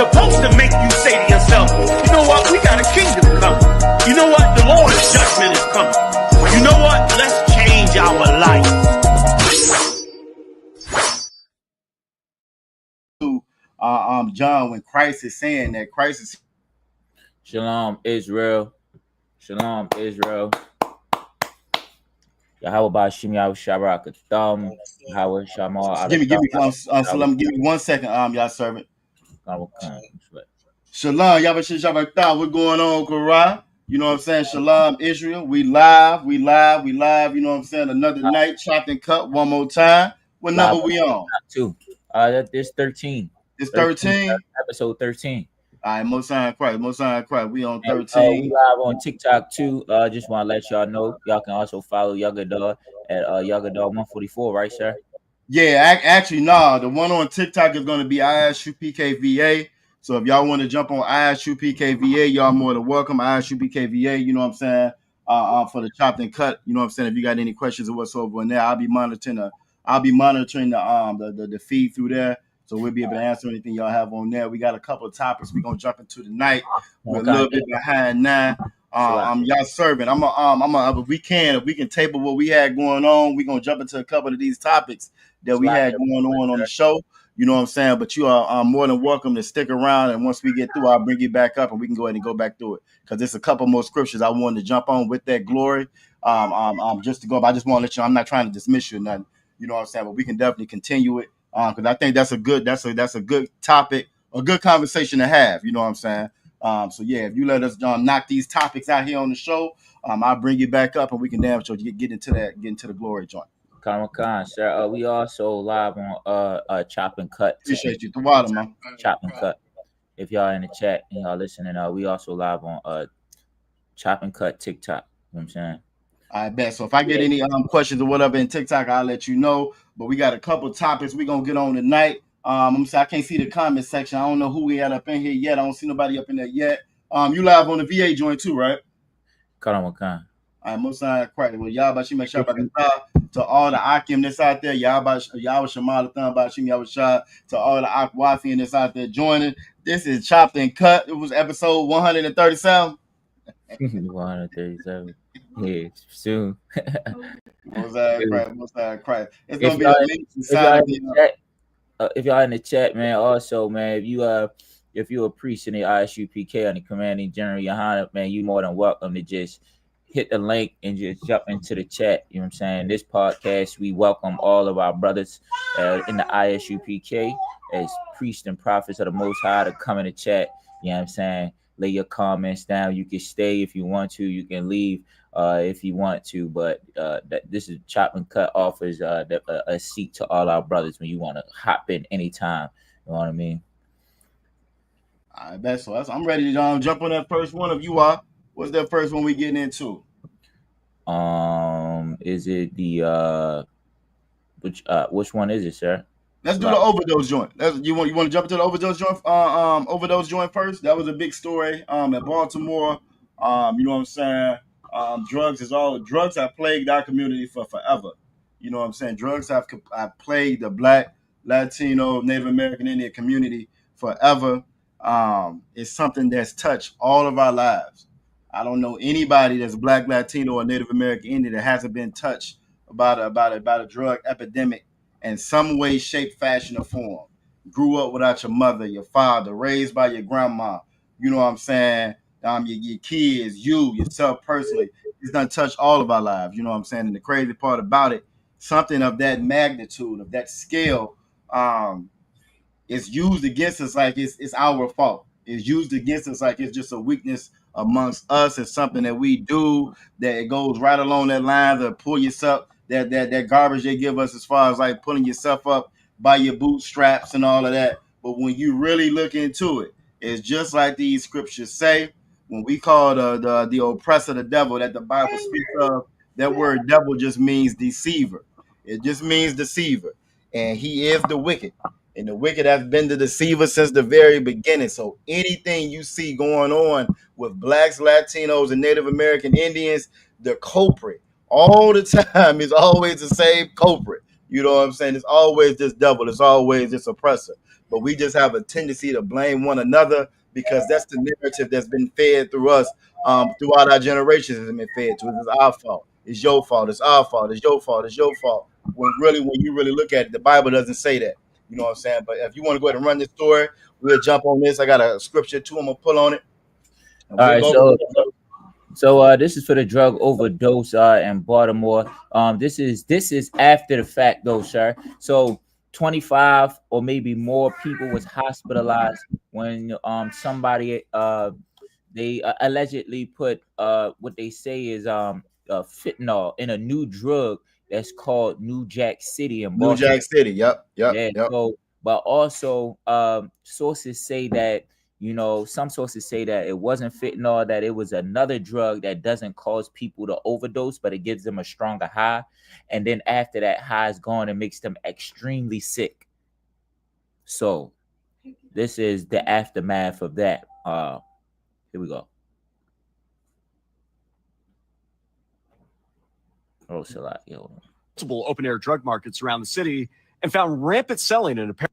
supposed to make you say to yourself, you know what, we got a kingdom coming. You know what, the Lord's judgment is coming. You know what, let's change our life. John, when Christ is saying that Christ is Shalom, Israel. Shalom, Israel. Yahweh Bashim Yahweh Shabrak Yahweh Shamar. Give me 1 second, y'all servant. Shalom, Yahweh Shabrak. What's going on, Korah? You know what I'm saying? Shalom, Israel. We live. You know what I'm saying? Another night, chopped and cut one more time. What number we on? Two. This 13. It's 13. Episode 13. All right, Most High Christ. We on 13. We live on TikTok too. Just want to let y'all know y'all can also follow Yagadar at Yagadar 144, right, sir? Yeah, actually, no. The one on TikTok is going to be ISUPKVA. So if y'all want to jump on ISUPKVA, y'all more than welcome. ISUPKVA, you know what I'm saying? For the chopped and cut, you know what I'm saying? If you got any questions or whatsoever in there, I'll be monitoring the feed through there. So we'll be able to answer anything y'all have on there. We got a couple of topics we're gonna jump into tonight. We're a little bit behind now. Y'all serving. If we can table what we had going on, we're gonna jump into a couple of these topics that we had going on the show. You know what I'm saying? But you are more than welcome to stick around, and once we get through, I'll bring you back up and we can go ahead and go back through it. Because there's a couple more scriptures I wanted to jump on with that glory. Just to go, but I just want to let you know I'm not trying to dismiss you or nothing. You know what I'm saying? But we can definitely continue it. Because I think that's a good topic, a good conversation to have. You know what I'm saying? So yeah, if you let us knock these topics out here on the show, I'll bring you back up and we can damn sure get into the glory joint. Khan, sir. We also live on Chop and Cut. Appreciate you. The water, man. Chop and Cut. If y'all in the chat and y'all listening, we also live on Chop and Cut TikTok. You know what I'm saying? I bet. So if I get any questions or whatever in TikTok, I'll let you know. But we got a couple topics we're gonna get on tonight. I'm sorry, I can't see the comment section. I don't know who we had up in here yet. I don't see nobody up in there yet. You live on the VA joint too, right? Khan. All right, most sign correct. Well, y'all about make sure about to all the Akim that's out there. Y'all Shamal Bashim Yahweh to all the Akwafian that's out there joining. This is Chopped and Cut. It was episode 137. 137. Yeah, soon. Most Christ. It's gonna be amazing Saturday. If y'all in the chat, man, also, man, if you're a priest in the ISUPK and the commanding general, Yohana, man, you more than welcome to just hit the link and just jump into the chat. You know what I'm saying? This podcast, we welcome all of our brothers in the ISUPK as priests and prophets of the Most High to come in the chat. You know what I'm saying? Lay your comments down. You can stay if you want to. You can leave if you want to. But this is Chop and Cut offers a seat to all our brothers when you want to hop in anytime. You know what I mean? I bet so. I'm ready to jump on that first one. If you are, what's that first one we getting into? Is it the which one is it, sir? Let's do the overdose joint. You want to jump into the overdose joint? Overdose joint first. That was a big story. At Baltimore. You know what I'm saying? Drugs have plagued our community for forever. You know what I'm saying? Drugs have plagued the Black, Latino, Native American Indian community forever. It's something that's touched all of our lives. I don't know anybody that's Black, Latino, or Native American Indian that hasn't been touched about a drug epidemic in some way, shape, fashion, or form. Grew up without your mother, your father, raised by your grandma. You know what I'm saying? Your kids, yourself personally. It's done touched all of our lives. You know what I'm saying? And the crazy part about it, something of that magnitude, of that scale, is used against us like it's our fault. It's used against us like it's just a weakness amongst us. It's something that we do that it goes right along that line to pull yourself, that garbage they give us as far as like pulling yourself up by your bootstraps and all of that. But when you really look into it, it's just like these scriptures say. When we call the oppressor the devil that the Bible speaks of, that word devil just means deceiver. It just means deceiver. And he is the wicked. And the wicked has been the deceiver since the very beginning. So anything you see going on with Blacks, Latinos, and Native American Indians, the culprit all the time is always the same culprit. You know what I'm saying? It's always this devil. It's always this oppressor. But we just have a tendency to blame one another because that's the narrative that's been fed through us throughout our generations. Has been fed to us. It's our fault. It's your fault. It's our fault. It's your fault. It's your fault. When you really look at it, the Bible doesn't say that. You know what I'm saying? But if you want to go ahead and run this story, we'll jump on this. I got a scripture too. I'm gonna pull on it. All right, so this is for the drug overdose in Baltimore. This is after the fact though, sir. So 25 or maybe more people was hospitalized when somebody they allegedly put what they say is fentanyl in a new drug that's called New Jack City in Baltimore. New Jack City. Yep. Yeah. So, but also sources say that, some sources say that it wasn't fentanyl, that it was another drug that doesn't cause people to overdose, but it gives them a stronger high. And then after that high is gone, it makes them extremely sick. So this is the aftermath of that. Here we go. Oh, multiple open-air drug markets around the city and found rampant selling in a pair.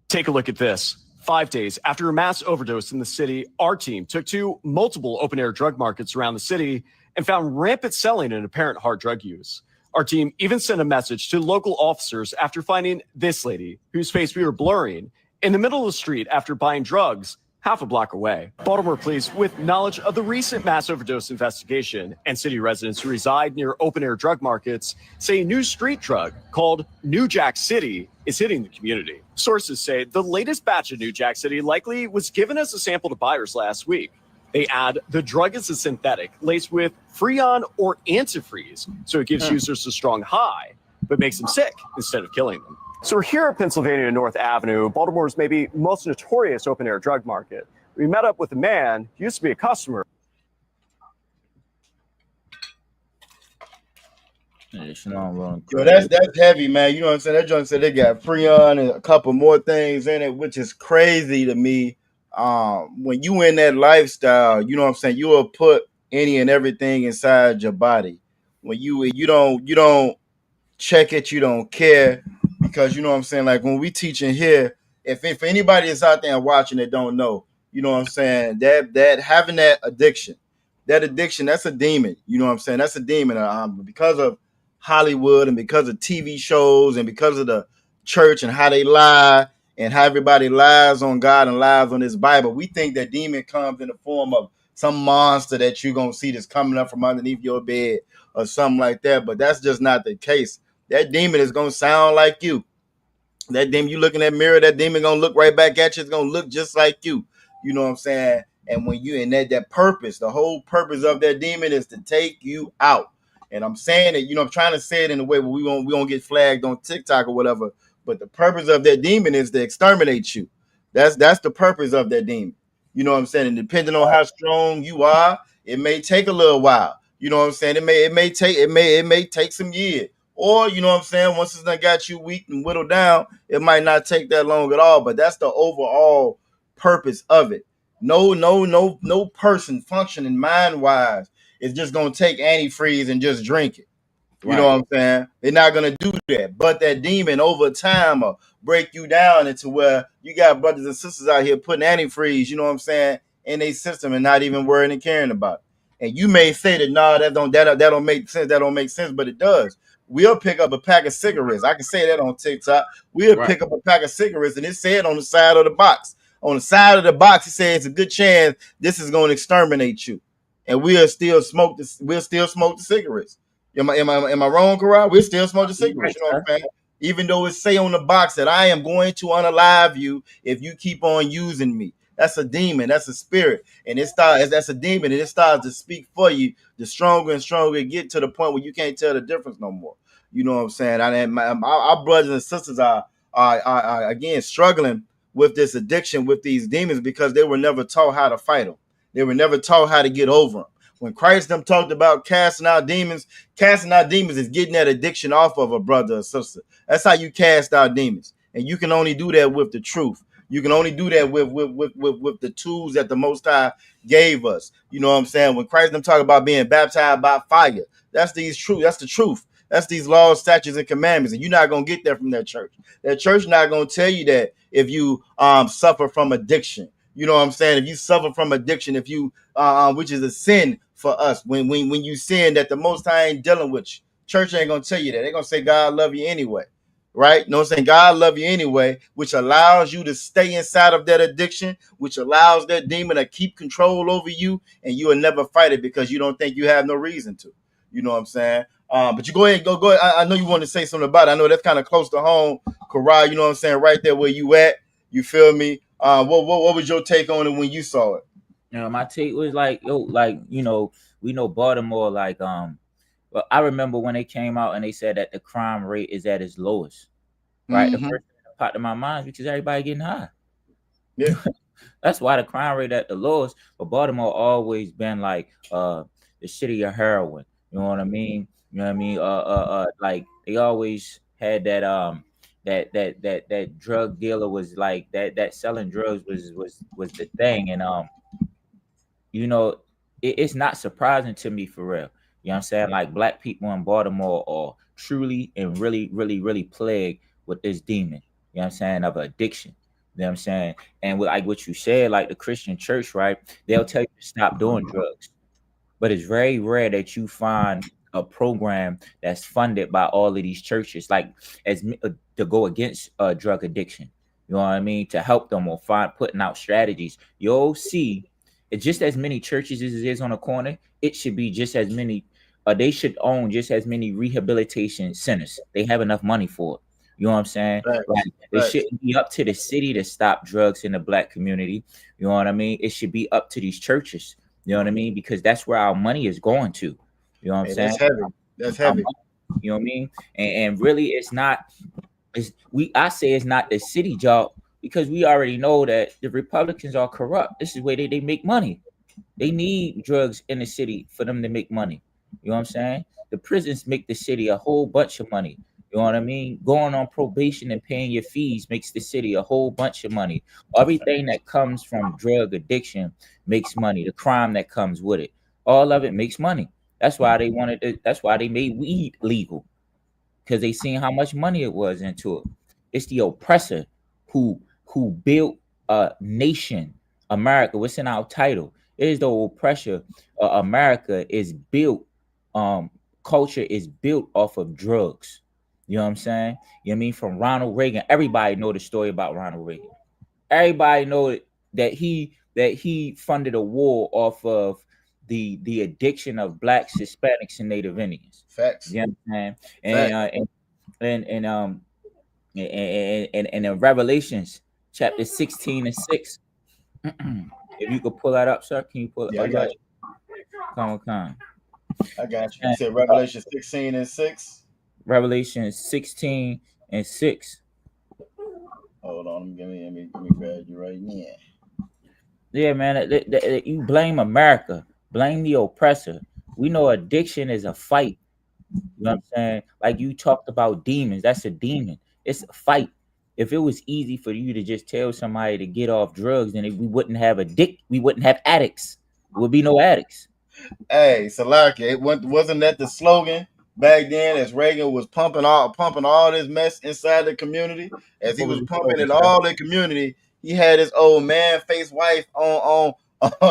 Take a look at this. 5 days after a mass overdose in the city, our team took to multiple open-air drug markets around the city and found rampant selling and apparent hard drug use. Our team even sent a message to local officers after finding this lady, whose face we were blurring, in the middle of the street after buying drugs half a block away. Baltimore police, with knowledge of the recent mass overdose investigation, and city residents who reside near open-air drug markets, say a new street drug called New Jack City is hitting the community. Sources say the latest batch of New Jack City likely was given as a sample to buyers last week. They add the drug is a synthetic laced with Freon or antifreeze, so it gives users a strong high, but makes them sick instead of killing them. So we're here at Pennsylvania North Avenue, Baltimore's maybe most notorious open-air drug market. We met up with a man who used to be a customer. Yo, that's heavy, man. You know what I'm saying? That joint said they got Freon and a couple more things in it, which is crazy to me. When you in that lifestyle, you know what I'm saying, you will put any and everything inside your body. When you don't check it, you don't care, because you know what I'm saying, like when we teaching here, if anybody is out there and watching that don't know, you know what I'm saying, that having that addiction, that's a demon. You know what I'm saying? That's a demon. Because of Hollywood and because of TV shows and because of the church and how they lie and how everybody lies on God and lies on this Bible, we think that demon comes in the form of some monster that you're going to see that's coming up from underneath your bed or something like that. But that's just not the case. That demon is going to sound like you. That demon, you look in that mirror, that demon going to look right back at you. It's going to look just like you. You know what I'm saying? And when you in that purpose, the whole purpose of that demon is to take you out. And I'm saying it, I'm trying to say it in a way where we won't get flagged on TikTok or whatever. But the purpose of that demon is to exterminate you. That's the purpose of that demon. You know what I'm saying? And depending on how strong you are, it may take a little while. You know what I'm saying? It may take some years. Or, you know what I'm saying, once it's done got you weak and whittled down, it might not take that long at all. But that's the overall purpose of it. No person functioning mind-wise is just gonna take antifreeze and just drink it. You know what I'm saying? They're not gonna do that. But that demon over time will break you down into where you got brothers and sisters out here putting antifreeze, you know what I'm saying, in their system and not even worrying and caring about it. And you may say that that don't make sense, but it does. We'll pick up a pack of cigarettes. I can say that on TikTok. We'll pick up a pack of cigarettes, and it said on the side of the box. On the side of the box, it says it's a good chance this is going to exterminate you, and we'll still smoke the cigarettes. Am I wrong, Karan? We'll still smoke the cigarettes. You know what I'm saying? Even though it say on the box that I am going to unalive you if you keep on using me. That's a demon. That's a spirit, and that's a demon, and it starts to speak for you. The stronger and stronger it get to the point where you can't tell the difference no more. You know what I'm saying? Our brothers and sisters are again struggling with this addiction, with these demons, because they were never taught how to fight them. They were never taught how to get over them. When Christ them talked about casting out demons is getting that addiction off of a brother or sister. That's how you cast out demons, and you can only do that with the truth. You can only do that with the tools that the Most High gave us. You know what I'm saying? When Christ them talk about being baptized by fire, that's the truth. That's these laws, statutes, and commandments, and you're not gonna get that from that church. That church not gonna tell you that if you suffer from addiction. You know what I'm saying? If you suffer from addiction, if you which is a sin for us, when you sin, that the Most High ain't dealing with you. Church ain't gonna tell you that. They're gonna say God love you anyway. Right? You know what I'm saying? God love you anyway, which allows you to stay inside of that addiction, which allows that demon to keep control over you, and you will never fight it because you don't think you have no reason to. You know what I'm saying? But you go ahead. I know you want to say something about it. I know that's kind of close to home, Karai. You know what I'm saying? Right there where you at. You feel me? What was your take on it when you saw it? My take was like, we know Baltimore, well, I remember when they came out and they said that the crime rate is at its lowest. Right? The first thing that popped in my mind is because everybody getting high. Yeah. That's why the crime rate at the lowest. But Baltimore always been like the city of heroin. You know what I mean? You know what I mean? Like they always had that that drug dealer was like that selling drugs was the thing. And it's not surprising to me for real. You know what I'm saying? Like black people in Baltimore are truly and really, really, really plagued with this demon. You know what I'm saying? Of addiction. You know what I'm saying? And like what you said, like the Christian church, right? They'll tell you to stop doing drugs. But it's very rare that you find a program that's funded by all of these churches, like to go against drug addiction. You know what I mean? To help them or putting out strategies. You'll see it's just as many churches as it is on a corner. It should be just as many. They should own just as many rehabilitation centers. They have enough money for it. You know what I'm saying? Right. Like, it shouldn't be up to the city to stop drugs in the black community. You know what I mean? It should be up to these churches. You know what I mean? Because that's where our money is going to. You know what I'm saying? That's heavy. That's heavy. You know what I mean? And really, it's not. I say it's not the city job because we already know that the Republicans are corrupt. This is where they make money. They need drugs in the city for them to make money. You know what I'm saying? The prisons make the city a whole bunch of money. You know what I mean? Going on probation and paying your fees makes the city a whole bunch of money. Everything that comes from drug addiction makes money. The crime that comes with it, all of it makes money. That's why they wanted it. That's why they made weed legal, because they seen how much money it was into it. It's the oppressor who built a nation, America. What's in our title? It is the oppressor. America is built. Culture is built off of drugs. You know what I'm saying? You know what I mean? From Ronald Reagan. Everybody know the story about Ronald Reagan. Everybody know that he funded a war off of the addiction of blacks, Hispanics, and Native Indians. Facts. You know what I'm saying? And in Revelations chapter 16 and 6. If you could pull that up, sir, can you pull it? Yeah, I got you. Come. I got you. You said Revelation 16 and 6. Revelation 16 and 6. Hold on, let me grab you right now. Yeah, man. You blame America, blame the oppressor. We know addiction is a fight. You know what I'm saying? Like you talked about demons. That's a demon. It's a fight. If it was easy for you to just tell somebody to get off drugs, then we wouldn't have we wouldn't have addicts. There would be no addicts. Hey, Salaka, wasn't that the slogan back then as Reagan was pumping all this mess inside the community? As he was pumping in all the community, he had his old man-faced wife on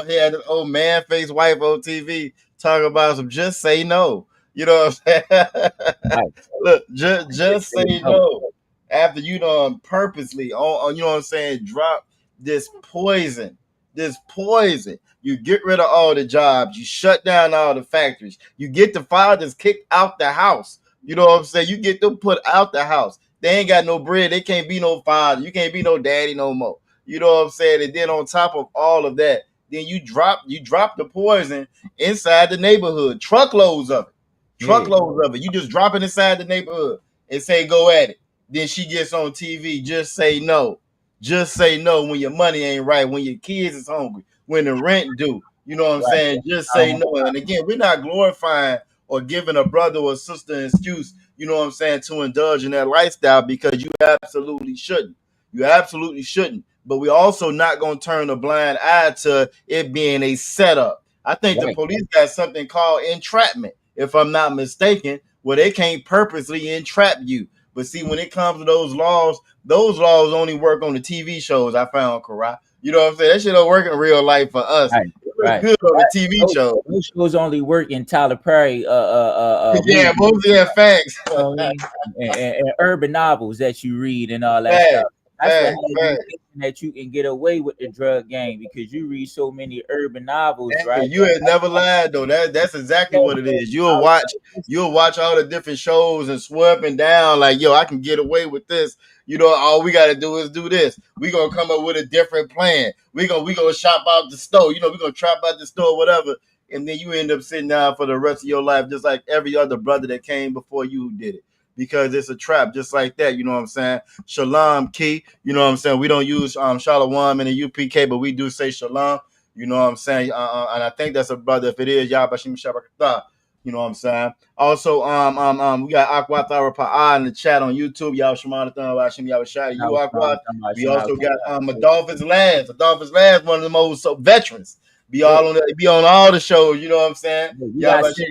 he had his old man-faced wife on TV talking about some just say no. You know what I'm saying? Right. Look, just say no. After you done purposely you know what I'm saying, drop this poison. You get rid of all the jobs. You shut down all the factories. You get the fathers kicked out the house. You know what I'm saying? You get them put out the house. They ain't got no bread. They can't be no father. You can't be no daddy no more. You know what I'm saying? And then on top of all of that, then you drop the poison inside the neighborhood. Truckloads of it. You just drop it inside the neighborhood and say, go at it. Then she gets on TV. Just say no. Just say no when your money ain't right, when your kids is hungry, when the rent due. You know what I'm saying? Just say no. And again, we're not glorifying or giving a brother or sister an excuse, you know what I'm saying, to indulge in that lifestyle, because you absolutely shouldn't. You absolutely shouldn't. But we're also not going to turn a blind eye to it being a setup. I think the police got something called entrapment, if I'm not mistaken, where they can't purposely entrap you. But see, when it comes to those laws only work on the TV shows. I found, Karai. You know what I'm saying? That shit don't work in real life for us. Right, It works right. good on the TV show. Those shows only work in Tyler Perry. Yeah, Movies, most of their facts. you know what I mean? And urban novels that you read and all that Facts, stuff. That's what has you facts. thinking that you can get away with the drug game because you read so many urban novels, Hey, right? you had never lied though. That's exactly what it is. You'll watch all the different shows and swear up and down like, yo, I can get away with this. You know, all we gotta do is do this. We gonna come up with a different plan. We gonna shop out the store. You know, we gonna trap out the store, whatever. And then you end up sitting down for the rest of your life, just like every other brother that came before you did it. Because it's a trap, just like that. You know what I'm saying? Shalom, Key. You know what I'm saying? We don't use Shalom in the UPK, but we do say Shalom. You know what I'm saying? And I think that's a brother. If it is, Yabashim Shabakata. You know what I'm saying? Also, we got Aqua Thara Pa'a in the chat on YouTube. Y'all Shemana Washim Yabashai. You Aqua. We also got Adolphus Lance. Adolphus Lance, one of the most veterans. Be on all the shows, you know what I'm saying? We gotta send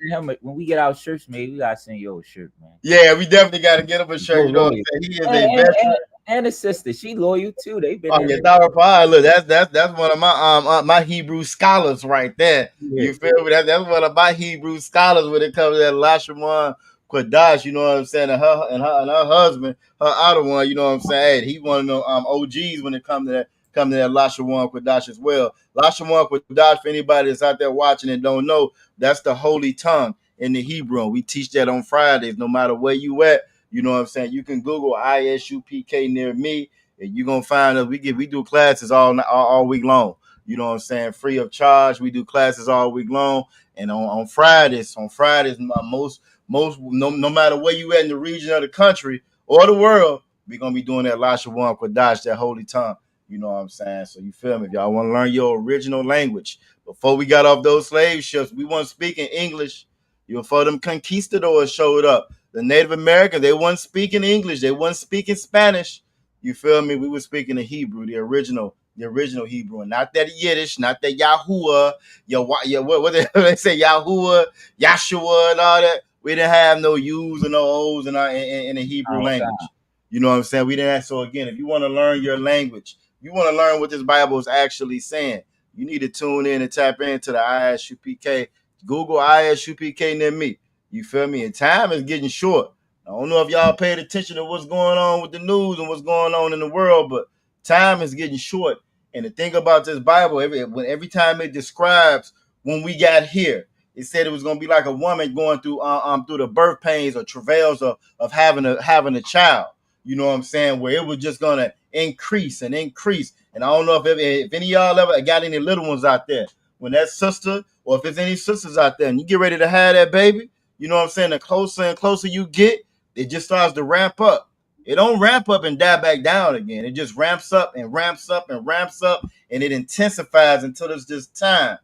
him when we get our shirts made. We gotta send you a shirt, man. Yeah, we definitely gotta get him a shirt. You know what I'm saying? He is a veteran. And a sister, she loyal too. They've been. Look, that's one of my my Hebrew scholars right there. Yeah. You feel me? That's one of my Hebrew scholars when it comes to that Lashimon Quadash. You know what I'm saying? And her husband, her other one. You know what I'm saying? Hey, he one of them OGs when it comes to that. Come to that Lashawan Quadash as well. Lashawan Quadash, for anybody that's out there watching and don't know, that's the holy tongue in the Hebrew. We teach that on Fridays, no matter where you at. You know what I'm saying? You can Google ISUPK near me, and you're gonna find us. We do classes all week long. You know what I'm saying? Free of charge. We do classes all week long. And on Fridays, most no matter where you at in the region of the country or the world, we're gonna be doing that Lashawan Quadash, that holy tongue. You know what I'm saying? So you feel me? If y'all want to learn your original language, before we got off those slave ships, we weren't speaking English. Before them conquistadors showed up, the Native Americans, they weren't speaking English. They weren't speaking Spanish. You feel me? We were speaking the Hebrew, the original Hebrew, and not that Yiddish, not that Yahuwah, what they say, Yahuwah, Yahshua, and all that. We didn't have no U's and no O's in the Hebrew language. God. You know what I'm saying? We didn't have, so again, if you want to learn your language, you want to learn what this Bible is actually saying, you need to tune in and tap into the ISUPK. Google ISUPK near me. You feel me? And time is getting short. I don't know if y'all paid attention to what's going on with the news and what's going on in the world, but time is getting short. And the thing about this Bible, every time it describes when we got here, it said it was going to be like a woman going through the birth pains or travails of having a child. You know what I'm saying? Where it was just going to increase and increase. And I don't know if any of y'all ever got any little ones out there. When that sister, or if there's any sisters out there and you get ready to have that baby, you know what I'm saying? The closer and closer you get, it just starts to ramp up. It don't ramp up and die back down again. It just ramps up and ramps up and ramps up, and it intensifies until it's just time.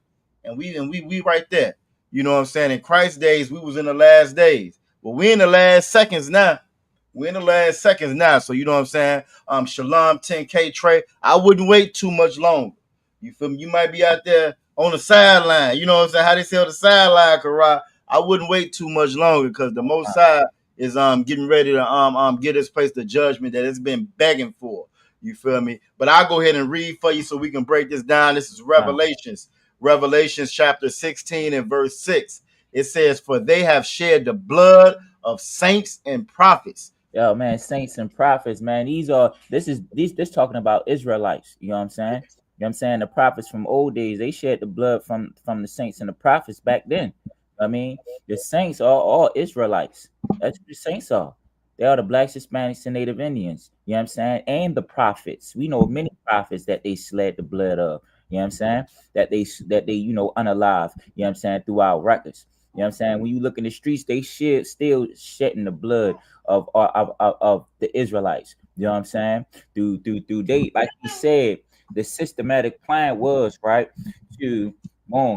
And we right there. You know what I'm saying? In Christ's days, we was in the last days. But we in the last seconds now. We're in the last seconds now. So you know what I'm saying? Shalom 10K Trey. I wouldn't wait too much longer. You feel me? You might be out there on the sideline. You know what I'm saying? How they say on the sideline, Karai. I wouldn't wait too much longer because the Most High is getting ready to get this place the judgment that it's been begging for. You feel me? But I'll go ahead and read for you so we can break this down. This is Revelations. Revelations chapter 16 and verse 6. It says, "For they have shed the blood of saints and prophets." Yo, man, saints and prophets, man. This talking about Israelites. You know what I'm saying? You know what I'm saying? The prophets from old days, they shed the blood from the saints and the prophets back then. I mean, the saints are all Israelites. That's what the saints are. They are the blacks, Hispanics, and Native Indians. You know what I'm saying? And the prophets. We know many prophets that they shed the blood of. You know what I'm saying? That they unalive. You know what I'm saying? Through our records. You know what I'm saying? When you look in the streets, they still shedding the blood of the Israelites. You know what I'm saying? Through they, like he said, the systematic plan was right to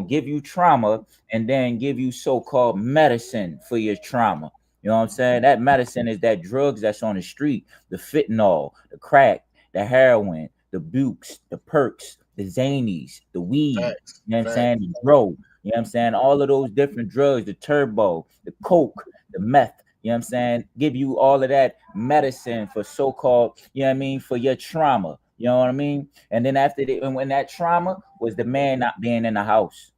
give you trauma and then give you so-called medicine for your trauma. You know what I'm saying? That medicine is that drugs that's on the street, the fentanyl, the crack, the heroin, the bukes, the perks, the zanies, the weed. You know what I'm saying? The dro. You know what I'm saying? All of those different drugs, the turbo, the coke, the meth, you know what I'm saying? Give you all of that medicine for so-called, you know what I mean, for your trauma. You know what I mean? And then after and when that trauma was the man not being in the house.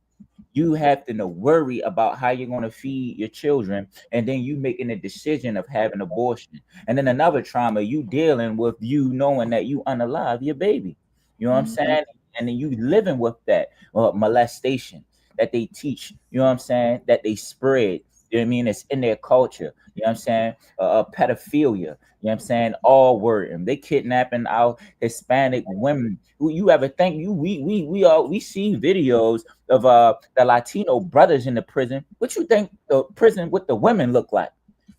You have to worry about how you're going to feed your children, and then you making a decision of having abortion. And then another trauma, you dealing with you knowing that you unalive your baby. You know what I'm saying? And then you living with that molestation that they teach, you know what I'm saying, that they spread. You know what I mean? It's in their culture. You know what I'm saying? Pedophilia. You know what I'm saying? All word. And they kidnapping our Hispanic women. You ever think we see videos of the Latino brothers in the prison? What you think the prison with the women look like?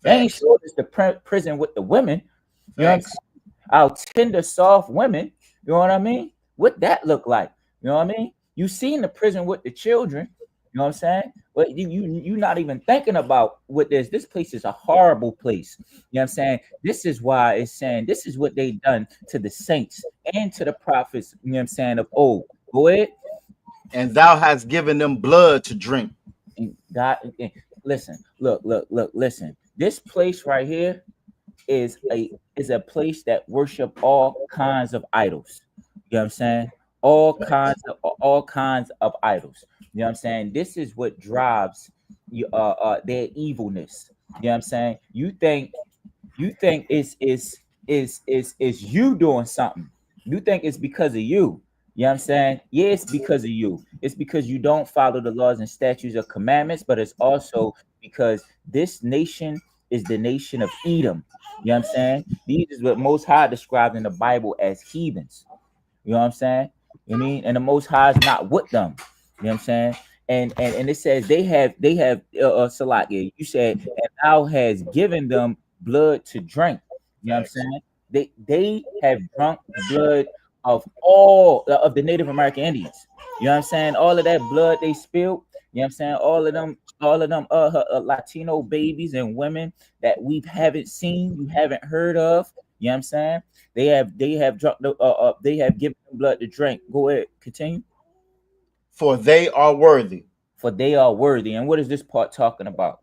They ain't sure it's the prison with the women. You know what I'm saying? Our tender, soft women. You know what I mean? What that look like? You know what I mean? You seen the prison with the children. You know what I'm saying? But you not even thinking about what this place is a horrible place. You know what I'm saying? This is why it's saying this is what they done to the saints and to the prophets, you know what I'm saying, of old. Go ahead. And thou hast given them blood to drink. And God, listen, look, listen. This place right here is a place that worship all kinds of idols. You know what I'm saying? All kinds of idols. You know what I'm saying? This is what drives their evilness. You know what I'm saying? You think it's you doing something. You think it's because of you. You know what I'm saying? Yeah, it's because of you. It's because you don't follow the laws and statutes or commandments, but it's also because this nation is the nation of Edom. You know what I'm saying? These is what Most High described in the Bible as heathens. You know what I'm saying? You know what I mean? And the Most High is not with them. You know what I'm saying? And it says they have Salakia. You said, and thou has given them blood to drink. You know what I'm saying? They have drunk the blood of all of the Native American Indians. You know what I'm saying? All of that blood they spilled. You know what I'm saying? All of them Latino babies and women that we haven't seen, you haven't heard of. You know what I'm saying? They have drunk they have given them blood to drink. Go ahead, continue. For they are worthy. For they are worthy. And what is this part talking about?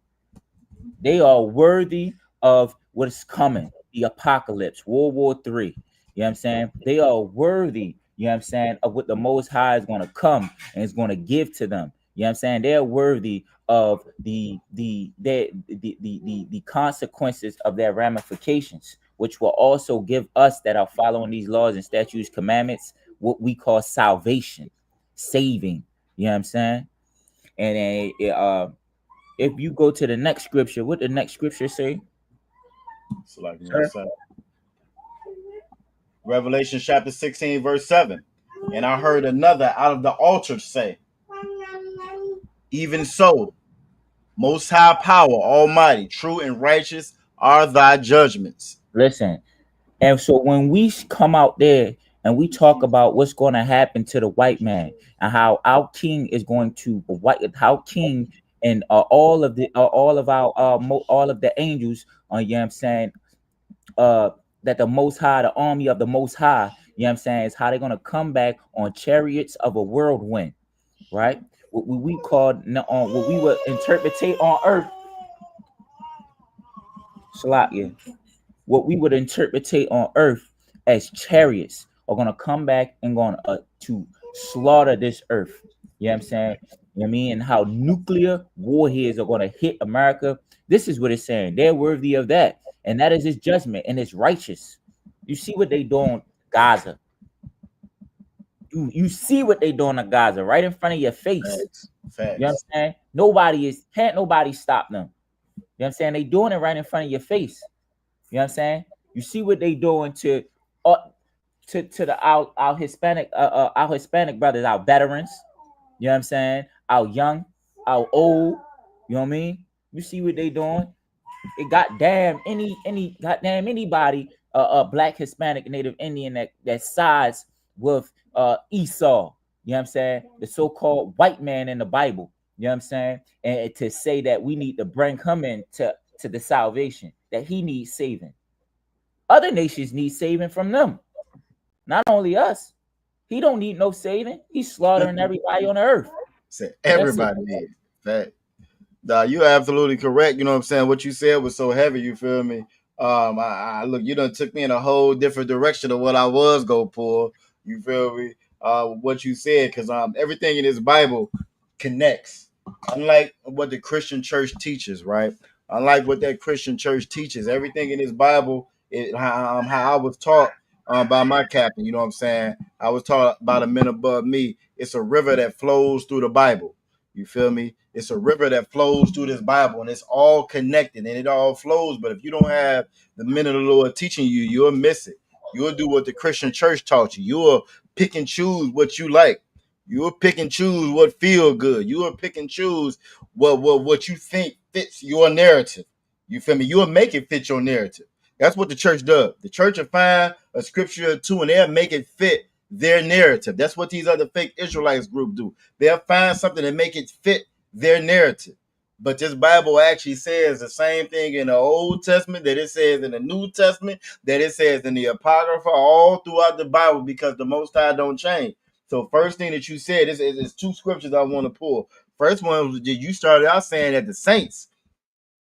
They are worthy of what is coming, the apocalypse, World War III. You know what I'm saying? They are worthy, you know what I'm saying, of what the Most High is going to come and is going to give to them. You know what I'm saying? They're worthy of the consequences of their ramifications, which will also give us that are following these laws and statutes, commandments, what we call salvation, saving. You know what I'm saying? And if you go to the next scripture, what the next scripture say? So like Revelation chapter 16, verse 7. And I heard another out of the altar say, even so, Most High power, almighty, true and righteous are thy judgments. Listen, and so when we come out there and we talk about what's going to happen to the white man and how our king is going to how king and all of the angels, you know what I'm saying, that the Most High, the army of the Most High, you know what I'm saying, is how they're going to come back on chariots of a whirlwind, right? What we call what we would interpretate on earth, Salakia, what we would interpretate on earth as chariots are going to come back and going to slaughter this earth. You know what I'm saying? You know what I mean? And how nuclear warheads are going to hit America. This is what it's saying. They're worthy of that. And that is his judgment, and it's righteous. You see what they doing Gaza. You see what they doing in Gaza right in front of your face. Facts. You know what I'm saying? Can't nobody stop them. You know what I'm saying? They doing it right in front of your face. You know what I'm saying? You see what they doing to our Hispanic brothers, our veterans. You know what I'm saying? Our young, our old. You know what I mean? You see what they doing? It goddamn anybody, black, Hispanic, Native Indian that sides with Esau. You know what I'm saying? The so-called white man in the Bible. You know what I'm saying? And to say that we need to bring him into the salvation, that he needs saving. Other nations need saving from them. Not only us. He don't need no saving. He's slaughtering everybody on the earth. Said everybody did. Fact. Nah, you're absolutely correct. You know what I'm saying? What you said was so heavy, you feel me? I look, you done took me in a whole different direction of what I was gonna pull. You feel me? What you said, because everything in this Bible connects. Unlike what the Christian church teaches, right? Unlike what that Christian church teaches, everything in this Bible, how I was taught by my captain, you know what I'm saying? I was taught by the men above me. It's a river that flows through the Bible. You feel me? It's a river that flows through this Bible, and it's all connected and it all flows. But if you don't have the men of the Lord teaching you, you'll miss it. You'll do what the Christian church taught you. You'll pick and choose what you like. You'll pick and choose what feel good. You'll pick and choose what you think fits your narrative. You feel me? You'll make it fit your narrative. That's what the church does. The church will find a scripture or two and they'll make it fit their narrative. That's what these other fake Israelites group do. They'll find something and make it fit their narrative. But this Bible actually says the same thing in the Old Testament that it says in the New Testament, that it says in the Apocrypha, all throughout the Bible, because the Most High don't change. So first thing that you said is two scriptures I want to pull. First one was you started out saying that the saints.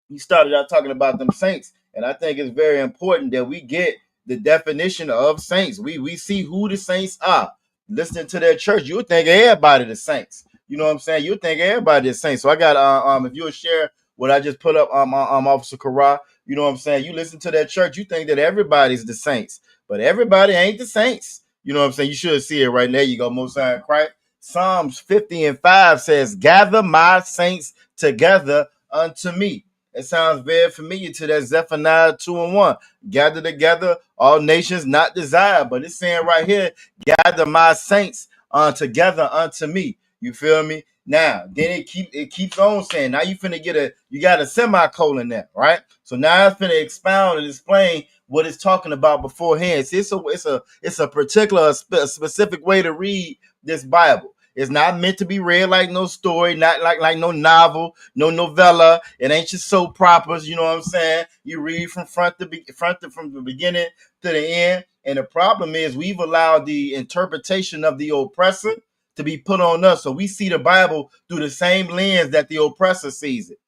You started out talking about them saints. And I think it's very important that we get the definition of saints. We see who the saints are. Listening to their church, you would think everybody the saints. You know what I'm saying? You would think everybody the saints. So I got if you'll share what I just put up Officer Kara, you know what I'm saying? You listen to that church, you think that everybody's the saints, but everybody ain't the saints. You know what I'm saying? You should see it right there. You go, Most High in Christ. Psalms 50:5 says, "Gather my saints together unto me." It sounds very familiar to that Zephaniah 2:1. Gather together, all nations not desired. But it's saying right here, gather my saints together unto me. You feel me? Now, then it keeps on saying, now you got a semicolon there, right? So now it's finna expound and explain what it's talking about beforehand. See, it's a particular specific way to read this Bible. It's not meant to be read like no story, not like no novel, no novella. It ain't just soap operas. You know what I'm saying? You read from from the beginning to the end. And the problem is we've allowed the interpretation of the oppressor to be put on us. So we see the Bible through the same lens that the oppressor sees it.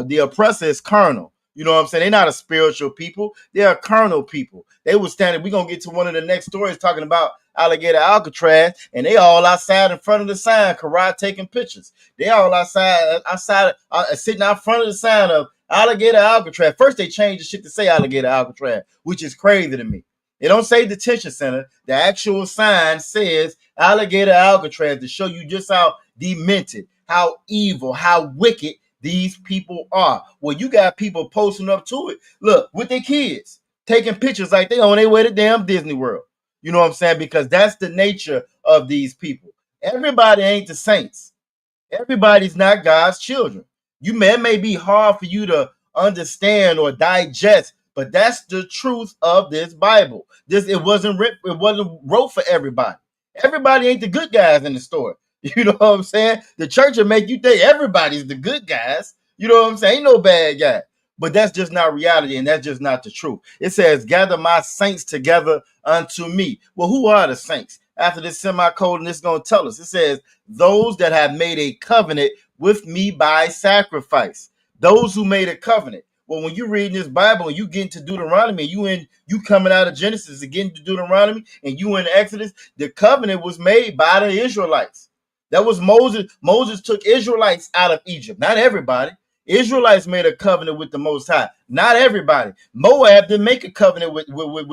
The oppressor is carnal. You know what I'm saying? They're not a spiritual people. They're a carnal people. They was standing. We're going to get to one of the next stories talking about Alligator Alcatraz, and they all outside in front of the sign, Karate taking pictures. They all outside sitting out front of the sign of Alligator Alcatraz. First, they changed the shit to say Alligator Alcatraz, which is crazy to me. They don't say detention center. The actual sign says Alligator Alcatraz to show you just how demented, how evil, how wicked these people are. Well, you got people posting up to it. Look, with their kids, taking pictures like they on their way to damn Disney World. You know what I'm saying? Because that's the nature of these people. Everybody ain't the saints. Everybody's not God's children. It may be hard for you to understand or digest, but that's the truth of this Bible. It wasn't wrote for everybody. Everybody ain't the good guys in the story. You know what I'm saying? The church will make you think everybody's the good guys. You know what I'm saying? Ain't no bad guy. But that's just not reality, and that's just not the truth. It says, gather my saints together unto me. Well, who are the saints? After this semicolon, it's going to tell us. It says, those that have made a covenant with me by sacrifice. Those who made a covenant. Well, when you read this Bible and you get into Deuteronomy, you coming out of Genesis and getting to Deuteronomy, and you in Exodus, the covenant was made by the Israelites. That was Moses. Moses took Israelites out of Egypt. Not everybody. Israelites made a covenant with the Most High. Not everybody. Moab didn't make a covenant with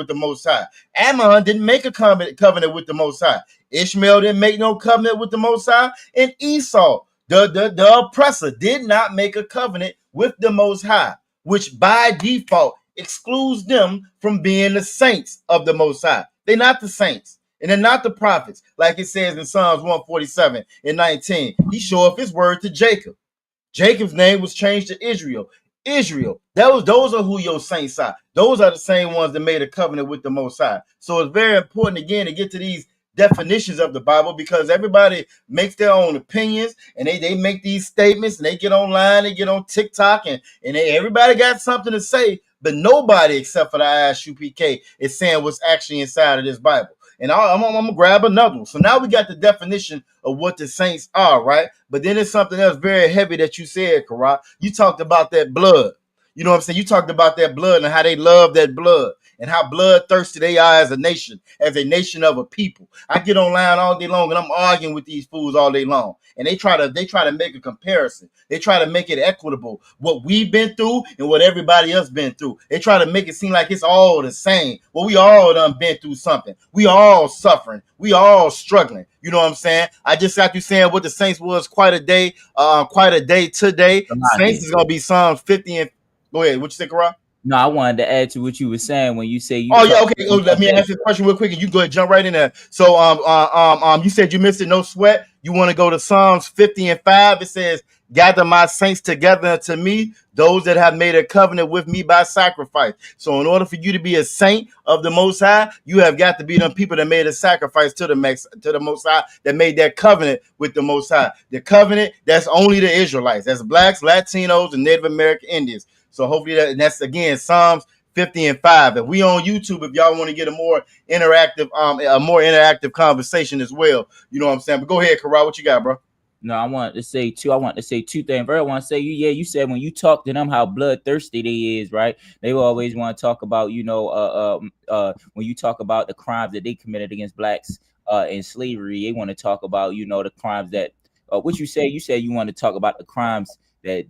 the Most High. Ammon didn't make a covenant with the Most High. Ishmael didn't make no covenant with the Most High. And Esau, the oppressor, did not make a covenant with the Most High, which by default excludes them from being the saints of the Most High. They're not the saints. And they're not the prophets, like it says in Psalms 147:19. He showed up his word to Jacob. Jacob's name was changed to Israel. Israel. Those are who your saints are. Those are the same ones that made a covenant with the Most High. So it's very important, again, to get to these definitions of the Bible, because everybody makes their own opinions, and they make these statements, and they get online, they get on TikTok, and everybody got something to say, but nobody except for the ISUPK is saying what's actually inside of this Bible. And I'm gonna grab another one. So now we got the definition of what the saints are, right? But then it's something else very heavy that you said, Kara. You talked about that blood. You know what I'm saying? You talked about that blood and how they love that blood and how bloodthirsty they are as a nation of a people. I get online all day long and I'm arguing with these fools all day long. And they try to make a comparison. They try to make it equitable. What we've been through and what everybody else been through. They try to make it seem like it's all the same. Well, we all done been through something. We all suffering. We all struggling. You know what I'm saying? I just got you saying what the Saints was quite a day today. Saints is gonna be Psalms 50 and go ahead. What you say, Kara? No, I wanted to add to what you were saying when you say you. Oh yeah, okay. Let me ask you a question real quick, and you go ahead and jump right in there. So you said you missed it, no sweat. You want to go to Psalms 50 and 5. It says, "Gather my saints together unto me, those that have made a covenant with me by sacrifice." So in order for you to be a saint of the Most High, you have got to be them people that made a sacrifice to the Most High, that made that covenant with the Most High. The covenant that's only the Israelites, that's blacks, Latinos, and Native American Indians. So hopefully that's again Psalms 50 and 5. And we on YouTube if y'all want to get a more interactive conversation as well. You know what I'm saying? But go ahead, Kara, what you got, bro? No, I want to say two things. First, I want to say you said when you talk to them how bloodthirsty they is, right? They will always want to talk about, when you talk about the crimes that they committed against blacks in slavery, they want to talk about, the crimes that what you said you want to talk about the crimes that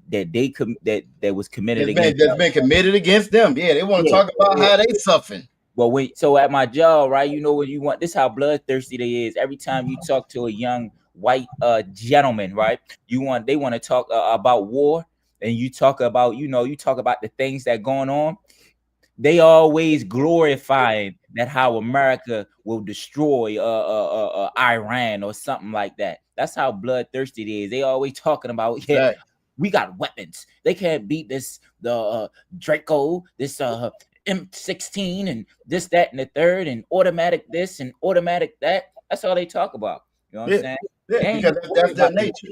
was committed that's been committed against them. Yeah, they want to talk about how they suffering. Well, so at my job, right? When you want this, how bloodthirsty they is. Every time you talk to a young white gentleman, right? They want to talk about war, and you talk about the things that going on. They always glorifying that how America will destroy Iran or something like that. That's how bloodthirsty it is. They always talking about we got weapons. They can't beat the Draco, this M16 and this, that, and the third, and automatic this and automatic that. That's all they talk about. You know what I'm saying? Yeah, because that's their nature.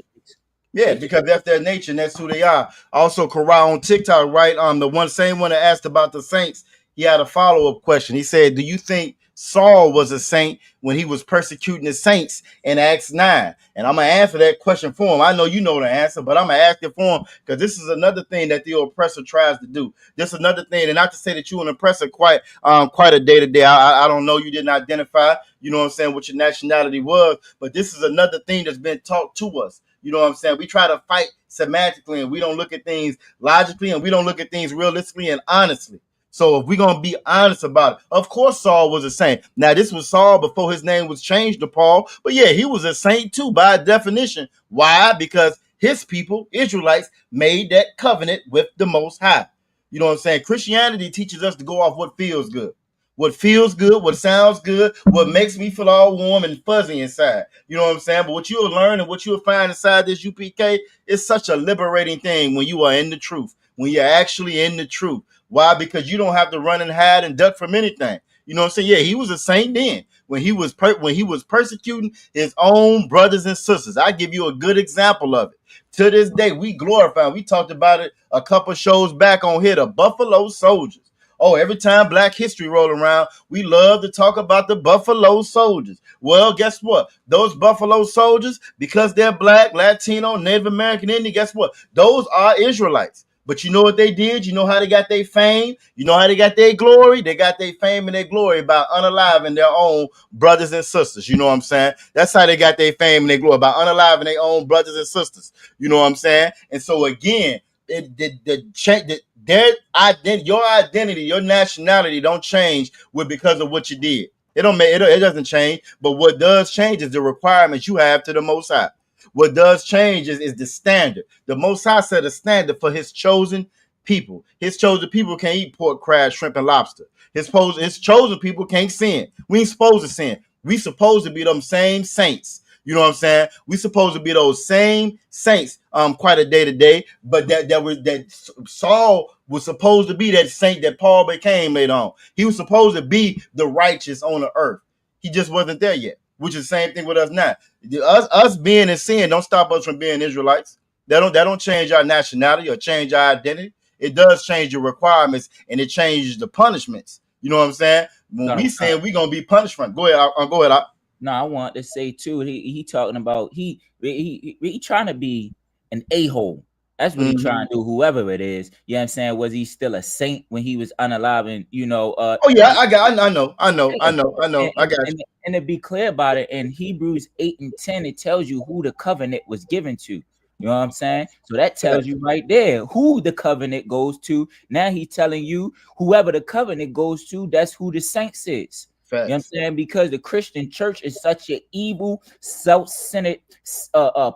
Yeah, because that's their nature and that's who they are. Also, Corral on TikTok, right? The same one that asked about the Saints, he had a follow-up question. He said, "Do you think Saul was a saint when he was persecuting the saints in Acts 9? And I'm gonna answer that question for him. I know you know the answer, but I'm gonna ask it for him because this is another thing that the oppressor tries to do. This is another thing, and not to say that you're an oppressor quite a day to day. I don't know. You didn't identify. You know what I'm saying? What your nationality was, but this is another thing that's been taught to us. You know what I'm saying? We try to fight semantically, and we don't look at things logically, and we don't look at things realistically and honestly. So if we're going to be honest about it, of course Saul was a saint. Now, this was Saul before his name was changed to Paul. But yeah, he was a saint too by definition. Why? Because his people, Israelites, made that covenant with the Most High. You know what I'm saying? Christianity teaches us to go off what feels good. What feels good, what sounds good, what makes me feel all warm and fuzzy inside. You know what I'm saying? But what you'll learn and what you'll find inside this UPK is such a liberating thing when you are in the truth, when you're actually in the truth. Why? Because you don't have to run and hide and duck from anything. You know what I'm saying? Yeah, he was a saint then when he was persecuting his own brothers and sisters. I give you a good example of it. To this day, we glorify. We talked about it a couple shows back on here, the Buffalo Soldiers. Oh, every time Black History roll around, we love to talk about the Buffalo Soldiers. Well, guess what? Those Buffalo Soldiers, because they're Black, Latino, Native American, Indian, guess what? Those are Israelites. But you know what they did? You know how they got their fame? You know how they got their glory? They got their fame and their glory by unaliving their own brothers and sisters. You know what I'm saying? That's how they got their fame and their glory, by unaliving their own brothers and sisters. You know what I'm saying? And so again, your identity, your nationality don't change because of what you did. It doesn't change. But what does change is the requirements you have to the Most High. What does change is the standard. The Most High set a standard for his chosen people. His chosen people can't eat pork, crab, shrimp, and lobster. His chosen people can't sin. We ain't supposed to sin. We supposed to be them same saints. You know what I'm saying? We supposed to be those same saints quite a day to day, but that Saul was supposed to be that saint that Paul became later on. He was supposed to be the righteous on the earth. He just wasn't there yet, which is the same thing with us now. Us being in sin don't stop us from being Israelites. That don't change our nationality or change our identity. It does change your requirements, and it changes the punishments. You know what I'm saying? When we saying we gonna be punished from, go ahead, go ahead. No, I want to say too. He talking about he trying to be an a-hole. That's what he trying to do. Whoever it is, you know what I'm saying. Was he still a saint when he was unalive? And you know, oh yeah, I know. I got you. And to be clear about it, in Hebrews 8 and 10, it tells you who the covenant was given to. You know what I'm saying? So that tells you right there who the covenant goes to. Now he's telling you whoever the covenant goes to, that's who the saints is. You know what I'm saying? Because the Christian church is such an evil, self-centered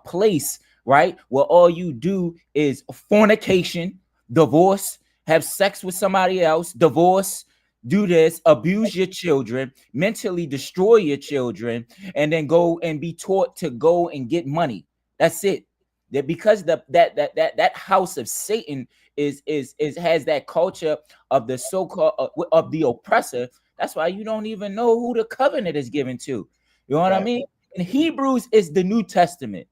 place, right? Where all you do is fornication, divorce, have sex with somebody else, divorce, do this, abuse your children, mentally destroy your children, and then go and be taught to go and get money. That's it. That because that house of Satan is has that culture of the so-called of the oppressor. That's why you don't even know who the covenant is given to. You know what I mean? And Hebrews is the New Testament.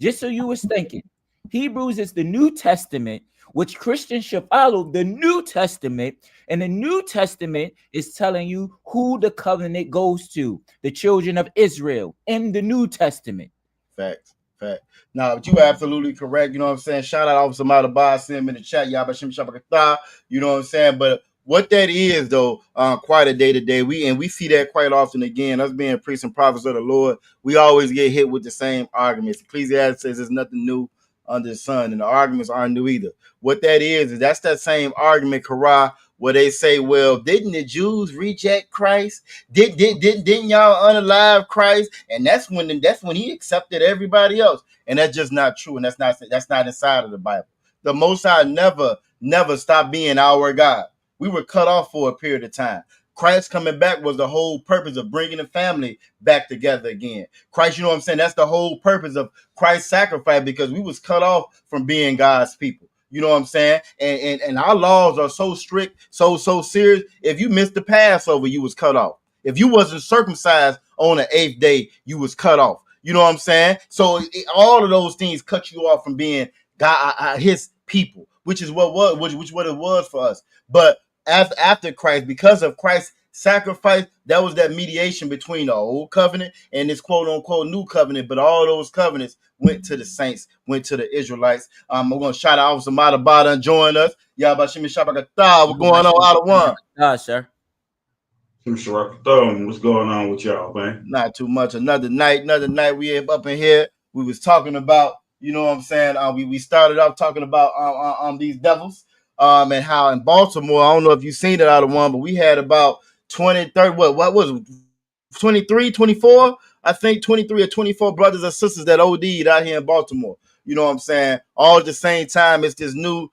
Just so you was thinking, Hebrews is the New Testament, which Christians should follow the New Testament. And the New Testament is telling you who the covenant goes to, the children of Israel in the New Testament. Facts. Now, but you are absolutely correct. You know what I'm saying? Shout out Officer Malabah, send him in the chat. Yabashim Shabakatah. You know what I'm saying? But what that is, though, quite a day to day. We see that quite often. Again, us being priests and prophets of the Lord, we always get hit with the same arguments. Ecclesiastes says there's nothing new under the sun, and the arguments aren't new either. What that is that's that same argument, Korah, where they say, well, didn't the Jews reject Christ? Didn't y'all unalive Christ? And that's when he accepted everybody else. And that's just not true. And that's not inside of the Bible. The Most High never stopped being our God. We were cut off for a period of time. Christ coming back was the whole purpose of bringing the family back together again. Christ, you know what I'm saying? That's the whole purpose of Christ's sacrifice, because we was cut off from being God's people. You know what I'm saying? And our laws are so strict, so serious. If you missed the Passover, you was cut off. If you wasn't circumcised on the 8th day, you was cut off. You know what I'm saying? So all of those things cut you off from being God, his people, which is what it was for us. But after Christ, because of Christ's sacrifice, that was that mediation between the old covenant and this quote unquote new covenant. But all those covenants went to the saints, went to the Israelites. We're gonna shout out Officer Malabah and join us. Yabashim Shabakatah. We're going on out of one. Sir. What's going on with y'all, man? Not too much. Another night. We up in here. We was talking about, you know what I'm saying? We started off talking about these devils. And how in Baltimore, I don't know if you've seen it out of one, but we had about 20, 30, what was it? 23, 24? I think 23 or 24 brothers and sisters that OD'd out here in Baltimore. You know what I'm saying? All at the same time, it's this new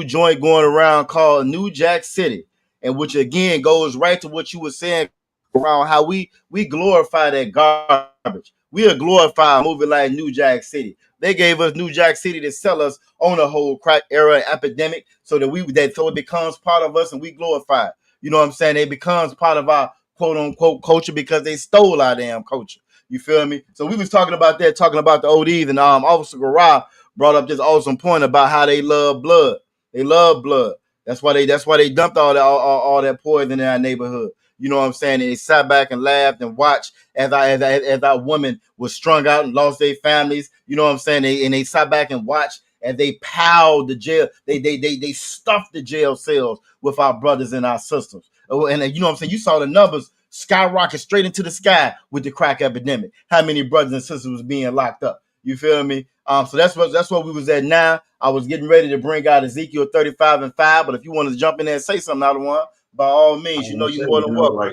joint going around called New Jack City. And which again goes right to what you were saying around how we glorify that garbage. We are glorifying a movie like New Jack City. They gave us New Jack City to sell us on a whole crack era epidemic, so that it becomes part of us and we glorify it. You know what I'm saying? It becomes part of our quote unquote culture because they stole our damn culture. You feel me? So we was talking about the ODs, and Officer Garah brought up this awesome point about how they love blood. They love blood. That's why they dumped all that poison in our neighborhood. You know what I'm saying? And they sat back and laughed and watched as our women was strung out and lost their families. You know what I'm saying? They sat back and watched as they piled the jail. They stuffed the jail cells with our brothers and our sisters. And you know what I'm saying? You saw the numbers skyrocket straight into the sky with the crack epidemic. How many brothers and sisters was being locked up? You feel me? So that's what we was at now. I was getting ready to bring out Ezekiel 35:5, but if you want to jump in there and say something out of one, by all means, you know you're more than welcome.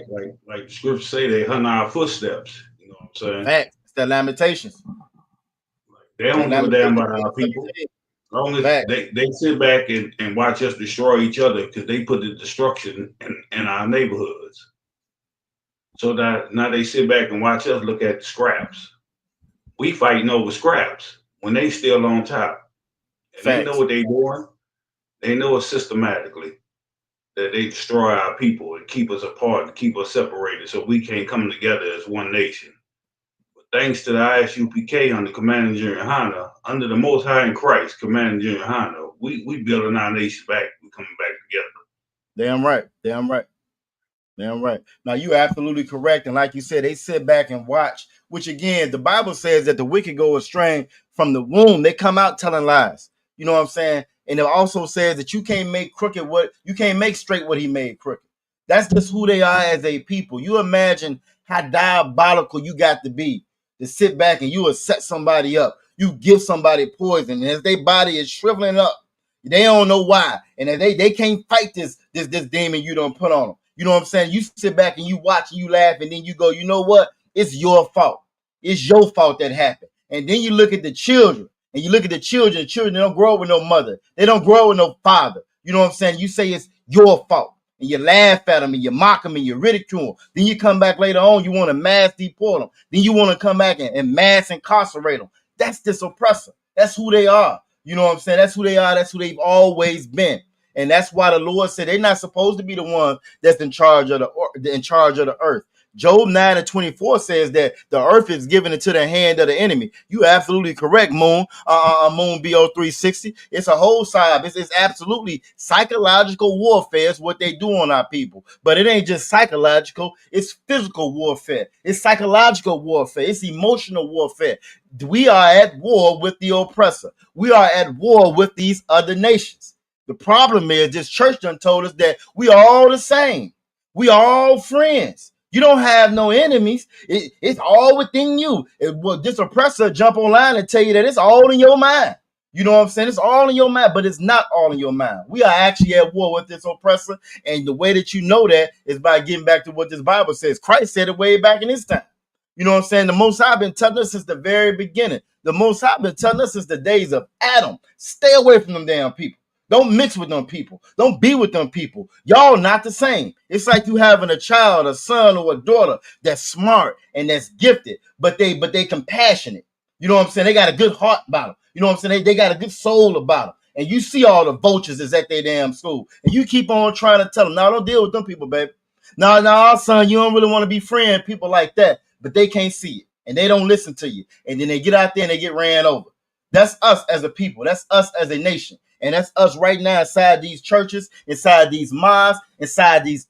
Like the scriptures say, they hunt our footsteps. You know what I'm saying? Facts. It's that Lamentations. They don't give a damn about our people. As long as they sit back and watch us destroy each other, because they put the destruction in our neighborhoods. So that now they sit back and watch us look at the scraps. We fighting over scraps when they still on top. And they know what they doing. They know it systematically, that they destroy our people and keep us apart and keep us separated so we can't come together as one nation. But thanks to the ISUPK under Commanding General Hanna, under the Most High in Christ, Commanding General Hanna, we building our nation back. We coming back together. Damn right. Damn right. Now you absolutely correct. And like you said, they sit back and watch, which again, the Bible says that the wicked go astray from the womb. They come out telling lies. You know what I'm saying? And it also says that you can't make straight what he made crooked. That's just who they are as a people. You imagine how diabolical you got to be to sit back and you will set somebody up. You give somebody poison, and as their body is shriveling up, they don't know why. And they can't fight this demon you don't put on them. You know what I'm saying? You sit back and you watch and you laugh, and then you go, you know what? It's your fault. It's your fault that happened. And then you look at the children, and you look at the children. Children, they don't grow up with no mother. They don't grow up with no father. You know what I'm saying? You say it's your fault, and you laugh at them, and you mock them, and you ridicule them. Then you come back later on, you want to mass deport them. Then you want to come back and mass incarcerate them. That's this oppressor. That's who they are. You know what I'm saying? That's who they are. That's who they've always been. And that's why the Lord said they're not supposed to be the ones that's in charge of the earth. Job 9:24 says that the earth is given into the hand of the enemy. You absolutely correct, Moon. Moon BO360. It's a whole side. It's absolutely psychological warfare is what they do on our people. But it ain't just psychological. It's physical warfare. It's psychological warfare. It's emotional warfare. We are at war with the oppressor. We are at war with these other nations. The problem is this church done told us that we are all the same. We are all friends. You don't have no enemies. It's all within you. This oppressor jump online and tell you that it's all in your mind. You know what I'm saying? It's all in your mind, but it's not all in your mind. We are actually at war with this oppressor. And the way that you know that is by getting back to what this Bible says. Christ said it way back in his time. You know what I'm saying? The Most High been telling us since the very beginning. The Most High been telling us since the days of Adam. Stay away from them damn people. Don't mix with them people. Don't be with them people. Y'all not the same. It's like you having a child, a son or a daughter that's smart and that's gifted, but they compassionate. You know what I'm saying? They got a good heart about them. You know what I'm saying? They got a good soul about them. And you see all the vultures is at their damn school. And you keep on trying to tell them, no, don't deal with them people, baby. No, son, you don't really want to be friends, people like that. But they can't see it. And they don't listen to you. And then they get out there and they get ran over. That's us as a people. That's us as a nation. And that's us right now inside these churches, inside these mosques, inside this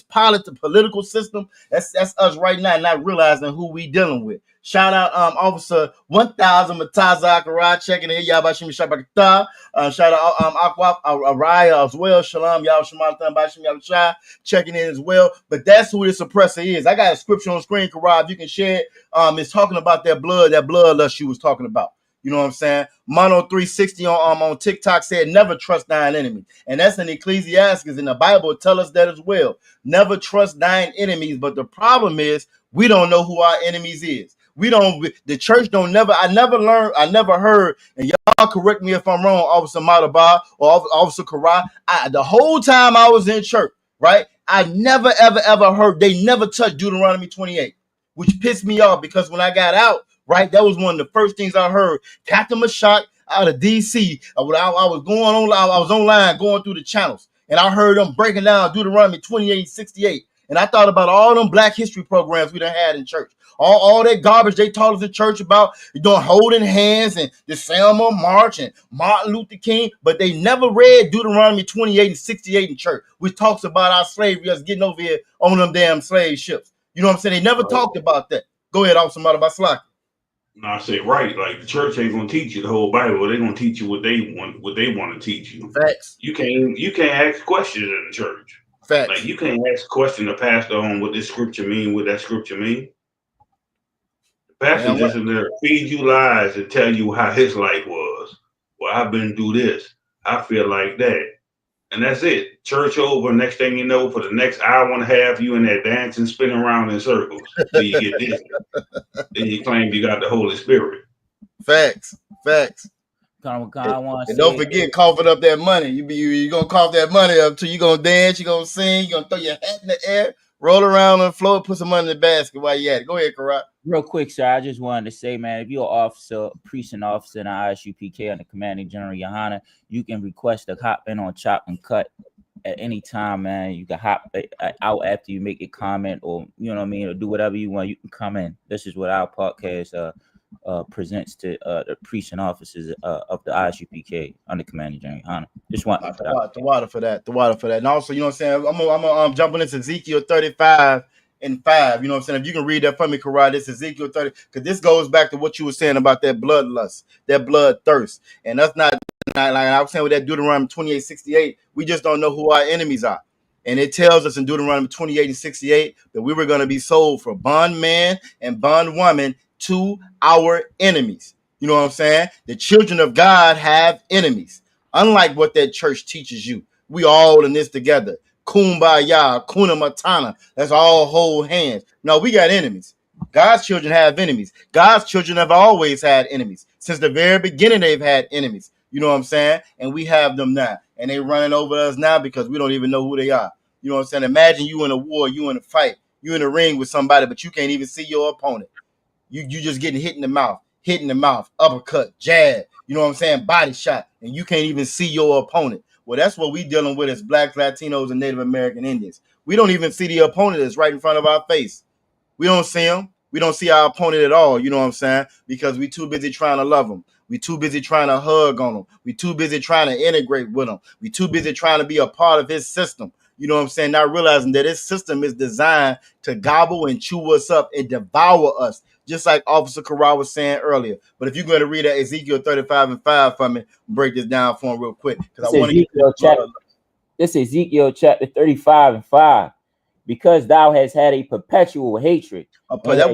political system. That's us right now, not realizing who we dealing with. Shout out Officer 1000 Mataza Akara checking in. Yabashim Shabakata. Shout out Akwaf Araya as well. Shalom Yao Shamatan Bashim Yabashai checking in as well. But that's who this oppressor is. I got a scripture on screen, Karab. You can share it. It's talking about that bloodlust you was talking about. You know what I'm saying? Mono 360 on TikTok said, never trust thine enemy. And that's in Ecclesiastes, and the Bible tell us that as well. Never trust thine enemies. But the problem is we don't know who our enemies is. The church I never heard, and y'all correct me if I'm wrong, Officer Madaba or Officer Kara. The whole time I was in church, right? I never, ever heard, they never touched Deuteronomy 28, which pissed me off because when I got out, right, that was one of the first things I heard. Captain Mashak out of DC. I was online going through the channels, and I heard them breaking down Deuteronomy 28:68. And I thought about all them Black history programs we done had in church. All that garbage they taught us in church about doing holding hands and the Selma March and Martin Luther King, but they never read Deuteronomy 28:68 in church, which talks about our slavery, us getting over here on them damn slave ships. You know what I'm saying? They never talked about that. Go ahead, Officer Madaba. No, I say right. Like the church ain't gonna teach you the whole Bible. They're gonna teach you what they want to teach you. Facts. You can't ask questions in the church. Facts. Like you can't ask a question to pastor on what this scripture mean, what that scripture mean. The pastor just in there feed you lies and tell you how his life was. Well, I've been through this. I feel like that. And that's it. Church over. Next thing you know, for the next hour and a half, you in there dancing, spinning around in circles. Till you get this. Then you claim you got the Holy Spirit. Facts. And don't forget coughing up that money. You gonna cough that money up till you gonna dance, you gonna sing, you gonna throw your hat in the air, roll around on the floor, put some money in the basket while you at it. Go ahead, Karat. Real quick, sir, I just wanted to say, man, if you're an officer, precinct officer in the ISUPK under Commanding General Yohana, you can request to hop in on Chop and Cut at any time, man. You can hop out after you make a comment, or you know what I mean, or do whatever you want. You can come in. This is what our podcast presents to the priests and officers of the ISUPK under Commander General Hunter. Just want the water for that. And also, you know what I'm saying, I'm jumping into Ezekiel 35 and 5. You know what I'm saying? If you can read that for me, Karai, this is Ezekiel 30, because this goes back to what you were saying about that bloodlust, that bloodthirst. And that's not like I was saying with that Deuteronomy 28:68, we just don't know who our enemies are. And it tells us in Deuteronomy 28:68 that we were going to be sold for bondman and bondwoman to our enemies. You know what I'm saying? The children of God have enemies. Unlike what that church teaches you, we all in this together. Kumbaya, Kuna Matana. Let's all hold hands. No, we got enemies. God's children have enemies. God's children have always had enemies. Since the very beginning, they've had enemies. You know what I'm saying? And we have them now. And they running over us now because we don't even know who they are. You know what I'm saying? Imagine you in a war, you in a fight, you in a ring with somebody, but you can't even see your opponent. You just getting hit in the mouth, uppercut, jab, you know what I'm saying, body shot, and you can't even see your opponent. Well, that's what we dealing with as Blacks, Latinos, and Native American Indians. We don't even see the opponent that's right in front of our face. We don't see him. We don't see our opponent at all, you know what I'm saying, because we too busy trying to love them. We too busy trying to hug on them. We too busy trying to integrate with them. We too busy trying to be a part of his system. You know what I'm saying? Not realizing that his system is designed to gobble and chew us up and devour us, just like Officer Karai was saying earlier. But if you're going to read that Ezekiel 35 and 5 for me, break this down for him real quick. Because I want to get this Ezekiel chapter 35 and 5. Because thou hast had a perpetual hatred. That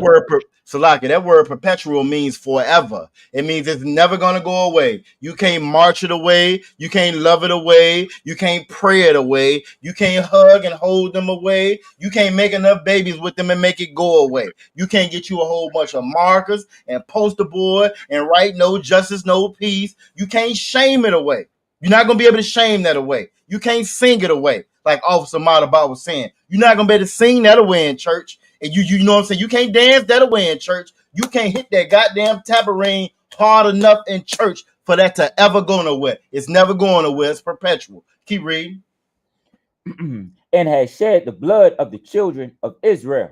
word perpetual means forever. It means it's never going to go away. You can't march it away. You can't love it away. You can't pray it away. You can't hug and hold them away. You can't make enough babies with them and make it go away. You can't get you a whole bunch of markers and poster board and write no justice, no peace. You can't shame it away. You're not going to be able to shame that away. You can't sing it away. Like Officer Madaba was saying, you're not gonna be able to sing that away in church, and you know what I'm saying. You can't dance that away in church. You can't hit that goddamn tambourine hard enough in church for that to ever go nowhere. It's never going nowhere. It's perpetual. Keep reading. And has shed the blood of the children of Israel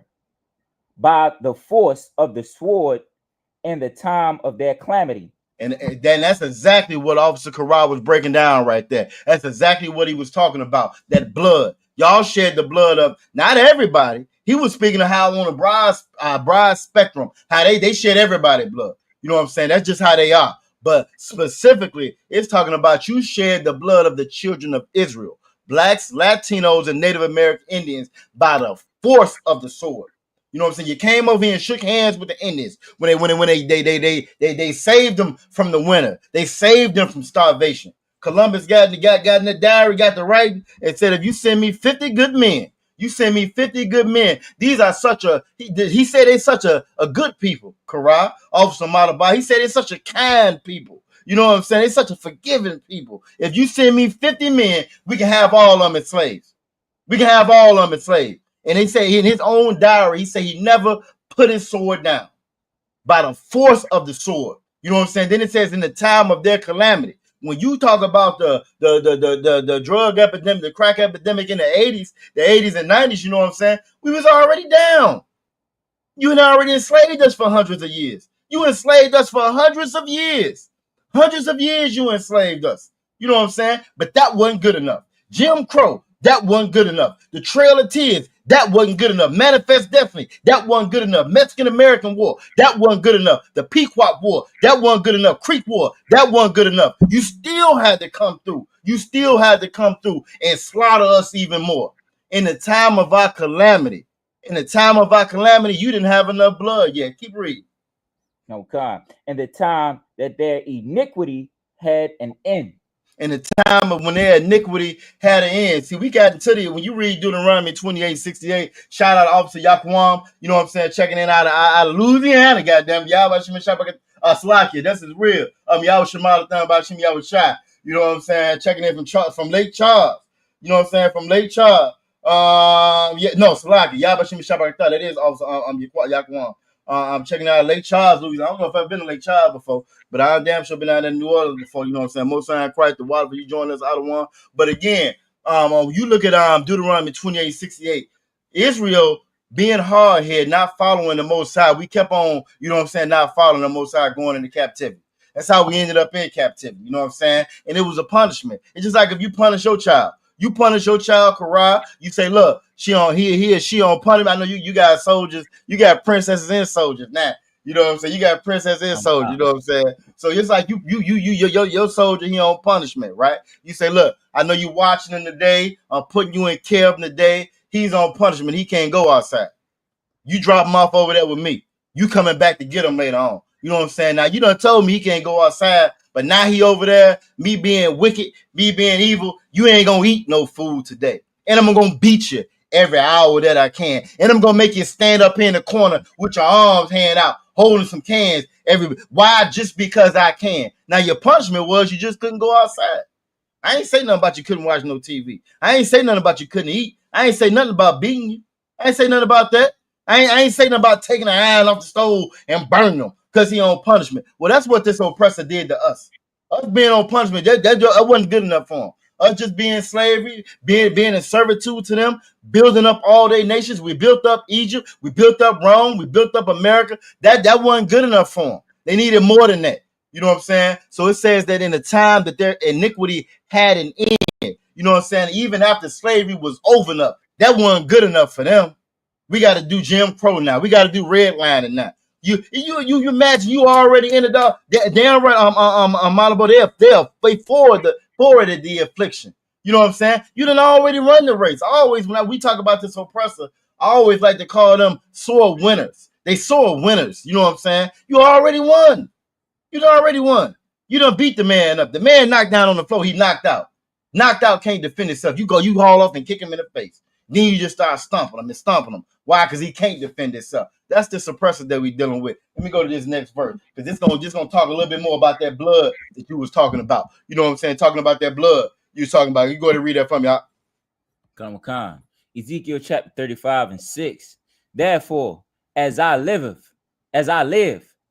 by the force of the sword in the time of their calamity. And then that's exactly what Officer Karai was breaking down right there. That's exactly what he was talking about. That blood. Y'all shed the blood of not everybody. He was speaking of how on a broad spectrum, how they shed everybody's blood. You know what I'm saying? That's just how they are. But specifically, it's talking about you shed the blood of the children of Israel, Blacks, Latinos, and Native American Indians by the force of the sword. You know what I'm saying? You came over here and shook hands with the Indians when they saved them from the winter. They saved them from starvation. Columbus got in the diary, got the writing, and said, if you send me 50 good men, you send me 50 good men. These are he said they're such a good people, Karai, Officer Madaba. He said they're such a kind people. You know what I'm saying? They're such a forgiving people. If you send me 50 men, we can have all of them as slaves. We can have all of them as slaves. And they say in his own diary, he said he never put his sword down by the force of the sword. You know what I'm saying? Then it says in the time of their calamity. When you talk about the drug epidemic, the crack epidemic in the 80s and 90s, you know what I'm saying? We was already down. You had already enslaved us for hundreds of years. You enslaved us for hundreds of years. Hundreds of years you enslaved us. You know what I'm saying? But that wasn't good enough. Jim Crow, that wasn't good enough. The Trail of Tears, that wasn't good enough. Manifest Destiny, that wasn't good enough. Mexican-American War, that wasn't good enough. The Pequot War, that wasn't good enough. Creek War, that wasn't good enough. You still had to come through. You still had to come through and slaughter us even more. In the time of our calamity, you didn't have enough blood yet. Keep reading. Okay. In the time that their iniquity had an end. In the time of when their iniquity had an end. See, we got into the, when you read Deuteronomy 28:68, shout out to Officer Yaquam, you know what I'm saying, checking in out of Louisiana, goddamn. Slakia, that's real. Yahweh Shema Bashim Yahweh Shai. You know what I'm saying? Checking in from Lake Charles. You know what I'm saying? From Lake Charles. Slakia, Yahweh Shema Shabbat. That is Officer Yaquam. I'm checking out Lake Charles, Louisiana. I don't know if I've been to Lake Charles before, but I damn sure been out in New Orleans before. You know what I'm saying? Most time Christ, the water for you joining us out of one. But again, you look at Deuteronomy 28:68. Israel being hard headed, not following the Most High. We kept on, you know what I'm saying, not following the Most High, going into captivity. That's how we ended up in captivity. You know what I'm saying? And it was a punishment. It's just like if you punish your child. You punish your child, Kara. You say, look, she on he or she on punishment. I know you got soldiers, you got princesses and soldiers now. You know what I'm saying? You got princess and soldier. You know what I'm saying? So it's like your soldier, he on punishment, right? You say, look, I know you watching him today. I'm putting you in care of him today. He's on punishment. He can't go outside. You drop him off over there with me. You coming back to get him later on. You know what I'm saying? Now you done told me he can't go outside, but now he over there, me being wicked, me being evil. You ain't gonna eat no food today, and I'm gonna beat you every hour that I can, and I'm gonna make you stand up in the corner with your arms hand out, holding some cans. Why? Just because I can. Now your punishment was you just couldn't go outside. I ain't say nothing about you couldn't watch no TV. I ain't say nothing about you couldn't eat. I ain't say nothing about beating you. I ain't say nothing about that. I ain't say nothing about taking an iron off the stove and burning them because he on punishment. Well, that's what this oppressor did to us. Us being on punishment, that wasn't good enough for him. Us just being slavery, being in servitude to them, building up all their nations. We built up Egypt, we built up Rome, we built up America. That wasn't good enough for them. They needed more than that. You know what I'm saying? So it says that in the time that their iniquity had an end, you know what I'm saying? Even after slavery was over enough, that wasn't good enough for them. We got to do Jim Crow now. We got to do redlining now. You imagine you already in the dog. Damn right. Malibu, they forwarded the affliction. You know what I'm saying? You done already run the race. Always when we talk about this oppressor, I always like to call them sore winners. They sore winners. You know what I'm saying? You already won. You done already won. You done beat the man up. The man knocked down on the floor. He knocked out. Knocked out can't defend himself. You haul off and kick him in the face. Then you just start stomping him. Why? Because he can't defend himself. That's the suppressor that we're dealing with. Let me go to this next verse because this just gonna talk a little bit more about that blood that you was talking about. You know what I'm saying? Talking about that blood you was talking about. You go ahead and read that from y'all. Come. Ezekiel chapter 35:6. Therefore, as I live,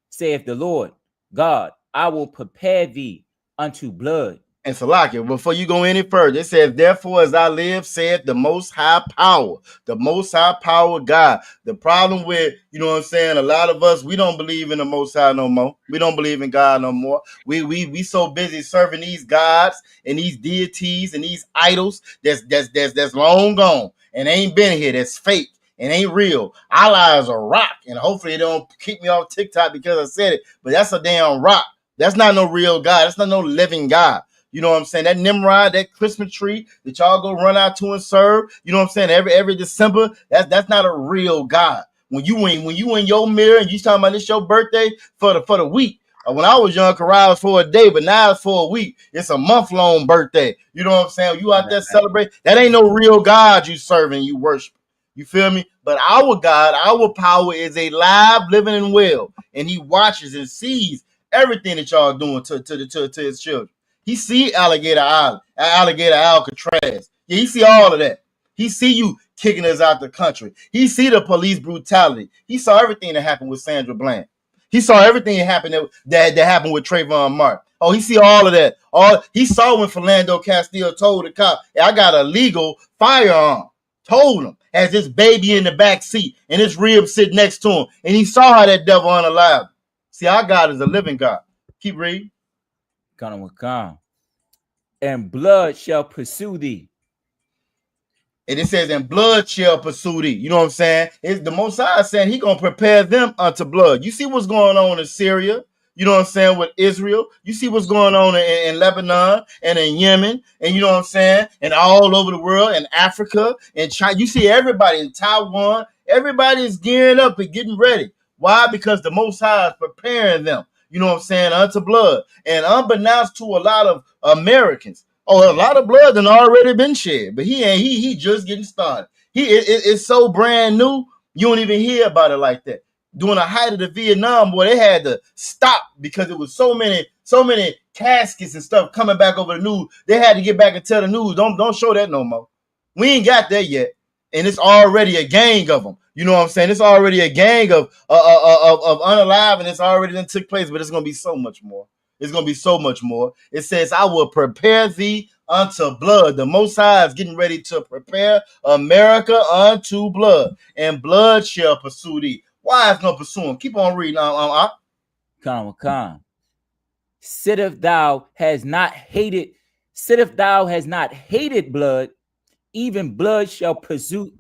saith the Lord God, I will prepare thee unto blood. And Salakia, before you go any further, it says, therefore, as I live, saith the most high power God. The problem with, you know what I'm saying, a lot of us, we don't believe in the most high no more. We don't believe in God no more. We so busy serving these gods and these deities and these idols that's long gone and ain't been here, that's fake and ain't real. Allah is a rock, and hopefully it don't keep me off TikTok because I said it, but that's a damn rock. That's not no real God. That's not no living God. You know what I'm saying? That Nimrod, that Christmas tree that y'all go run out to and serve, you know what I'm saying? Every December, that's not a real God. When you in your mirror and you talking about this your birthday for the week. When I was young, Kara was for a day, but now it's for a week. It's a month-long birthday. You know what I'm saying? You out there celebrate. That ain't no real God you serving, you worship. You feel me? But our God, our power is alive, living, and well. And he watches and sees everything that y'all doing to his children. He see Alligator Island, Alligator Alcatraz. Yeah, he see all of that. He see you kicking us out the country. He see the police brutality. He saw everything that happened with Sandra Bland. He saw everything that happened with Trayvon Martin. Oh, he see all of that. He saw when Philando Castile told the cop, hey, I got a legal firearm. Told him as this baby in the back seat and his rib sitting next to him. And he saw how that devil unalive. See, our God is a living God. Keep reading. Come. And blood shall pursue thee. And it says, and blood shall pursue thee. You know what I'm saying? It's the Most High saying he gonna prepare them unto blood. You see what's going on in Syria? You know what I'm saying, with Israel? You see what's going on in Lebanon and in Yemen, and you know what I'm saying, and all over the world, in Africa, and China. You see everybody in Taiwan. Everybody is gearing up and getting ready. Why? Because the Most High is preparing them. You know what I'm saying, unto blood. And unbeknownst to a lot of Americans, a lot of blood done already been shed, but he just getting started. It's so brand new, you don't even hear about it like that. During the height of the Vietnam War, they had to stop because it was so many caskets and stuff coming back over the news. They had to get back and tell the news, don't show that no more. We ain't got there yet. And it's already a gang of them. You know what I'm saying? It's already a gang of unalive, and it's already took place, but it's going to be so much more. It's going to be so much more. It says, I will prepare thee unto blood. The Most High is getting ready to prepare America unto blood, and blood shall pursue thee. Why is gonna pursue him? Keep on reading. Come. Sitteth thou has not hated blood, even blood shall pursue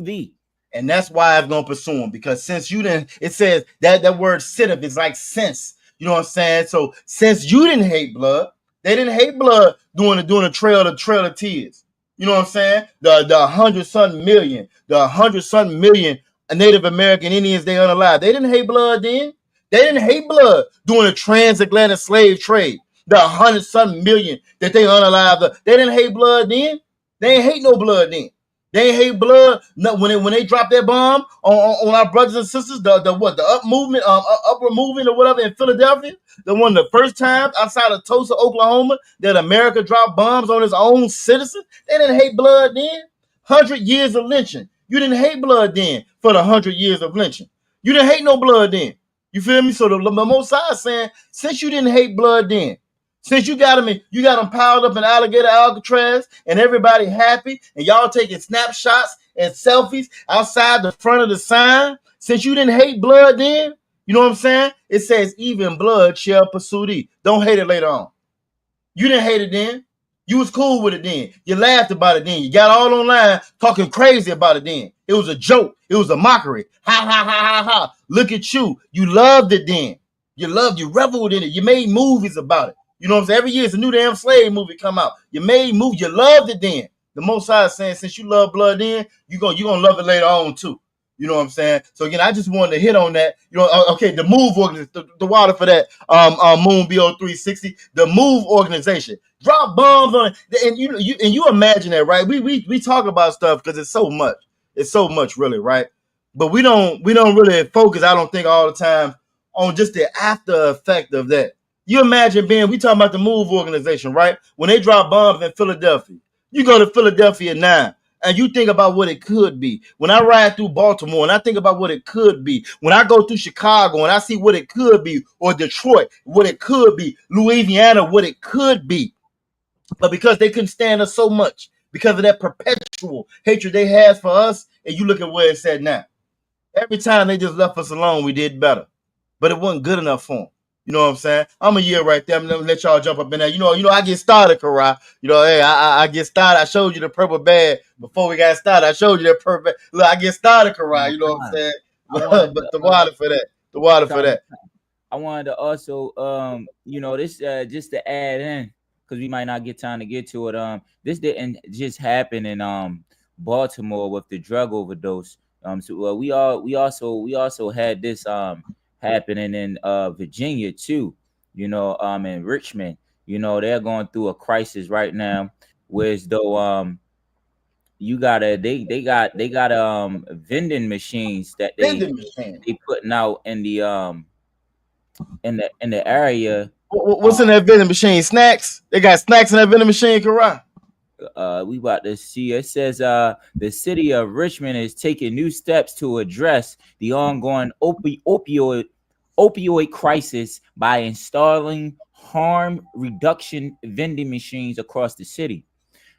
thee. And that's why I'm gonna pursue him, because since you didn't, it says that word sitteth is like since. You know what I'm saying? So since you didn't hate blood, they didn't hate blood doing the trail of tears. You know what I'm saying? The 100-something million Native American Indians they unalive. They didn't hate blood then. They didn't hate blood doing the transatlantic slave trade. The 100-something million that they unalive. They didn't hate blood then. They ain't hate no blood then. They ain't hate blood when they dropped that bomb on our brothers and sisters. The upward movement or whatever in Philadelphia. The first time outside of Tulsa, Oklahoma, that America dropped bombs on its own citizens. They didn't hate blood then. 100 years of lynching. You didn't hate blood then for the 100 years of lynching. You didn't hate no blood then. You feel me? So the Most High is saying, since you didn't hate blood then, since you got them piled up in alligator Alcatraz, and everybody happy, and y'all taking snapshots and selfies outside the front of the sign. Since you didn't hate blood then, you know what I'm saying? It says, even blood shall pursue thee. Don't hate it later on. You didn't hate it then. You was cool with it then. You laughed about it then. You got all online talking crazy about it then. It was a joke. It was a mockery. Ha. Look at you. You loved it then. You reveled in it. You made movies about it. You know what I'm saying? Every year it's a new damn slave movie come out. You made movies. You loved it then. The Most High is saying, since you love blood then, you're gonna love it later on too. You know what I'm saying? So again, I just wanted to hit on that. You know, okay, the MOVE organization, the water for that, Moon BO360, the MOVE organization. Drop bombs on it. And you imagine that, right? We talk about stuff because it's so much. It's so much, really, right? But we don't really focus, I don't think, all the time on just the after effect of that. You imagine we talking about the MOVE organization, right? When they drop bombs in Philadelphia, you go to Philadelphia now, and you think about what it could be. When I ride through Baltimore and I think about what it could be, when I go through Chicago and I see what it could be, or Detroit, what it could be, Louisiana, what it could be. But because they couldn't stand us so much, because of that perpetual hatred they had for us, and you look at where it's at now. Every time they just left us alone, we did better. But it wasn't good enough for them. You know what I'm saying? I'm a year right there. I'm gonna let y'all jump up in there. You know, I get started, Karai. You know, hey, I get started. I showed you the purple bag before we got started. I showed you that purple. Look, I get started, Karai. You know what I'm saying? But the water for that. The water for that. I wanted to also, this just to add in, because we might not get time to get to it. This didn't just happen in Baltimore with the drug overdose. So we also had this happening in Virginia too, in Richmond. They're going through a crisis right now, whereas though they got vending machines that they putting out in the area. What's in that vending machine? Snacks? They got snacks in that vending machine, Karai? We about to see. It says the city of Richmond is taking new steps to address the ongoing opioid crisis by installing harm reduction vending machines across the city.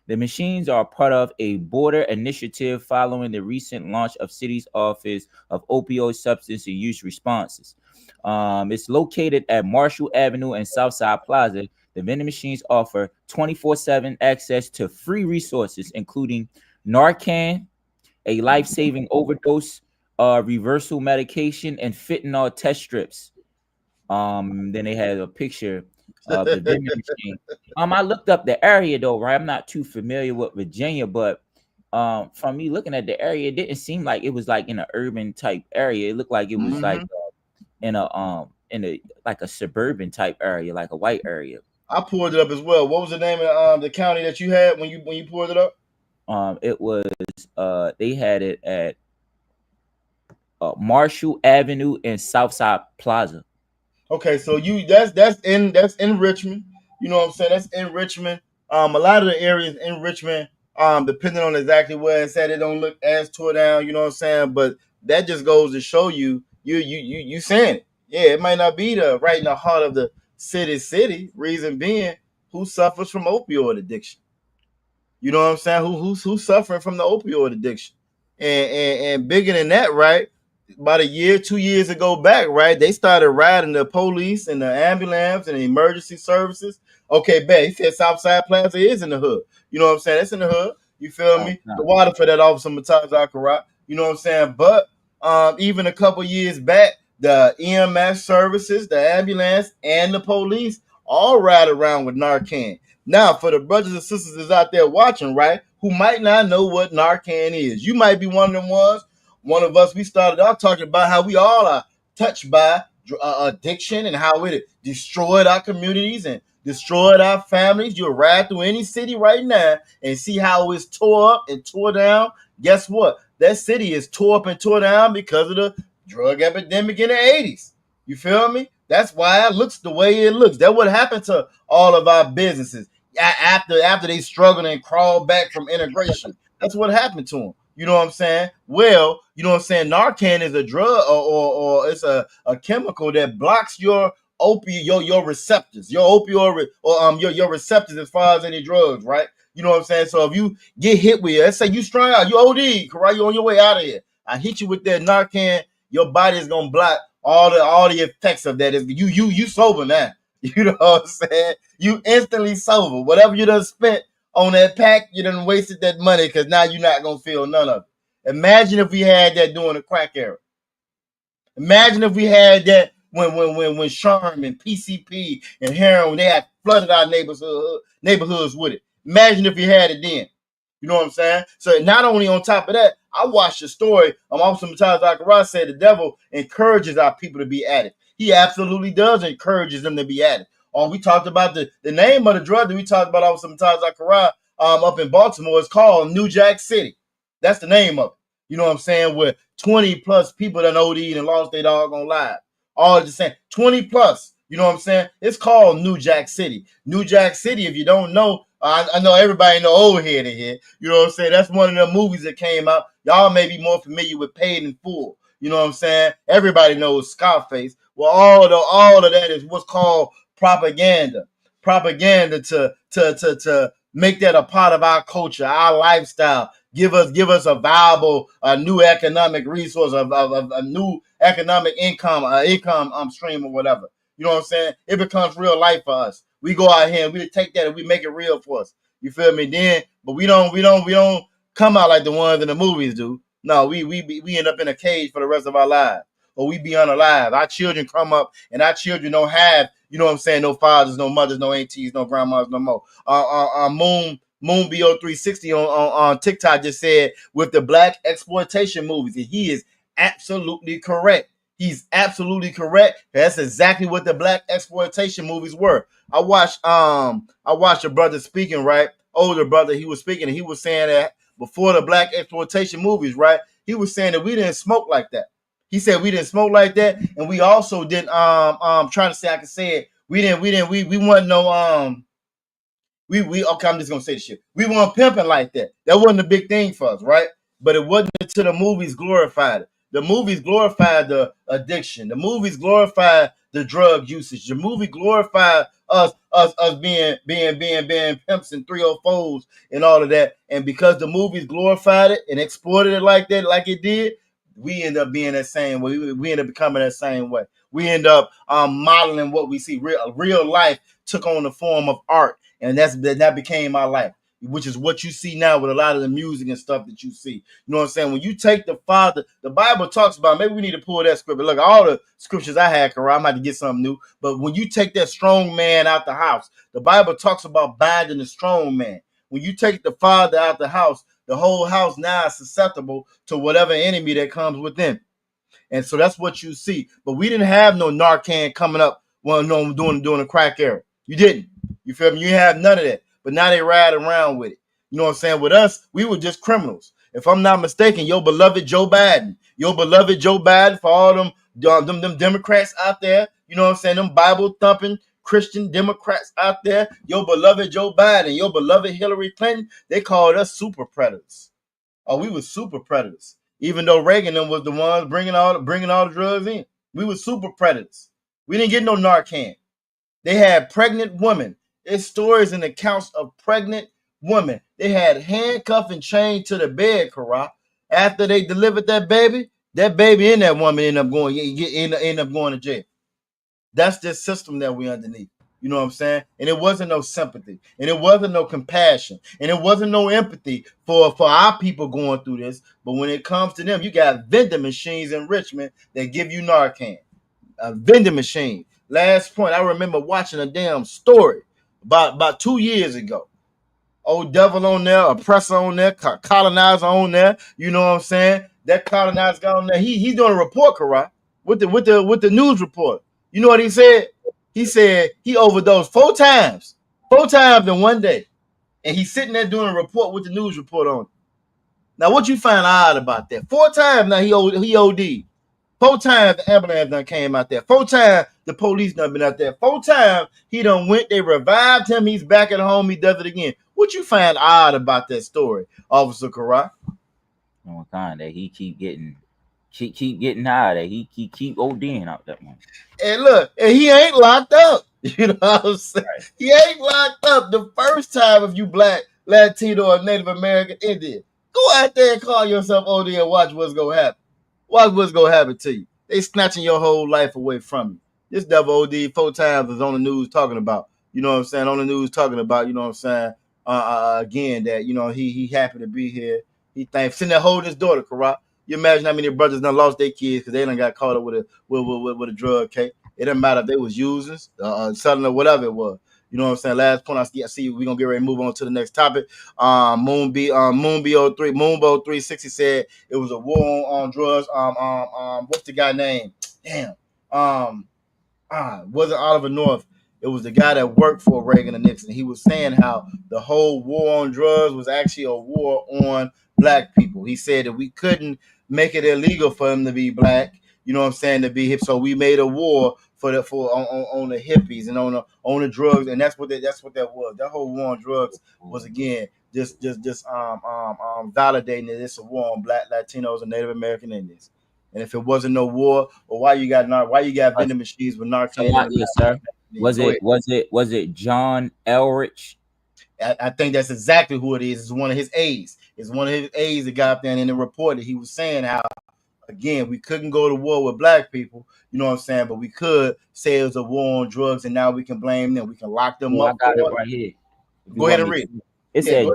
The machines are part of a border initiative following the recent launch of city's Office of Opioid Substance and Use Responses. It's located at Marshall Avenue and Southside Plaza. The vending machines offer 24/7 access to free resources, including Narcan, a life-saving overdose reversal medication, and fentanyl test strips. Then they had a picture of the vending machine. I looked up the area though, right? I'm not too familiar with Virginia, but from me looking at the area, it didn't seem like it was like in an urban type area. It looked like it was like in a like a suburban type area, like a white area. I pulled it up as well. What was the name of the county that you had when you pulled it up? It was they had it at Marshall Avenue and Southside Plaza. Okay, so that's in Richmond. You know what I'm saying? That's in Richmond. A lot of the areas in Richmond, depending on exactly where it's at, it don't look as tore down. You know what I'm saying? But that just goes to show you saying it. Yeah, it might not be right in the heart of the city. Reason being, who suffers from opioid addiction? You know what I'm saying? Who's suffering from the opioid addiction? And bigger than that, right? About a year, 2 years ago back, right? They started riding the police and the ambulance and the emergency services. Okay, bet he said Southside Plaza is in the hood. You know what I'm saying? That's in the hood. You feel me? The water for that officer Murtaza Akarat. You know what I'm saying? But even a couple years back, the EMS services, the ambulance, and the police all ride around with Narcan. Now, for the brothers and sisters that's out there watching, right, who might not know what Narcan is, you might be one of them ones. One of us, we started out talking about how we all are touched by addiction and how it destroyed our communities and destroyed our families. You'll ride through any city right now and see how it's tore up and tore down. Guess what? That city is tore up and tore down because of the drug epidemic in the 80s. You feel me? That's why it looks the way it looks. That's what happened to all of our businesses after they struggled and crawled back from integration. That's what happened to them. You know what I'm saying? Well, you know what I'm saying? Narcan is a drug or it's a chemical that blocks your your receptors, your opioid or your receptors as far as any drugs, right? You know what I'm saying? So if you get hit with it, let's say you strung out, you OD, right? You on your way out of here. I hit you with that Narcan, your body is gonna block all the effects of that. You sober now. You know what I'm saying? You instantly sober. Whatever you done spent on that pack, you done wasted that money because now you're not gonna feel none of it. Imagine if we had that during the crack era. Imagine if we had that when Sherm and PCP and heroin, they had flooded our neighborhoods with it. Imagine if we had it then. You know what I'm saying? So not only on top of that, I watched the story. Officer Murtaza Akarat said the devil encourages our people to be addicts. He absolutely does encourages them to be addicts. We talked about the name of the drug that we talked about Officer Murtaza Akarat up in Baltimore is called New Jack City. That's the name of it. You know what I'm saying? Where 20 plus people that OD'd and lost their doggone lives. All the same. 20 plus. You know what I'm saying? It's called New Jack City. New Jack City, if you don't know, I know everybody know old head in here. You know what I'm saying? That's one of the movies that came out. Y'all may be more familiar with Paid in Full. You know what I'm saying? Everybody knows Scarface. Well, all of that is what's called propaganda. Propaganda to make that a part of our culture, our lifestyle. Give us a viable, new economic resource, a new economic income stream or whatever. You know what I'm saying? It becomes real life for us. We go out here and we take that and we make it real for us. You feel me? Then, but we don't come out like the ones in the movies do. No, we end up in a cage for the rest of our lives, or we be unalive. Our children come up and our children don't have, you know what I'm saying, no fathers, no mothers, no aunties, no grandmas, no more. Moon BO360 on TikTok just said with the black exploitation movies, and he is absolutely correct. He's absolutely correct. That's exactly what the black exploitation movies were. I watched a brother speaking, right? Older brother, he was speaking and he was saying that before the black exploitation movies, right? He was saying that we didn't smoke like that. He said we didn't smoke like that, and we also didn't trying to say I can say it. We wasn't no okay, I'm just gonna say the shit. We weren't pimping like that. That wasn't a big thing for us, right? But it wasn't until the movies glorified it. The movies glorified the addiction. The movies glorified the drug usage. The movie glorified us being pimps and 304s and all of that. And because the movies glorified it and exploited it like that, like it did, we end up being that same way. We end up becoming that same way. We end up modeling what we see. Real life took on the form of art, and that became our life, which is what you see now with a lot of the music and stuff that you see. You know what I'm saying? When you take the Father, the Bible talks about, maybe we need to pull that scripture. Look, all the scriptures I had, I'm about to get something new. But when you take that strong man out the house, the Bible talks about binding the strong man. When you take the Father out the house, the whole house now is susceptible to whatever enemy that comes within. And so that's what you see. But we didn't have no Narcan coming up during the crack era. You didn't. You feel me? You have none of that. But now they ride around with it. You know what I'm saying? With us, we were just criminals. If I'm not mistaken, your beloved Joe Biden for all them Democrats out there, you know what I'm saying? Them Bible thumping Christian Democrats out there, your beloved Joe Biden, your beloved Hillary Clinton, they called us super predators. Oh, we were super predators. Even though Reagan was the ones bringing all the drugs in. We were super predators. We didn't get no Narcan. They had pregnant women. There's stories and accounts of pregnant woman. They had handcuffed and chained to the bed, Kara. After they delivered that baby and that woman end up going to jail. That's the system that we underneath. You know what I'm saying? And it wasn't no sympathy, and it wasn't no compassion, and it wasn't no empathy for our people going through this. But when it comes to them, you got vending machines in Richmond that give you Narcan. A vending machine. Last point, I remember watching a damn story about 2 years ago. Old devil on there, oppressor on there, colonizer on there. You know what I'm saying? That colonizer guy on there. He's doing a report, Karai, with the news report. You know what he said? He said he overdosed 4 times in one day, and he's sitting there doing a report with the news report on it. Now, what you find odd about that? 4 times now he OD'd. 4 times the ambulance done came out there. 4 times the police done been out there. 4 times he done went. They revived him. He's back at home. He does it again. What you find odd about that story, Officer Karai? Oh, kind that he keep getting high. That he keep ODing out that one. And look, and he ain't locked up. You know what I'm saying? Right. He ain't locked up. The first time if you black, Latino, or Native American Indian, go out there and call yourself OD and watch what's gonna happen. Watch what's gonna happen to you. They snatching your whole life away from you. This devil OD 4 times is on the news talking about. You know what I'm saying? On the news talking about. You know what I'm saying? Again, that he happy to be here. He thinks sitting there holding his daughter, Karat. You imagine how many brothers done lost their kids because they done got caught up with a drug case. It didn't matter if they was users, selling or whatever it was. You know what I'm saying? Last point I see we're gonna get ready to move on to the next topic. Moonbo 360 said it was a war on drugs. What's the guy name? Damn. Wasn't Oliver North. It was the guy that worked for Reagan and Nixon. He was saying how the whole war on drugs was actually a war on black people. He said that we couldn't make it illegal for them to be black. You know what I'm saying? To be hip. So we made a war on the hippies and on the drugs, and that's what that was. That whole war on drugs was again just validating that it's a war on black, Latinos, and Native American Indians. And if it wasn't no war, well, why you got vending machines with Narcan? Yes, sir. Was it John Elrich? I think that's exactly who it is. It's one of his aides. It's one of his aides that got up there and in the report that he was saying how, again, we couldn't go to war with black people, you know what I'm saying, but we could say it was a war on drugs, and now we can blame them. We can lock them up. I got it right here. Go ahead and read. It said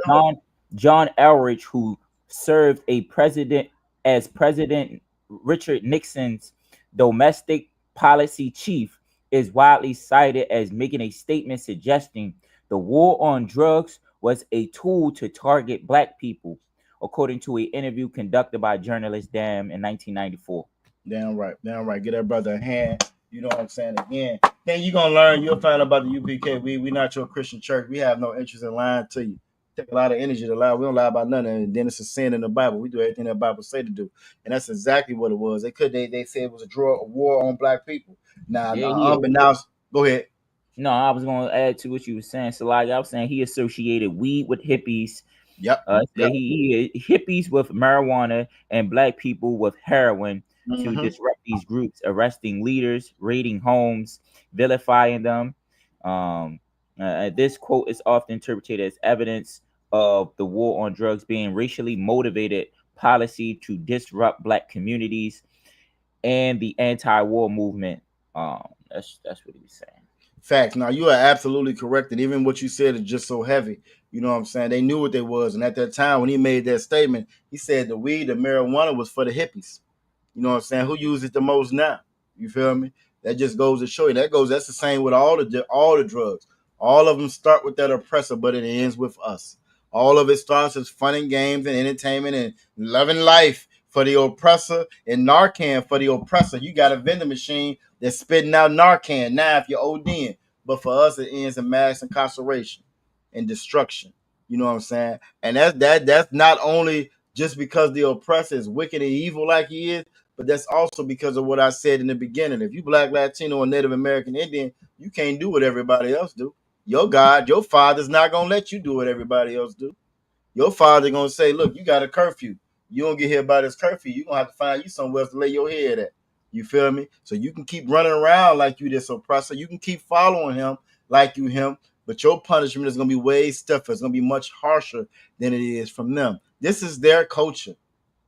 John Elrich, who served as President Richard Nixon's domestic policy chief, is widely cited as making a statement suggesting the war on drugs was a tool to target black people, according to an interview conducted by journalist Dam in 1994. Damn right. Get that brother a hand. You know what I'm saying? Again, then you're gonna learn. You'll find out about the UPK. We not your Christian church. We have no interest in lying to you. Take a lot of energy to lie. We don't lie about nothing. And then it's a sin in the Bible. We do everything that the Bible say to do, and that's exactly what it was. They said it was a war on black people. Now, go ahead. No, I was going to add to what you were saying. So, like I was saying, he associated weed with hippies. Yep. He hippies with marijuana and black people with heroin to disrupt these groups, arresting leaders, raiding homes, vilifying them. This quote is often interpreted as evidence of the war on drugs being racially motivated policy to disrupt black communities and the anti-war movement. That's what he was saying. Facts. Now, you are absolutely correct. And even what you said is just so heavy. You know what I'm saying? They knew what they was. And at that time, when he made that statement, he said the weed, the marijuana was for the hippies. You know what I'm saying? Who uses it the most now? You feel me? That just goes to show you. That's the same with all the drugs. All of them start with that oppressor, but it ends with us. All of it starts as fun and games and entertainment and loving life for the oppressor and Narcan for the oppressor. You got a vending machine that's spitting out Narcan now if you're ODing. But for us, it ends in mass incarceration and destruction. You know what I'm saying? And that's not only just because the oppressor is wicked and evil like he is, but that's also because of what I said in the beginning. If you black, Latino, or Native American Indian, you can't do what everybody else do. Your God, your father's not going to let you do what everybody else do. Your father going to say, look, you got a curfew. You don't get here by this curfew. You're going to have to find you somewhere else to lay your head at. You feel me? So you can keep running around like you this oppressor. You can keep following him like you him. but your punishment is going to be way stiffer. It's going to be much harsher than it is from them. This is their culture.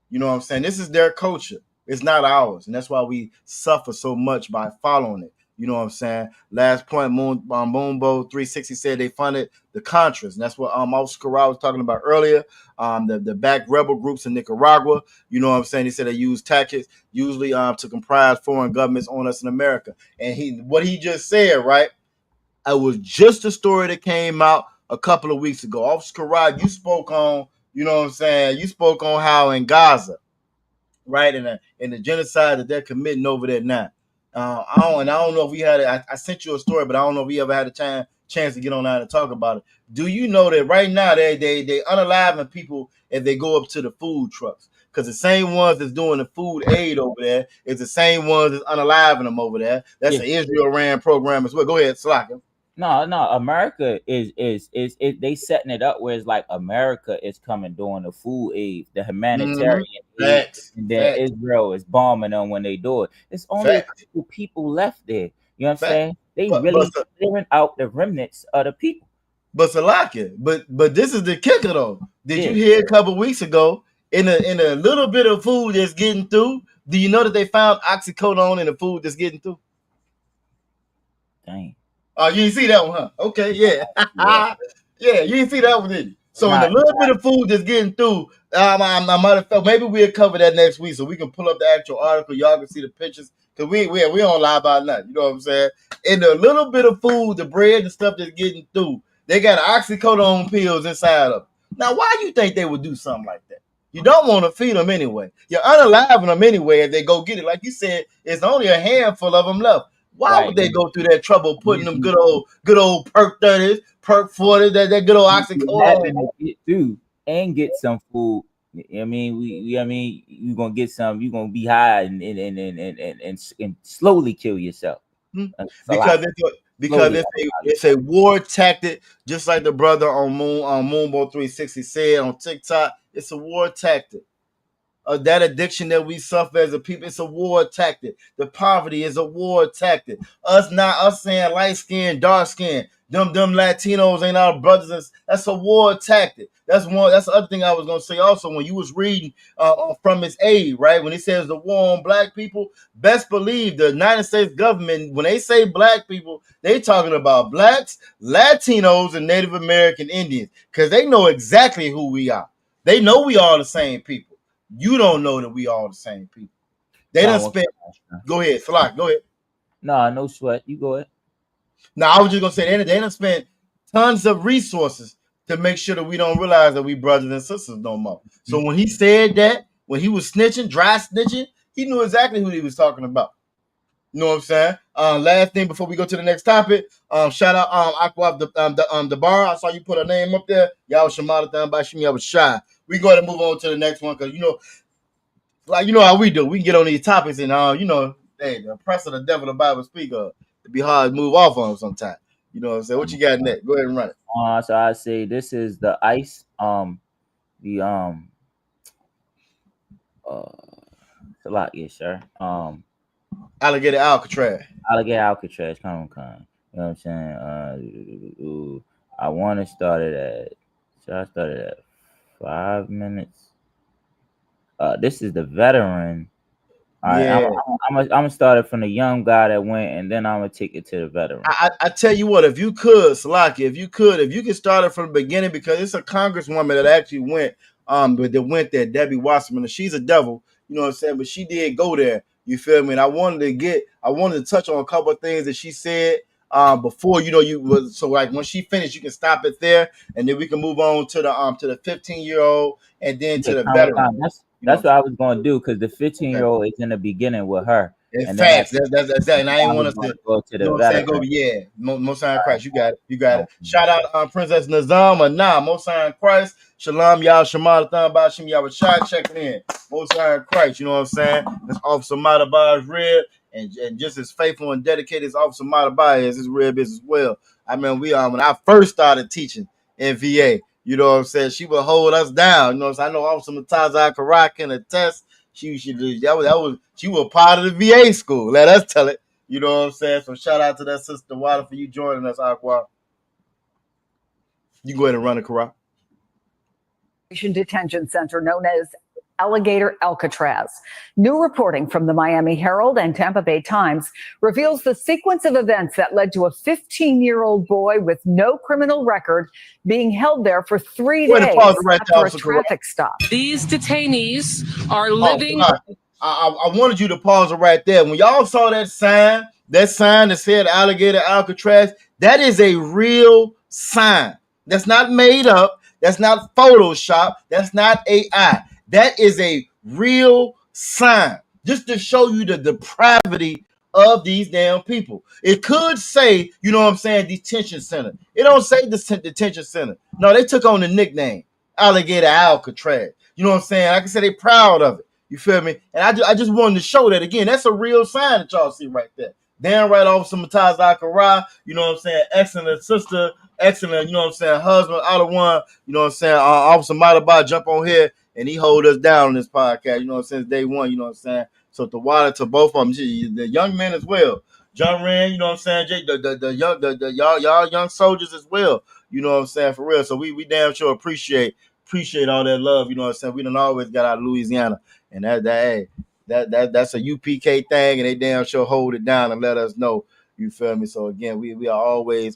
You know what I'm saying? This is their culture. It's not ours. And that's why we suffer so much by following it. You know what I'm saying? Last point, Moonbo 360 said they funded the Contras. And that's what Oscar Rao was talking about earlier. The back rebel groups in Nicaragua. You know what I'm saying? He said they use tactics usually to comprise foreign governments on us in America. And what he just said, right? It was just a story that came out a couple of weeks ago. Oscar Rao, you spoke on, you know what I'm saying? You spoke on how in Gaza, right, in the genocide that they're committing over there now. I don't know if we had it. I sent you a story, but I don't know if we ever had a chance to get on out and talk about it. Do you know that right now they unaliving people if they go up to the food trucks? Because the same ones that's doing the food aid over there is the same ones that's unaliving them over there. That's the Israel-ran program as well. Go ahead, Slaka. No, America is they setting it up where it's like America is coming doing the food aid, the humanitarian aid, and then Israel is bombing them when they do it. It's only a couple people left there. You know what I'm saying? They really clearing out the remnants of the people. But Salaka, but this is the kicker though. Did you hear a couple weeks ago in a little bit of food that's getting through? Do you know that they found oxycodone in the food that's getting through? Dang. Oh, you didn't see that one, huh? Okay, yeah. Yeah, you didn't see that one, did you? So in a little bit of food that's getting through, I might have felt maybe we'll cover that next week so we can pull up the actual article. Y'all can see the pictures. Because we don't lie about nothing. You know what I'm saying? In a little bit of food, the bread and stuff that's getting through, they got oxycodone pills inside of them. Now, why do you think they would do something like that? You don't want to feed them anyway. You're unaliving them anyway if they go get it. Like you said, it's only a handful of them left. Why would they go through that trouble putting them good old perk 30s, perk 40s, that good old oxycodone get through and get some food? I mean, you're gonna get some. You're gonna be high and slowly kill yourself. Because it's a war tactic, just like the brother on Moonbo 360 said on TikTok. It's a war tactic. That addiction that we suffer as a people, it's a war tactic. The poverty is a war tactic. Us saying light skin, dark skin, them Latinos ain't our brothers. That's a war tactic. That's the other thing I was gonna say also when you was reading from his aid, right? When he says the war on black people, best believe the United States government, when they say black people, they talking about blacks, Latinos, and Native American Indians, because they know exactly who we are. They know we all the same people. You don't know that we all the same people. They done spent. Go ahead, Salak. Go ahead. No sweat. You go ahead. No, I was just gonna say they done spent tons of resources to make sure that we don't realize that we brothers and sisters no more. So when he said that, when he was snitching, dry snitching, he knew exactly who he was talking about. You know what I'm saying? Last thing before we go to the next topic, shout out Aqua the bar. I saw you put a name up there. Y'all Shamada Than by Shimi. I was shy. We go ahead and move on to the next one because like how we do. We can get on these topics and hey, the oppressor, the devil, the Bible speaker, it'd be hard to move off on sometimes. You know what I'm saying? What you got next? Go ahead and run it. So I say this is the ice. The it's a lot, yes, sir. Alligator Alcatraz. Alligator Alcatraz. Come. You know what I'm saying? I want to start it at. So I started at 5 minutes. This is the veteran. All right, yeah. I'm gonna start it from the young guy that went, and then I'm gonna take it to the veteran. I tell you what, if you could, Salaki, if you could start it from the beginning, because it's a congresswoman that actually went, there, Debbie Wasserman. She's a devil, you know what I'm saying, but she did go there. You feel me? And I wanted to touch on a couple of things that she said before, so like when she finished, you can stop it there, and then we can move on to the 15-year-old, and then to the veteran. That's what I was going to do, because the 15-year-old is in the beginning with her. In fact, that's that. And I ain't want us to go to the veteran. Yeah, Most High Christ. You got it. Shout out Princess Nazam Most High Christ. Shalom, y'all. Shemada Thon Bashim Yahweh checking in. Most High Christ. You know what I'm saying? That's Officer Madabar's rib. And just as faithful and dedicated as Officer Madabar is, his rib is as well. I mean, when I first started teaching in VA, you know what I'm saying, she would hold us down. You know what I'm saying? I know Officer Mataza Karak can attest. She was part of the VA school. Let us tell it. You know what I'm saying? So shout out to that sister Water for you joining us, Aqua. You can go ahead and run it, Karak. Detention center known as Alligator Alcatraz. New reporting from the Miami Herald and Tampa Bay Times reveals the sequence of events that led to a 15-year-old boy with no criminal record being held there for 3 days after a traffic stop. These detainees are living. I wanted you to pause it right there. When y'all saw that sign that said Alligator Alcatraz, that is a real sign. That's not made up. That's not Photoshop. That's not AI. That is a real sign, just to show you the depravity of these damn people. It could say, you know what I'm saying, detention center. It don't say detention center. No, they took on the nickname Alligator Alcatraz. You know what I'm saying? Like I said, they proud of it. You feel me? And I just wanted to show that again. That's a real sign that y'all see right there. Damn right, Officer Mutaz Akara, you know what I'm saying? Excellent sister, excellent, you know what I'm saying, husband, out of one, you know what I'm saying? Officer Madaba jump on here and he hold us down on this podcast, you know what I'm saying, since day one, you know what I'm saying? So the water to both of them, the young men as well. John Rand, you know what I'm saying? Y'all young soldiers as well, you know what I'm saying, for real. So we damn sure appreciate all that love, you know what I'm saying? We done always got out of Louisiana, and that's a UPK thing, and they damn sure hold it down and let us know. You feel me? So again, we are always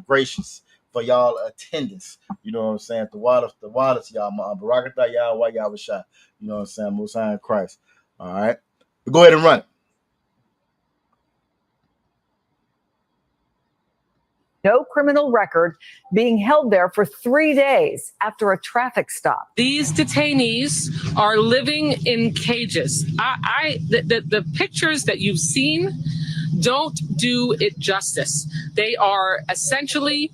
gracious for y'all attendance. You know what I'm saying? The water to y'all, Barakatah y'all, why y'all was shot. You know what I'm saying? Most High in Christ. All right, but go ahead and run it. No criminal record being held there for 3 days after a traffic stop. These detainees are living in cages. The pictures that you've seen don't do it justice. They are essentially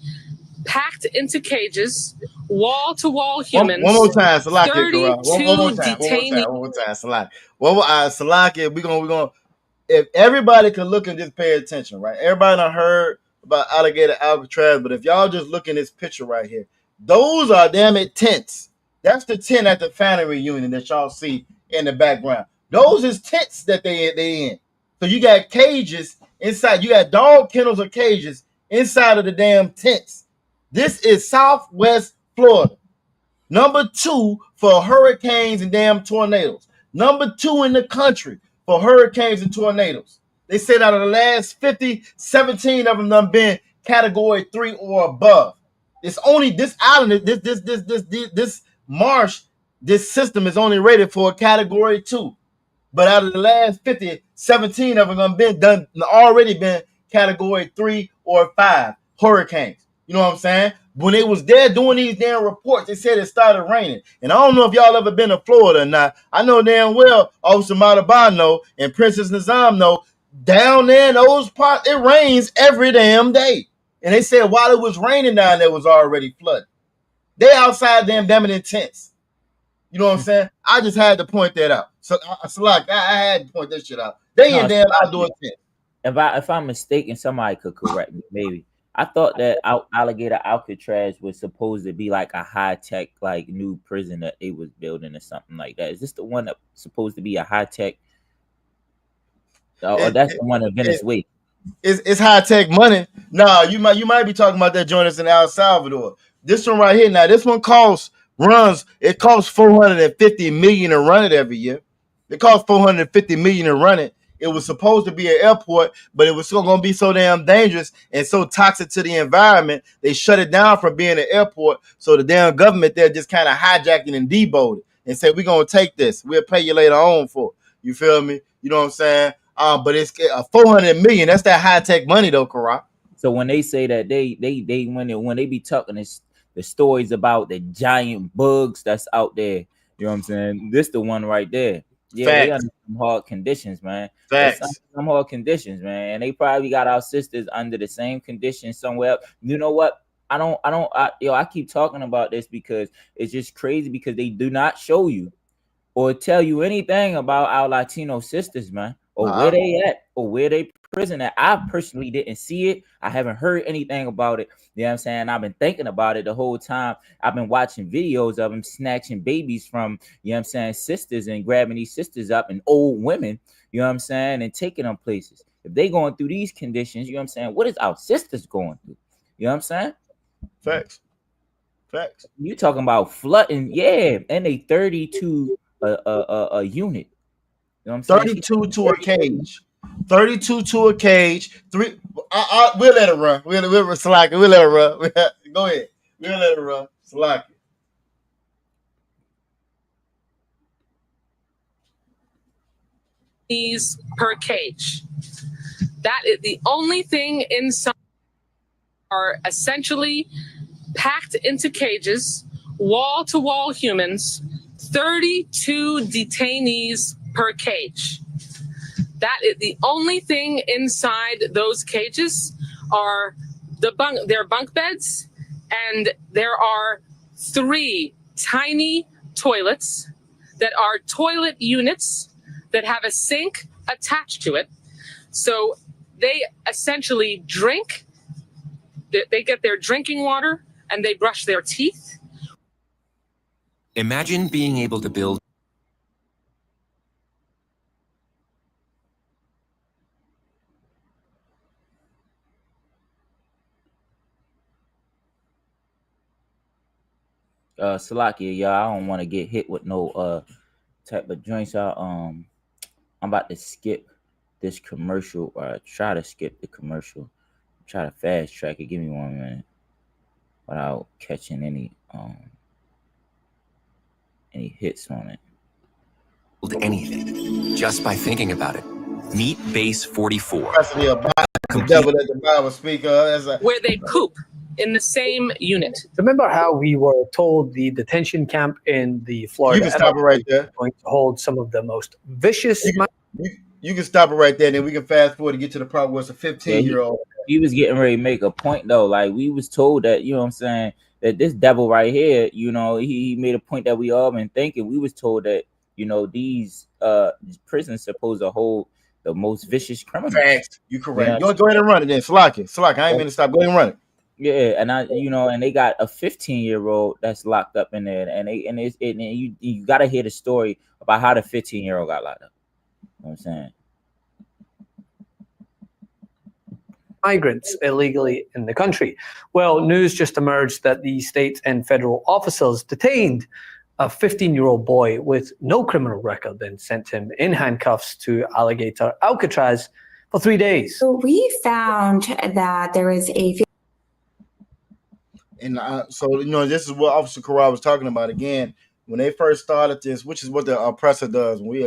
packed into cages, wall-to-wall humans. One more time, Salaki. 32 detainees. One more time, Salaki. Salaki, we're gonna. If everybody could look and just pay attention, right? Everybody done heard about Alligator Alcatraz, but if y'all just look in this picture right here, those are damn it tents. That's the tent at the family reunion that y'all see in the background. Those is tents that they in. So you got cages inside. You got dog kennels or cages inside of the damn tents. This is Southwest Florida. Number 2 for hurricanes and damn tornadoes. Number 2 in the country for hurricanes and tornadoes. They said out of the last 50, 17 of them done been category 3 or above. It's only this island, this marsh, this system is only rated for a category 2. But out of the last 50, 17 of them done already been category 3 or 5 hurricanes. You know what I'm saying? When they was there doing these damn reports, they said it started raining. And I don't know if y'all ever been to Florida or not. I know damn well Officer Madaba know and Princess Nizam know down there in those parts, it rains every damn day. And they said while it was raining down there was already flooding. They outside damn in tents. You know what I'm saying? I just had to point that out. So like I had to point that shit out. They in damn outdoor tents. If I'm mistaken, somebody could correct me. Maybe I thought that Alligator Alcatraz was supposed to be like a high-tech, like new prison that they was building or something like that. Is this the one that's supposed to be a high-tech? Or that's the one in Venezuela? It's high-tech money. No, you might be talking about that joint that's in El Salvador. This one right here. Now this one costs $450 million to run it every year. It costs $450 million to run it. It was supposed to be an airport, but it was still going to be so damn dangerous and so toxic to the environment. They shut it down from being an airport. So the damn government there just kind of hijacked it and deboed it and said, we're going to take this. We'll pay you later on for it. You feel me? You know what I'm saying? But it's $400 million. That's that high tech money though, Karak. So when they say that they when they be talking the stories about the giant bugs that's out there, you know what I'm saying? This the one right there. Yeah, they under some hard conditions, man. Facts. Some hard conditions, man. And they probably got our sisters under the same conditions somewhere else. You know what? I keep talking about this because it's just crazy because they do not show you or tell you anything about our Latino sisters, man, or where they at or where they prison at. I personally didn't see it. I haven't heard anything about it. You know what I'm saying? I've been thinking about it the whole time. I've been watching videos of them snatching babies from, you know what I'm saying, sisters and grabbing these sisters up and old women, you know what I'm saying, and taking them places. If they going through these conditions, you know what I'm saying, what is our sisters going through? You know what I'm saying? Facts. Facts. You talking about flooding, yeah, and they 32 a unit. You know what I'm saying? 32 to a cage. 32 to a cage. We'll let it run. We'll slack it. We'll let it run. Go ahead. We'll let it run. Slack it. Per cage. That is the only thing inside are essentially packed into cages, wall to wall humans, 32 detainees per cage. That is the only thing inside those cages are their bunk beds, and there are 3 tiny toilets that are toilet units that have a sink attached to it. So they essentially drink, they get their drinking water and they brush their teeth. Imagine being able to build Salakia, y'all. I don't want to get hit with no type of joints. I'm about to skip this commercial, or try to skip the commercial. Try to fast track it. Give me 1 minute without catching any hits on it. Anything just by thinking about it. Meet Base 44. The devil that the Bible speak of. Where they poop in the same unit. Remember how we were told the detention camp in the Florida? You can stop it right there. Going to hold some of the most vicious. You can stop it right there, and then we can fast forward to get to the part where it's a 15-year-old. He was getting ready to make a point though. Like, we was told that, you know what I'm saying, that this devil right here, you know, he made a point that we all been thinking. We was told that, you know, these prisons supposed to hold the most vicious criminals. Facts. You correct. Go ahead and run it then. Slack. I ain't mean to stop. Go ahead and run it. Yeah, and and they got a 15-year-old that's locked up in there, and you got to hear the story about how the 15-year-old got locked up. You know what I'm saying? Migrants illegally in the country. Well, news just emerged that the state and federal officials detained a 15-year-old boy with no criminal record and sent him in handcuffs to Alligator Alcatraz for 3 days. So we found that there was a. And so, you know, this is what Officer Corral was talking about again when they first started this, which is what the oppressor does. When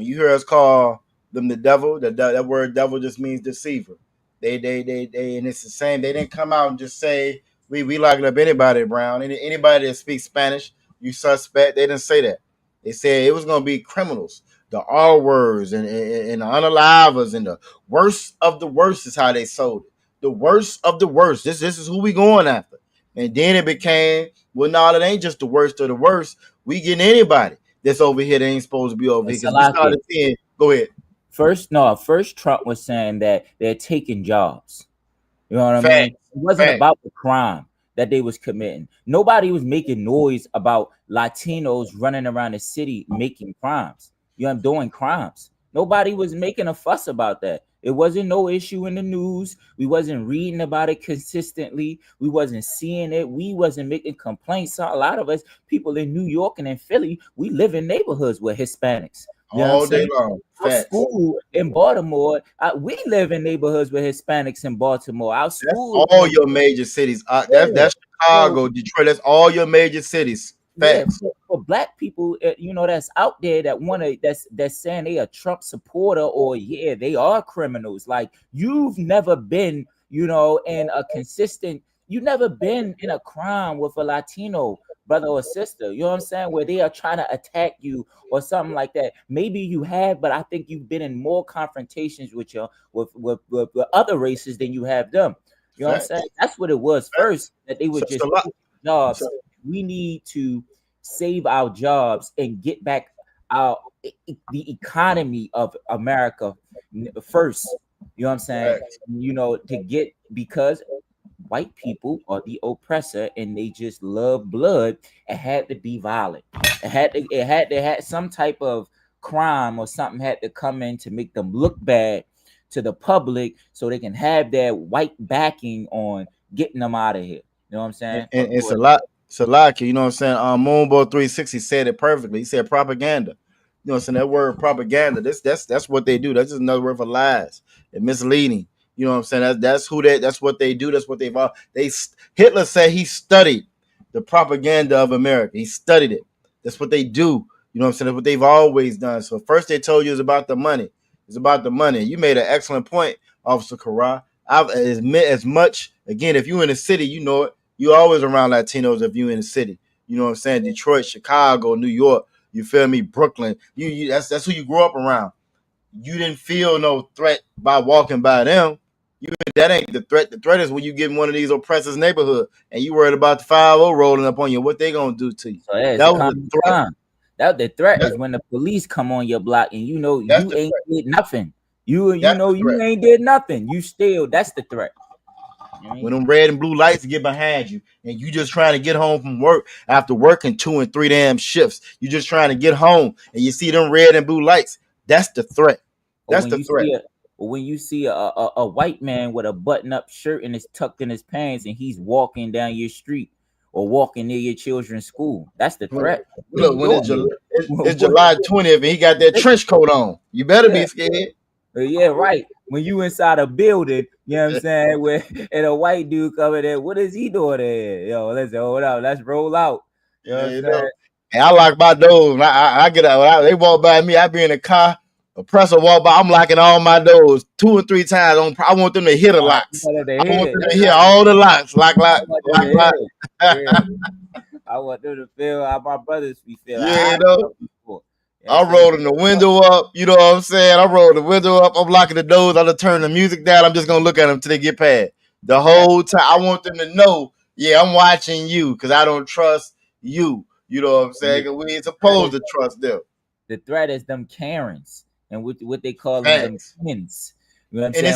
you hear us call them the devil, that word devil just means deceiver. They and it's the same. They didn't come out and just say we locking up anybody, Brown. Anybody that speaks Spanish, you suspect. They didn't say that. They said it was going to be criminals, the R words and the unalivers and the worst of the worst is how they sold it. The worst of the worst. This is who we going after. And then it became, well, no, it ain't just the worst of the worst. We getting anybody that's over here that ain't supposed to be over here. Because we started seeing, go ahead. First Trump was saying that they're taking jobs. You know what I mean? It wasn't about the crime that they was committing. Nobody was making noise about Latinos running around the city making crimes. You know, doing crimes. Nobody was making a fuss about that. It wasn't no issue in the news. We wasn't reading about it consistently. We wasn't seeing it. We wasn't making complaints. So a lot of us, people in New York and in Philly, we live in neighborhoods with Hispanics. You know all day long. Our school in Baltimore, we live in neighborhoods with Hispanics in Baltimore. Our school, that's all your major cities. That's Chicago, Detroit. That's all your major cities. Facts. Yeah, for black people, you know, that's out there that that's saying they a Trump supporter or they are criminals. Like, you've never been, you know, in a consistent. You never been in a crime with a Latino brother or sister. You know what I'm saying? Where they are trying to attack you or something like that. Maybe you have, but I think you've been in more confrontations with other races than you have them. You know what I'm saying? That's what it was first. That they were just jobs. We need to save our jobs and get back the economy of America first. You know what I'm saying? You know, because white people are the oppressor and they just love blood. It had to be violent. It had some type of crime or something had to come in to make them look bad to the public so they can have their white backing on getting them out of here. You know what I'm saying? And it's a lot. Salaki, you know what I'm saying? Moonboy 360 said it perfectly. He said propaganda. You know what I'm saying? That word propaganda. That's what they do. That's just another word for lies and misleading. You know what I'm saying? That's what they do. That's what Hitler said he studied the propaganda of America. He studied it. That's what they do. You know what I'm saying? That's what they've always done. So first they told you it's about the money. It's about the money. You made an excellent point, Officer Kara. As much, again, if you're in the city, you know it. You always around Latinos if you in the city. You know what I'm saying? Detroit, Chicago, New York, you feel me? Brooklyn. That's who you grew up around. You didn't feel no threat by walking by them. That ain't the threat. The threat is when you get in one of these oppressors' neighborhood and you worried about the 5-0 rolling up on you. What they gonna do to you? So, yeah, that was the threat. The threat is when the police come on your block and you know you ain't did nothing. You ain't did nothing. You still, that's the threat. When them red and blue lights get behind you and you just trying to get home from work after working 2 and 3 damn shifts, you just trying to get home and you see them red and blue lights, that's the threat. That's the threat. When you see a white man with a button-up shirt and it's tucked in his pants and he's walking down your street or walking near your children's school, that's the threat. Look, when it's July 20th and he got that trench coat on, you better be scared. Yeah, right. When you inside a building, you know what I'm saying, and a white dude coming in, what is he doing there? Yo, let's hold out, let's roll out. You know what I'm saying? And I lock my doors. I get out. They walk by me. I be in the car. Oppressor walk by. I'm locking all my doors 2 or 3 times. I want them to hit the locks. I want them to hit all the locks. Lock. Yeah. I want them to feel how my brothers be feeling. Yeah, you know. I'm rolling the window up. You know what I'm saying? I'm rolling the window up. I'm locking the doors. I'm gonna turn the music down. I'm just gonna look at them till they get past. The whole time, I want them to know, yeah, I'm watching you because I don't trust you. You know what I'm saying? Because we ain't supposed to trust them. The threat is them Karens and what they call them twins. You know what I'm saying?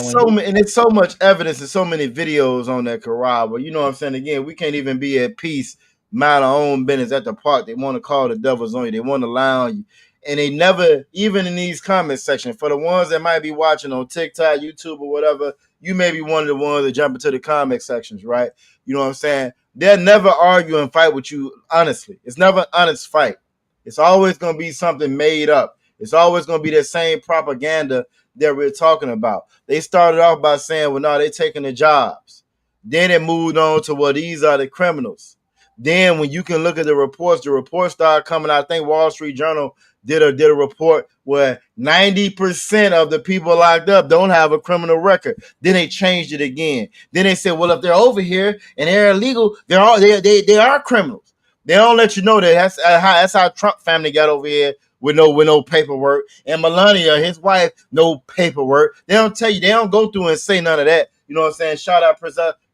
And it's so much evidence and so many videos on that corral. But you know what I'm saying? Again, we can't even be at peace, mind our own business at the park. They want to call the devils on you. They want to lie on you. And they never, even in these comment sections, for the ones that might be watching on TikTok, YouTube, or whatever, you may be one of the ones that jump into the comment sections, right? You know what I'm saying? They'll never argue and fight with you honestly. It's never an honest fight. It's always going to be something made up. It's always going to be the same propaganda that we're talking about. They started off by saying, well, no, they're taking the jobs. Then it moved on to, well, these are the criminals. Then when you can look at the reports started coming out. I think Wall Street Journal did a report where 90% of the people locked up don't have a criminal record. Then they changed it again. Then they said, well, if they're over here and they're illegal, they are criminals. They don't let you know that that's how Trump family got over here with no paperwork. And Melania, his wife, no paperwork. They don't tell you. They don't go through and say none of that. You know what I'm saying? Shout out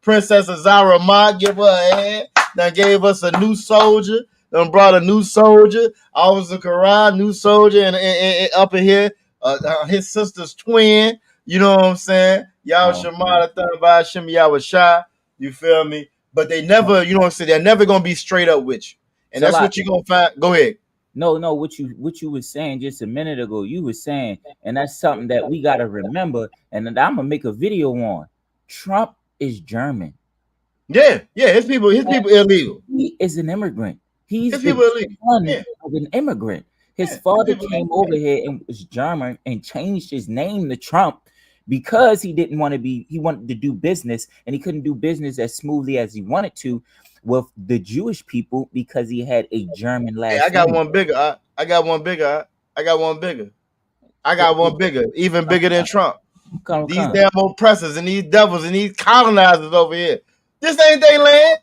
Princess Azara Mott. Give her a hand. That gave us a new soldier. Done brought a new soldier, Officer Karan, new soldier, and up in here, his sister's twin. You know what I'm saying? Y'all Shamada Thunba Shim Yawashah. You feel me? But they never, you know what I'm saying? They're never gonna be straight up with you, and that's what you're gonna find. Go ahead. No, what you was saying just a minute ago. You were saying, and that's something that we gotta remember. And I'm gonna make a video on. Trump is German. Yeah, his people illegal. He is an immigrant. He's the son of an immigrant. His father came over here and was German and changed his name to Trump because he wanted to do business, and he couldn't do business as smoothly as he wanted to with the Jewish people because he had a German last name. I got one bigger. I got one bigger, even bigger than Trump. These damn oppressors and these devils and these colonizers over here. This ain't their land.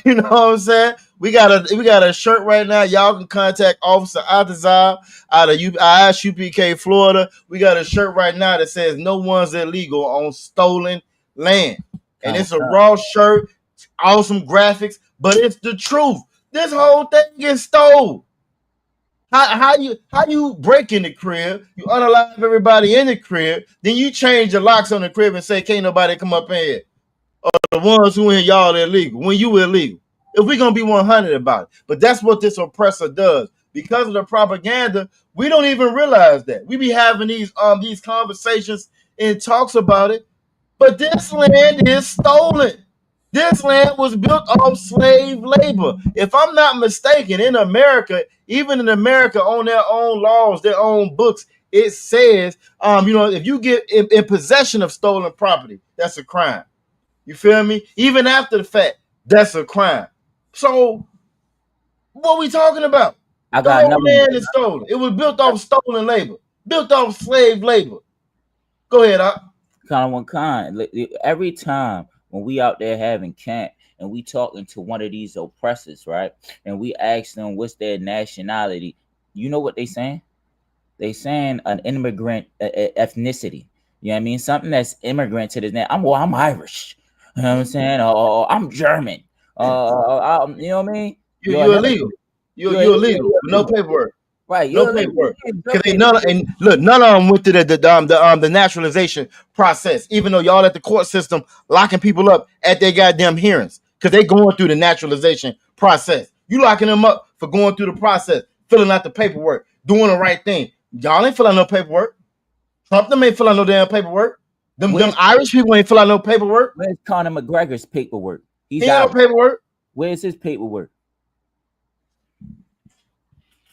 You know what I'm saying? We got a shirt right now. Y'all can contact Officer Atazar out of ISUPK, Florida. We got a shirt right now that says no one's illegal on stolen land. And it's a raw shirt, awesome graphics, but it's the truth. This whole thing gets stolen. How you break in the crib, you unalive everybody in the crib, then you change the locks on the crib and say, can't nobody come up in here. Or the ones who in y'all illegal, when you illegal. If we're gonna be 100 about it. But that's what this oppressor does. Because of the propaganda, we don't even realize that. We be having these conversations and talks about it, but this land is stolen. This land was built off slave labor. If I'm not mistaken, in America, even in America, on their own laws, their own books, it says, if you get in possession of stolen property, that's a crime. You feel me? Even after the fact, that's a crime. So, what we talking about? I The got whole another land is stolen. It was built off stolen labor, built off slave labor. Go ahead, every time when we out there having camp and we talking to one of these oppressors, right? And we ask them what's their nationality, you know what they saying? They saying an immigrant ethnicity. You know what I mean? Something that's immigrant to this land. I'm Irish. You know what I'm saying? I'm German. You know what I mean? You're illegal. You're illegal. No paperwork. Right, no paperwork. Because none of them went to the naturalization process. Even though y'all at the court system locking people up at their goddamn hearings, because they going through the naturalization process. You locking them up for going through the process, filling out the paperwork, doing the right thing. Y'all ain't filling out no paperwork. Trump them ain't filling out no damn paperwork. Them Irish people ain't filling out no paperwork. Where's Conor McGregor's paperwork? He ain't no paperwork. Where's his paperwork?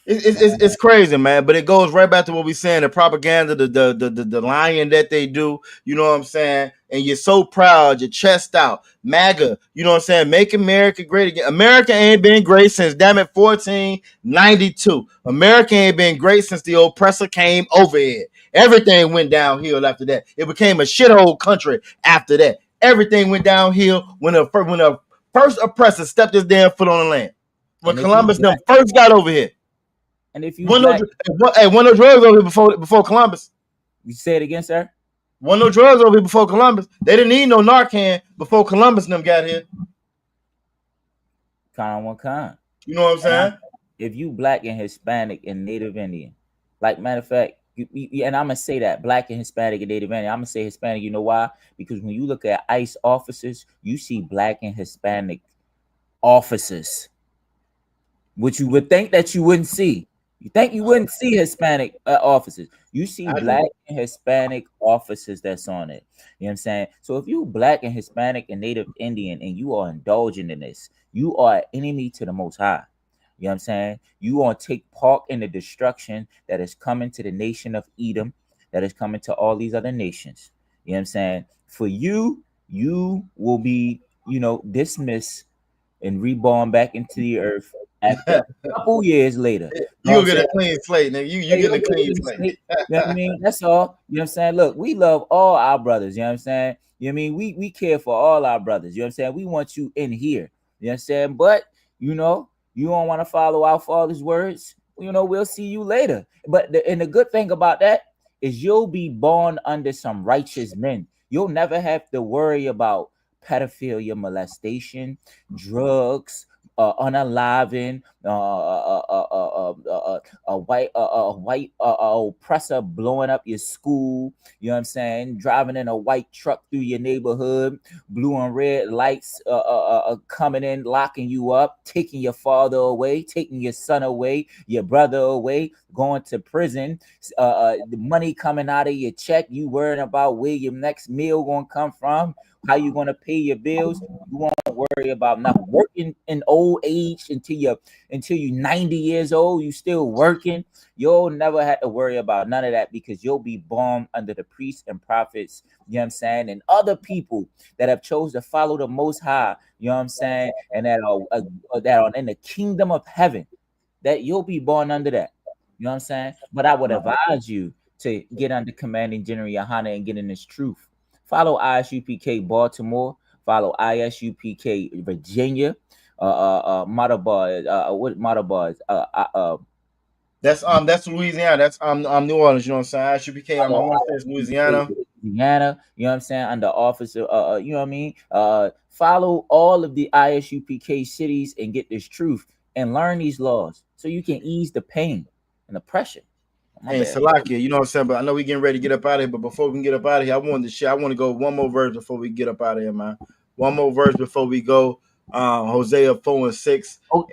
It's crazy, man. But it goes right back to what we saying, the propaganda, the lying that they do. You know what I'm saying? And you're so proud, your chest out, MAGA. You know what I'm saying? Make America great again. America ain't been great since 1492. America ain't been great since the oppressor came over here. Everything went downhill after that. It became a shithole country after that. Everything went downhill when a first oppressor stepped his damn foot on the land. When Columbus them first got over here. And if you one no drugs over here before Columbus. You say it again, sir? One no drugs over here before Columbus. They didn't need no Narcan before Columbus and them got here. Kind. You know what I'm saying? If you black and Hispanic and Native Indian, like matter of fact, and I'm gonna say that black and Hispanic and Native Indian. I'm gonna say Hispanic. You know why? Because when you look at ICE officers, you see black and Hispanic officers, which you would think that you wouldn't see. You think you wouldn't see Hispanic officers. You see black and Hispanic officers that's on it. You know what I'm saying? So if you black and Hispanic and Native Indian and you are indulging in this, you are an enemy to the Most High. You know what I'm saying? You want to take part in the destruction that is coming to the nation of Edom, that is coming to all these other nations. You know what I'm saying? For you will be, dismissed and reborn back into the earth after a couple years later. You'll get a clean slate, nigga. You get a clean slate. You know what I mean? That's all. You know what I'm saying? Look, we love all our brothers. You know what I'm saying? You know what I mean? We care for all our brothers. You know what I'm saying? We want you in here. You know what I'm saying? But, you don't want to follow our Father's words. We'll see you later. But the good thing about that is you'll be born under some righteous men. You'll never have to worry about pedophilia, molestation, drugs, unaliving, a white oppressor blowing up your school. You know what I'm saying? Driving in a white truck through your neighborhood, blue and red lights coming in, locking you up, taking your father away, taking your son away, your brother away, going to prison. The money coming out of your check, you worrying about where your next meal gonna come from, how you gonna pay your bills. You won't worry about nothing. Working in old age until you're 90 years old, you still working. You'll never have to worry about none of that because you'll be born under the priests and prophets, you know what I'm saying, and other people that have chose to follow the Most High, you know what I'm saying, and that are in the kingdom of heaven, that you'll be born under that. You know what I'm saying? But I would advise you to get under Commanding General Yohana and get in this truth. Follow ISUPK Baltimore. Follow ISUPK Virginia. Mother bars. What mother bars? That's Louisiana. That's New Orleans. You know what I'm saying? ISUPK. I want to say it's Louisiana. Louisiana. You know what I'm saying? Under officer. You know what I mean? Follow all of the ISUPK cities and get this truth and learn these laws so you can ease the pain and the pressure. Hey, Salakia, you know what I'm saying? But I know we getting ready to get up out of here. But before we can get up out of here, I want to go one more verse before we get up out of here, man. One more verse before we go. Hosea 4:6. Oh,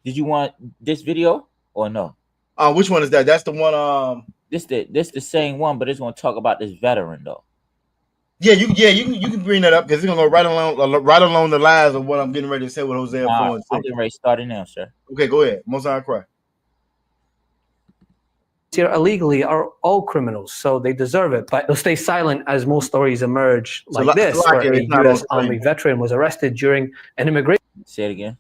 did you want this video or no? Which one is that? That's the one. This the same one, but it's gonna talk about this veteran though. you can bring that up because it's gonna go right along the lines of what I'm getting ready to say with Hosea 4 and 6. I'm getting ready to start it now, sir. Okay, go ahead. Most I cry. Here illegally are all criminals, so they deserve it. But they'll stay silent as more stories emerge like this, where a U.S. Army veteran was arrested during an immigration. Say it again.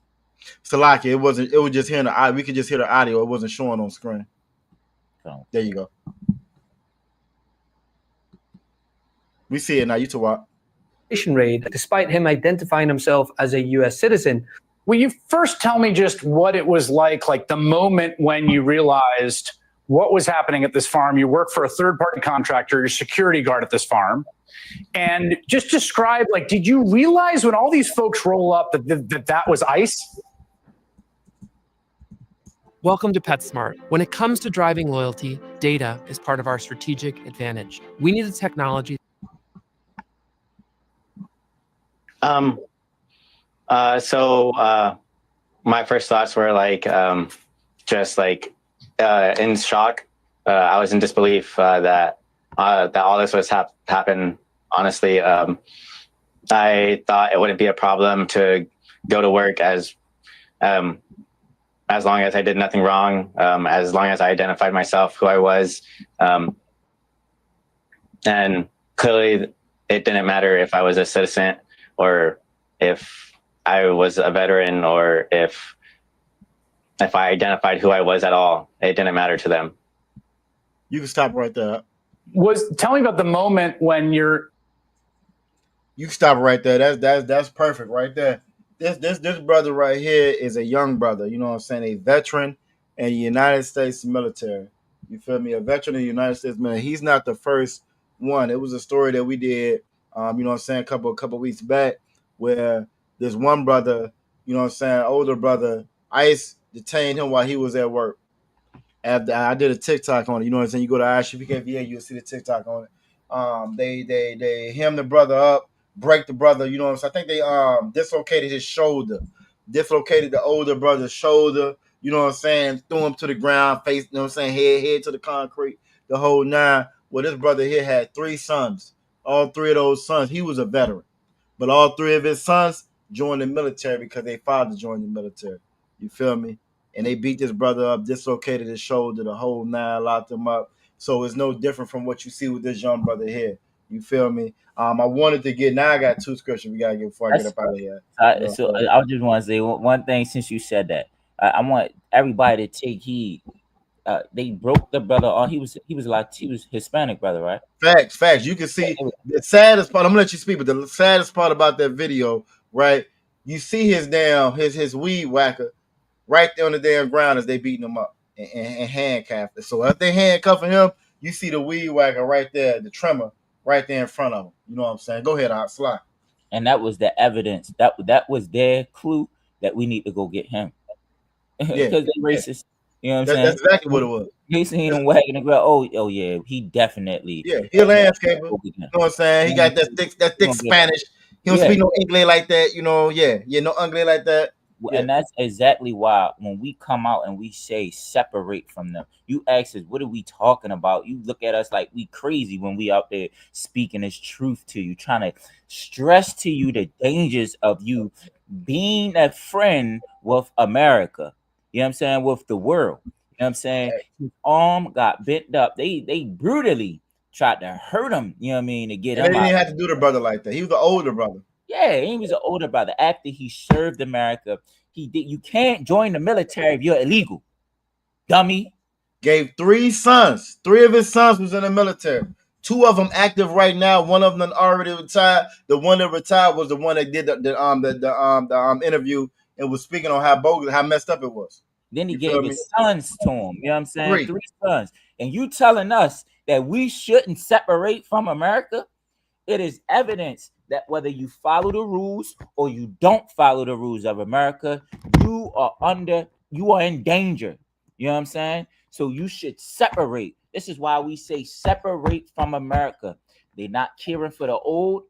Salaki, it was just hearing the we could just hear the audio. It wasn't showing on screen. Oh. There you go. We see it now. You talk. Raid, despite him identifying himself as a U.S. citizen. Will you first tell me just what it was like the moment when you realized what was happening at this farm? You work for a third-party contractor, you're security guard at this farm. And just describe, did you realize when all these folks roll up that was ICE? Welcome to PetSmart. When it comes to driving loyalty, data is part of our strategic advantage. We need the technology. My first thoughts were just in shock. I was in disbelief that all this was happen. Honestly, I thought it wouldn't be a problem to go to work as long as I did nothing wrong, as long as I identified myself who I was, and clearly it didn't matter if I was a citizen or if I was a veteran or if I identified who I was at all. It didn't matter to them. You can stop right there. Tell me about the moment when you can stop right there. That's perfect right there. This brother right here is a young brother. You know what I'm saying? A veteran in the United States military. You feel me? A veteran in the United States military. He's not the first one. It was a story that we did. You know what I'm saying? A couple weeks back, where this one brother, you know what I'm saying, older brother, ICE detained him while he was at work. After I did a TikTok on it, you know what I'm saying? You go to ISUPK, you'll see the TikTok on it. They hem the brother up, break the brother, you know what I'm saying? I think they dislocated his shoulder, dislocated the older brother's shoulder, you know what I'm saying? Threw him to the ground, face, you know what I'm saying, head to the concrete, the whole nine. Well, this brother here had 3 sons. All 3 of those sons, he was a veteran. But all 3 of his sons joined the military because their father joined the military. You feel me? And they beat this brother up, dislocated his shoulder, the whole nine, locked him up. So it's no different from what you see with this young brother here. You feel me? I wanted to get, now I got 2 scriptures we got to get before I get up out of here. I just want to say one thing since you said that. I want everybody to take heed. They broke the brother on. He was Hispanic brother, right? Facts. You can see the saddest part. I'm gonna let you speak, but the saddest part about that video, right? You see his weed whacker right there on the damn ground as they beating him up and handcuffed. So if they handcuffing him, you see the weed whacker right there, the trimmer right there in front of him. You know what I'm saying? Go ahead, I'll slide. And that was the evidence. That was their clue that we need to go get him. Because they're racist. You know what I'm saying? That's exactly what it was. He seen him wagging the ground. Oh yeah, he definitely. Yeah, he a landscaper. You know what I'm saying? He got that thick Spanish. He don't speak no English like that. You know, no English like that. And that's exactly why when we come out and we say separate from them, you ask us, what are we talking about? You look at us like we crazy when we out there speaking this truth to you, trying to stress to you the dangers of you being a friend with America. You know what I'm saying? With the world. You know what I'm saying? His arm got bent up. They brutally tried to hurt him, you know what I mean, to get him out. They didn't have to do the brother like that. He was the older brother. Yeah, he was an older brother. After he served America, he did. You can't join the military if you're illegal. Dummy. Gave 3 sons. 3 of his sons was in the military. 2 of them active right now. One of them already retired. The one that retired was the one that did the interview and was speaking on how messed up it was. Then he gave his sons to him. You know what I'm saying? 3 sons. And you telling us that we shouldn't separate from America? It is evidence that whether you follow the rules or you don't follow the rules of America, you are in danger. You know what I'm saying? So you should separate. This is why we say separate from America. They're not caring for the old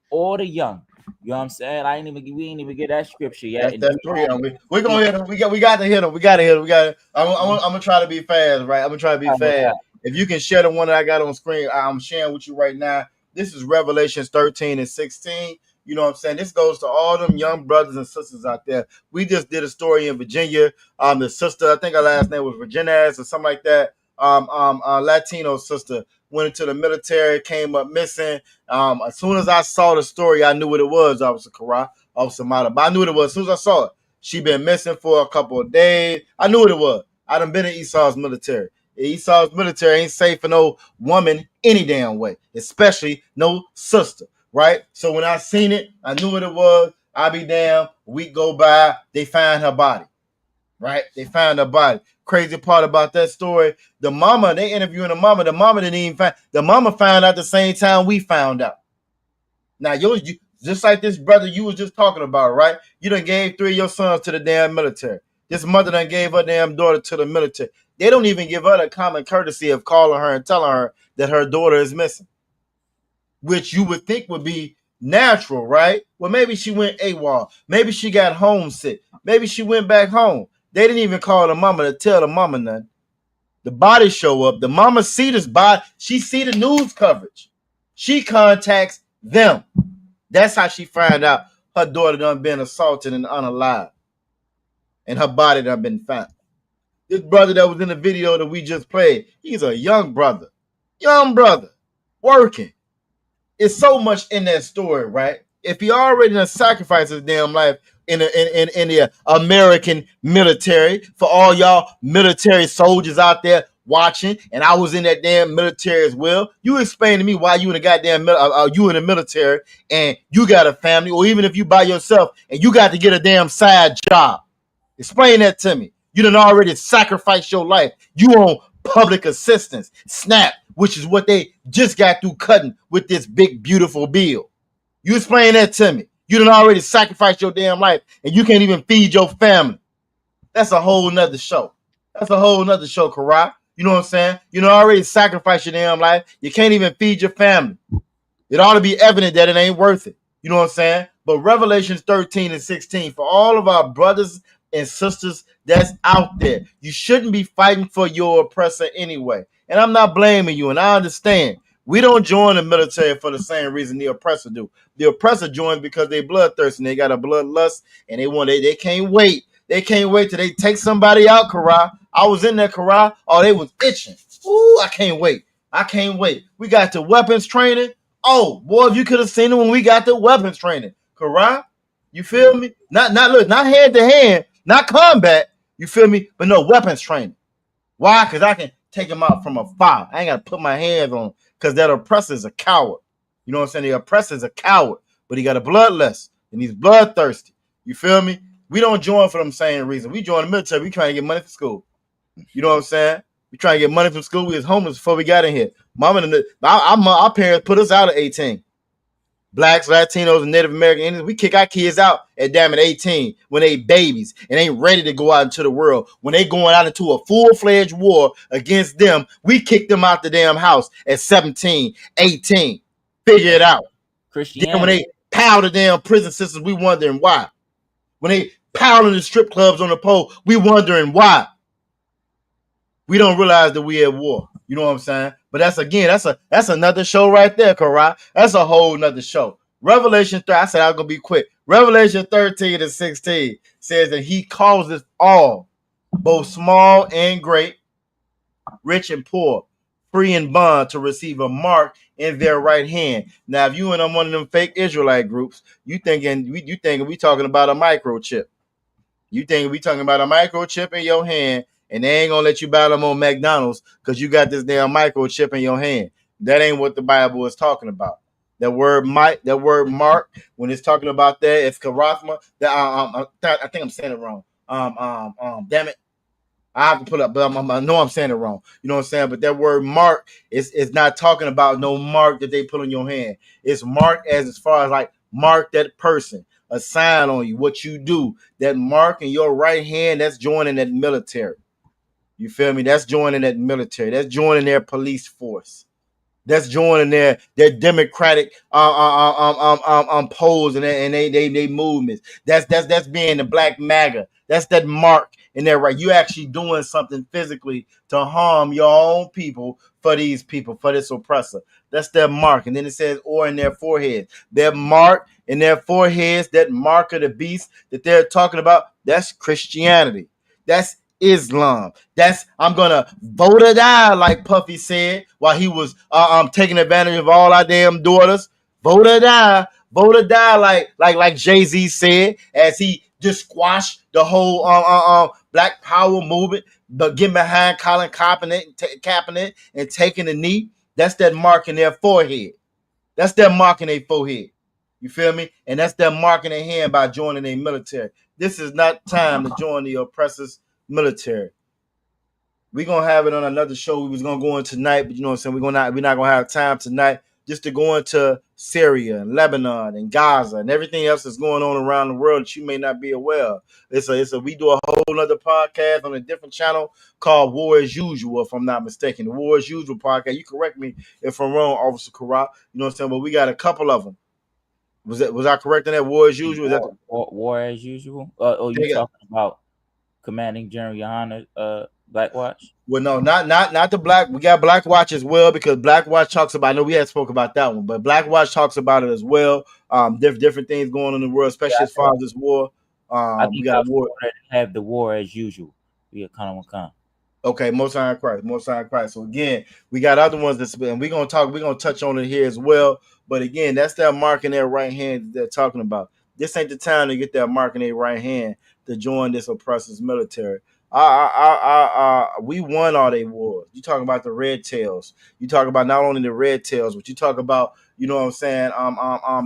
or the young. You know what I'm saying? We ain't even get that scripture yet. That's 3 of them. We're gonna hit them. We got to hit them. We got to hit them. I'm gonna try to be fast, right? I'm gonna try to be fast. If you can share the one that I got on screen, I'm sharing with you right now. This is Revelations 13 and 16. You know what I'm saying? This goes to all them young brothers and sisters out there. We just did a story in Virginia. The sister, I think her last name was Virginez or something like that. Latino sister went into the military, came up missing. As soon as I saw the story, I knew what it was, Officer Kara, Officer Mata. But I knew what it was as soon as I saw it. She been missing for a couple of days. I knew what it was. I done been in Esau's military. Esau's military ain't safe for no woman any damn way, especially no sister, right? So when I seen it, I knew what it was. I be damn, week go by, they find her body, right? They found her body. Crazy part about that story, the mama, they interviewing the mama didn't even find, the mama found out the same time we found out. Now, you just like this brother you was just talking about, right? You done gave 3 of your sons to the damn military. This mother done gave her damn daughter to the military. They don't even give her the common courtesy of calling her and telling her that her daughter is missing, which you would think would be natural, right? Well, maybe she went AWOL. Maybe she got homesick. Maybe she went back home. They didn't even call the mama to tell the mama nothing. The body show up. The mama see this body. She see the news coverage. She contacts them. That's how she find out her daughter done been assaulted and unalive. And her body done been found. This brother that was in the video that we just played, he's a young brother, working. It's so much in that story, right? If he already done sacrificed his damn life in the American military, for all y'all military soldiers out there watching, and I was in that damn military as well. You explain to me why you in the goddamn you in the military and you got a family, or even if you by yourself and you got to get a damn side job. Explain that to me. You done already sacrificed your life. You on public assistance, SNAP, which is what they just got through cutting with this big, beautiful bill. You explain that to me. You done already sacrificed your damn life and you can't even feed your family. That's a whole nother show. That's a whole nother show, Karai. You know what I'm saying? You done already sacrificed your damn life. You can't even feed your family. It ought to be evident that it ain't worth it. You know what I'm saying? But Revelations 13 and 16, for all of our brothers and sisters that's out there, you shouldn't be fighting for your oppressor anyway. And I'm not blaming you, and I understand. We don't join the military for the same reason the oppressor do. The oppressor joins because they bloodthirsty and they got a bloodlust, and they can't wait. They can't wait till they take somebody out, Karai. I was in there, Karai. Oh, they was itching. Ooh, I can't wait. I can't wait. We got the weapons training. Oh, boy, if you could have seen it when we got the weapons training. Karai, you feel me? Not hand to hand, not combat. You feel me? But no, weapons training. Why? Because I can take them out from afar. I ain't got to put my hands on them because that oppressor is a coward. You know what I'm saying? The oppressor is a coward, but he got a bloodlust and he's bloodthirsty. You feel me? We don't join for them same reason. We join the military. We trying to get money for school. You know what I'm saying? We trying to get money from school. We was homeless before we got in here. Our parents put us out at 18. Blacks, Latinos, and Native American Indians, we kick our kids out at damn at 18 when they babies and ain't ready to go out into the world. When they going out into a full-fledged war against them, we kick them out the damn house at 17, 18. Figure it out. Then when they power the damn prison systems, we wondering why. When they pounding the strip clubs on the pole, we wondering why. We don't realize that we at war. You know what I'm saying? But that's another show right there, Karai. That's a whole nother show. Revelation 3, I said I was going to be quick. Revelation 13 and 16 says that he causes all, both small and great, rich and poor, free and bond, to receive a mark in their right hand. Now, if you and one of them fake Israelite groups, you thinking we talking about a microchip. You think we talking about a microchip in your hand, and they ain't gonna let you buy them on McDonald's because you got this damn microchip in your hand. That ain't what the Bible is talking about. That word mark, when it's talking about that, it's karathma. I think I'm saying it wrong. Damn it. I have to put up, but I know I'm saying it wrong. You know what I'm saying? But that word mark is not talking about no mark that they put on your hand. It's mark as far as like mark that person, a sign on you, what you do. That mark in your right hand, that's joining that military. You feel me? That's joining that military. That's joining their police force. That's joining their democratic polls and they movements. That's being the Black MAGA. That's that mark in there, right? You actually doing something physically to harm your own people for these people, for this oppressor. That's their mark. And then it says, or in their foreheads. Their mark in their foreheads, that mark of the beast that they're talking about, that's Christianity. That's Islam. That's, I'm gonna vote or die, like Puffy said while he was taking advantage of all our damn daughters. Vote or die, like Jay-Z said, as he just squashed the whole Black Power movement, but getting behind Colin Kaepernick and taking the knee. That's that mark in their forehead. That's their mark in their forehead. You feel me? And that's their mark in their hand by joining a military. This is not time to join the oppressors' military. We're gonna have it on another show. We was gonna go in tonight, but you know what I'm saying? We're not gonna have time tonight just to go into Syria and Lebanon and Gaza and everything else that's going on around the world that you may not be aware of. We do a whole other podcast on a different channel called War as Usual, if I'm not mistaken. The War as Usual podcast. You correct me if I'm wrong, Officer Karat. You know what I'm saying? But we got a couple of them. Was I correct in that? War as Usual? War as Usual? You talking about Commanding General Yohana Black Watch? Well, no, not the Black. We got Black Watch as well, because Black Watch talks about. I know we had spoke about that one, but Black Watch talks about it as well. Different things going on in the world, especially as far as this war. We got war. Have the War as Usual. We kind of Okay, Most High in Christ. So again, we got other ones that's, and we're gonna touch on it here as well. But again, that's that mark in their right hand that they're talking about. This ain't the time to get that mark in their right hand to join this oppressor's military. We won all their wars. You talk about the Red Tails. You talk about not only the Red Tails, but you talk about, you know what I'm saying,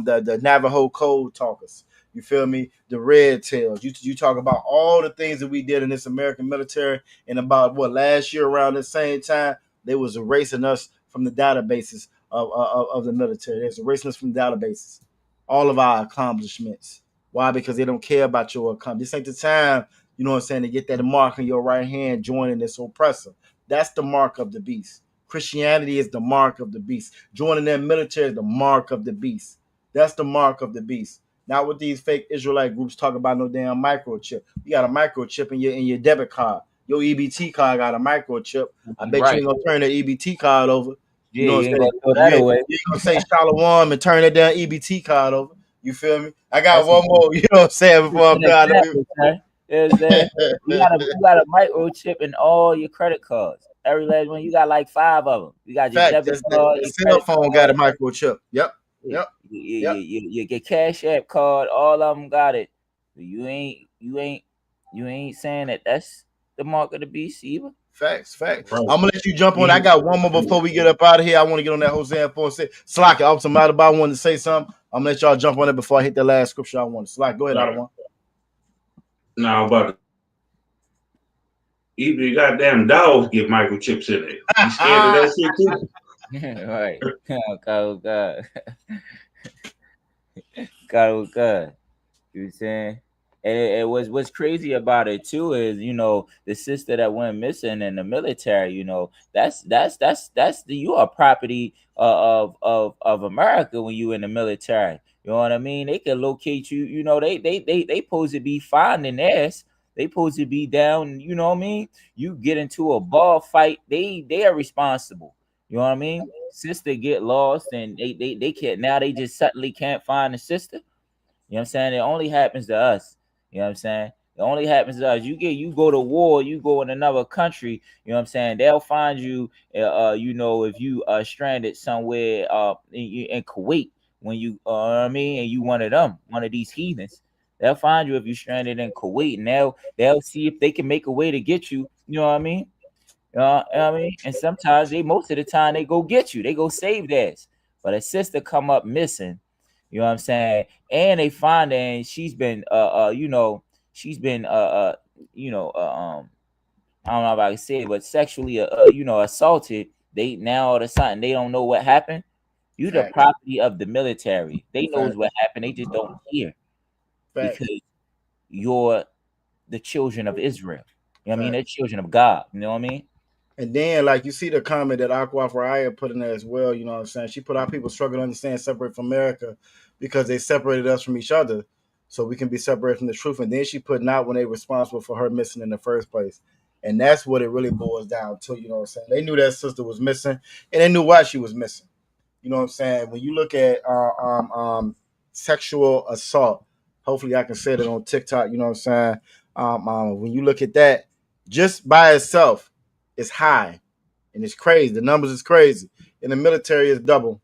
the Navajo Code Talkers. You feel me? The Red Tails. You talk about all the things that we did in this American military, and about last year around the same time, they was erasing us from the databases of the military. They're erasing us from databases. All of our accomplishments. Why? Because they don't care about your accomplishments. This ain't the time, you know what I'm saying, to get that mark on your right hand joining this oppressor. That's the mark of the beast. Christianity is the mark of the beast. Joining their military is the mark of the beast. That's the mark of the beast. Not what these fake Israelite groups talk about, no damn microchip. You got a microchip in your debit card. Your EBT card got a microchip. I bet you ain't gonna turn the EBT card over. You know what I'm saying? You're gonna say Shalom and turn that damn EBT card over. You feel me? I got one more, you know what I'm saying, before I'm done. You got a microchip in all your credit cards. Every last one, you got like 5 of them. You got your debit card. The cell phone got a microchip. Yep. Your Cash App card, all of them got it. You ain't saying that that's the mark of the beast either. Facts. I'm gonna let you jump on. I got one more before we get up out of here. I want to get on that Hosea 4:6. Slack, I some out about wanting to say something. I'm gonna let y'all jump on it before I hit the last scripture I want. Slack, go ahead, Adawan. Now, but even the goddamn dogs get microchips in it. You scared of that shit too? Right. God. You know what I'm saying? And what's crazy about it too is, you know, the sister that went missing in the military, you know, that's you are property of America when you in the military. You know what I mean? They can locate you. You know, they supposed to be finding theirs. They supposed to be down. You know what I mean? You get into a bar fight, they are responsible. You know what I mean? Sister get lost and they can't, now they just suddenly can't find the sister. You know what I'm saying? It only happens to us. You know what I'm saying? It only happens to us. You go to war, you go in another country, you know what I'm saying? They'll find you, you know, if you are stranded somewhere in Kuwait, when you, I mean, and you one of these heathens, they'll find you if you're stranded in Kuwait, and they'll see if they can make a way to get you. You know what I mean? You know what I mean? And sometimes most of the time they go get you, they go save theirs. But a sister come up missing. You know what I'm saying? And they find her, and she's been, you know, I don't know if I can say it, but sexually, you know, assaulted. They now all of a sudden they don't know what happened. You the property of the military. They knows what happened. They just don't care because you're the children of Israel. You know what I mean? They're children of God. You know what I mean? And then, like, you see the comment that Aqua Faraya put in there as well, you know what I'm saying? She put our people struggle to understand separate from America because they separated us from each other so we can be separated from the truth. And then she put not when they responsible for her missing in the first place. And that's what it really boils down to, you know what I'm saying? They knew that sister was missing, and they knew why she was missing. You know what I'm saying? When you look at sexual assault, hopefully I can say that on TikTok. You know what I'm saying? When you look at that, just by itself, it's high and it's crazy. The numbers is crazy. In the military, it's double.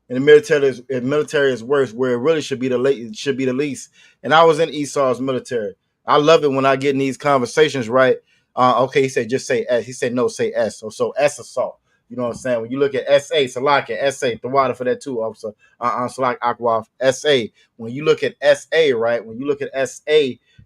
In the military is worse, where it really should be the least. And I was in Esau's military. I love it when I get in these conversations, right? Okay, he said just say S. He said no, say S. So S assault. You know what I'm saying? When you look at SA, Salaka, SA, the water for that too, officer. Salak Akwaf, SA. When you look at SA, right? When you look at SA,